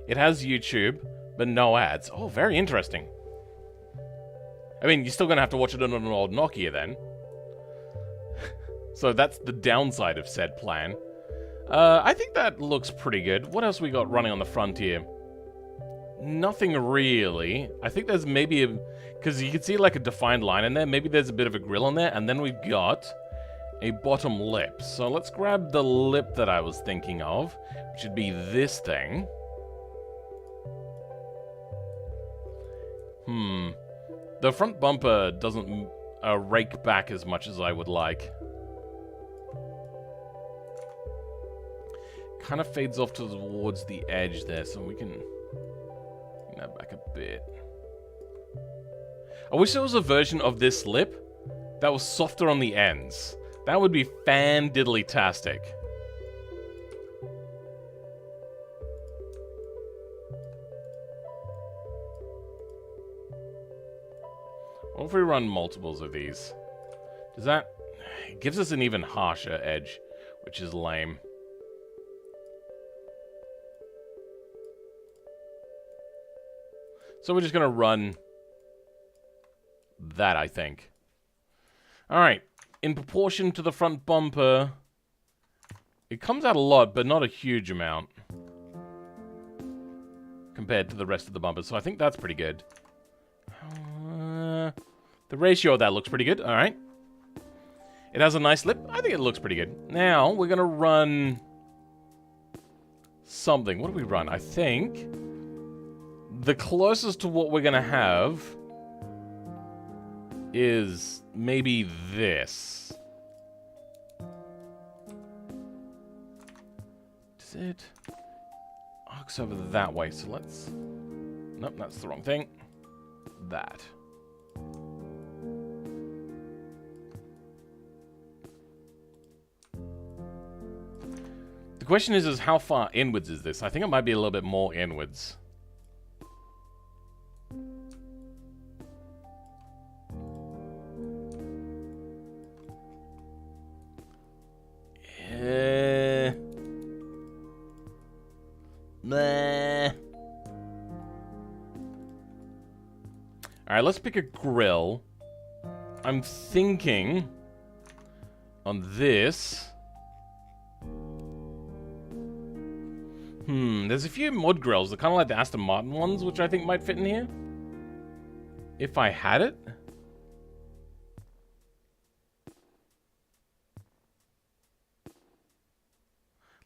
It has YouTube, but no ads. Oh, very interesting. I mean, you're still going to have to watch it on an old Nokia then. So that's the downside of said plan. I think that looks pretty good. What else we got running on the frontier? Nothing really. I think there's maybe a... Because you can see like a defined line in there. Maybe there's a bit of a grill in there. And then we've got a bottom lip. So let's grab the lip that I was thinking of, which would be this thing. The front bumper doesn't rake back as much as I would like. Kind of fades off towards the edge there, so we can bring that back a bit. I wish there was a version of this lip that was softer on the ends. That would be fan-diddly-tastic. What if we run multiples of these? Does that... It gives us an even harsher edge, which is lame. So we're just going to run that, I think. Alright. In proportion to the front bumper, it comes out a lot, but not a huge amount compared to the rest of the bumper. So I think that's pretty good. The ratio of that looks pretty good. Alright. It has a nice lip. I think it looks pretty good. Now, we're going to run something. What do we run? I think the closest to what we're going to have is maybe this. Does it arcs over that way? So let's... Nope, that's the wrong thing. That. The question is how far inwards is this? I think it might be a little bit more inwards. Nah. Alright, let's pick a grill. I'm thinking on this. There's a few mod grills. They're kind of like the Aston Martin ones, which I think might fit in here. If I had it.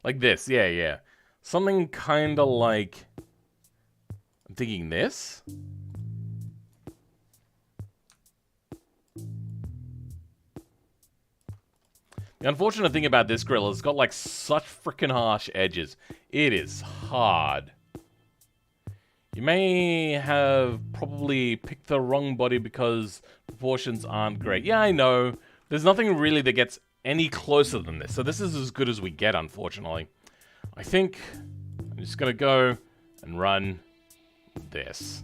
Like this, yeah. Something kind of like... I'm thinking this? The unfortunate thing about this grill is it's got like such freaking harsh edges. It is hard. You may have probably picked the wrong body because proportions aren't great. Yeah, I know. There's nothing really that gets any closer than this. So this is as good as we get, unfortunately. I think I'm just going to go and run this.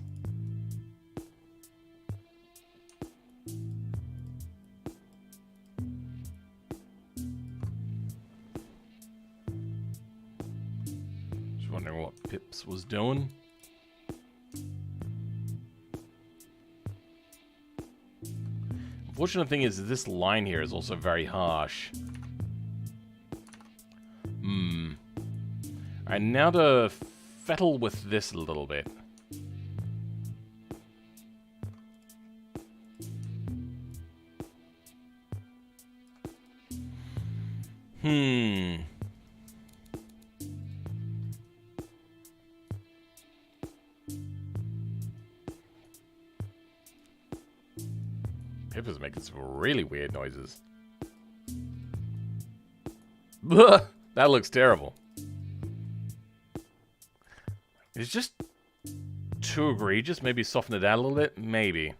Just wondering what Pips was doing. Unfortunate thing is this line here is also very harsh. Alright, now to fettle with this a little bit. Pip is making some really weird noises. That looks terrible. It's just too egregious. Maybe soften it out a little bit. Maybe.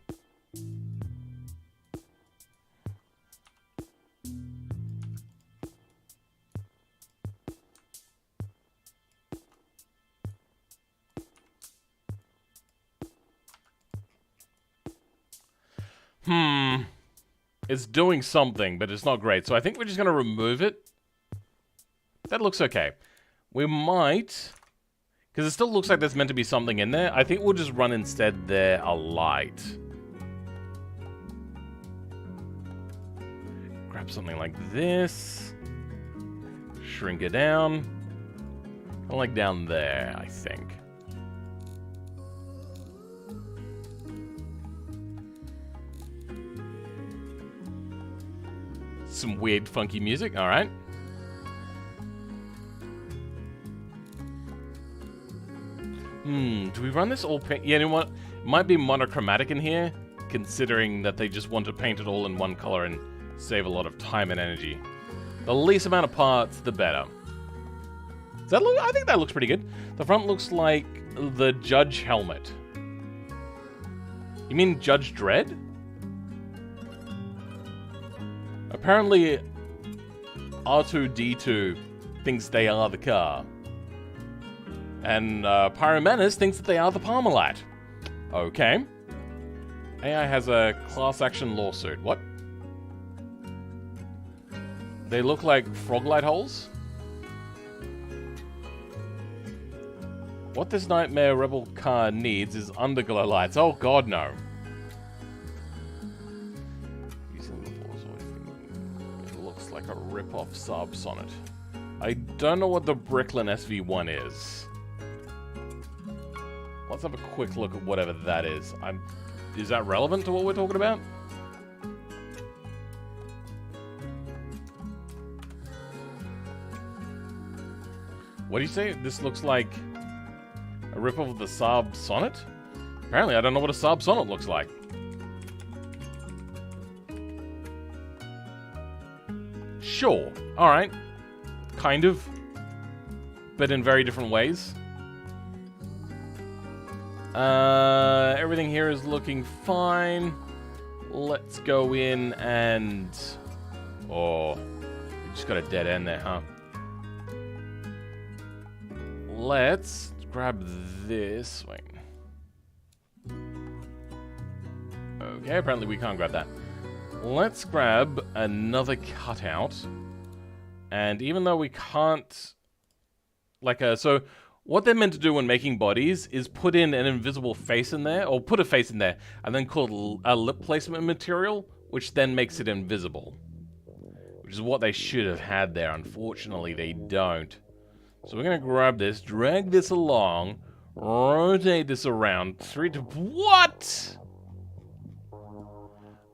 It's doing something, but it's not great. So I think we're just going to remove it. That looks okay. We might... Because it still looks like there's meant to be something in there. I think we'll just run instead there a light. Grab something like this. Shrink it down. Kind of like down there, I think. Some weird, funky music. All right. Do we run this all paint? Yeah, you know what? It might be monochromatic in here, considering that they just want to paint it all in one color and save a lot of time and energy. The least amount of parts, the better. Does that look? I think that looks pretty good. The front looks like the Judge helmet. You mean Judge Dredd? Apparently, R2-D2 thinks they are the car. And Pyromenace thinks that they are the Parmalat. Okay. AI has a class action lawsuit. What? They look like frog-light holes? What this Nightmare Rebel car needs is underglow lights. Oh god, no. It looks like a rip-off Saab Sonnet. I don't know what the Bricklin SV1 is. Let's have a quick look at whatever that is. Is that relevant to what we're talking about? What do you say? This looks like a rip-off of the Saab Sonnet? Apparently, I don't know what a Saab Sonnet looks like. Sure. Alright. Kind of. But in very different ways. Everything here is looking fine. Let's go in and... Oh, we just got a dead end there, huh? Let's grab this. Wait. Okay, apparently we can't grab that. Let's grab another cutout. And even though we can't... So... What they're meant to do when making bodies is put in an invisible face in there, or put a face in there, and then call a lip placement material, which then makes it invisible. Which is what they should have had there. Unfortunately, they don't. So we're going to grab this, drag this along, rotate this around. What?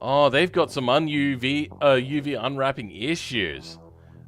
Oh, they've got some UV unwrapping issues.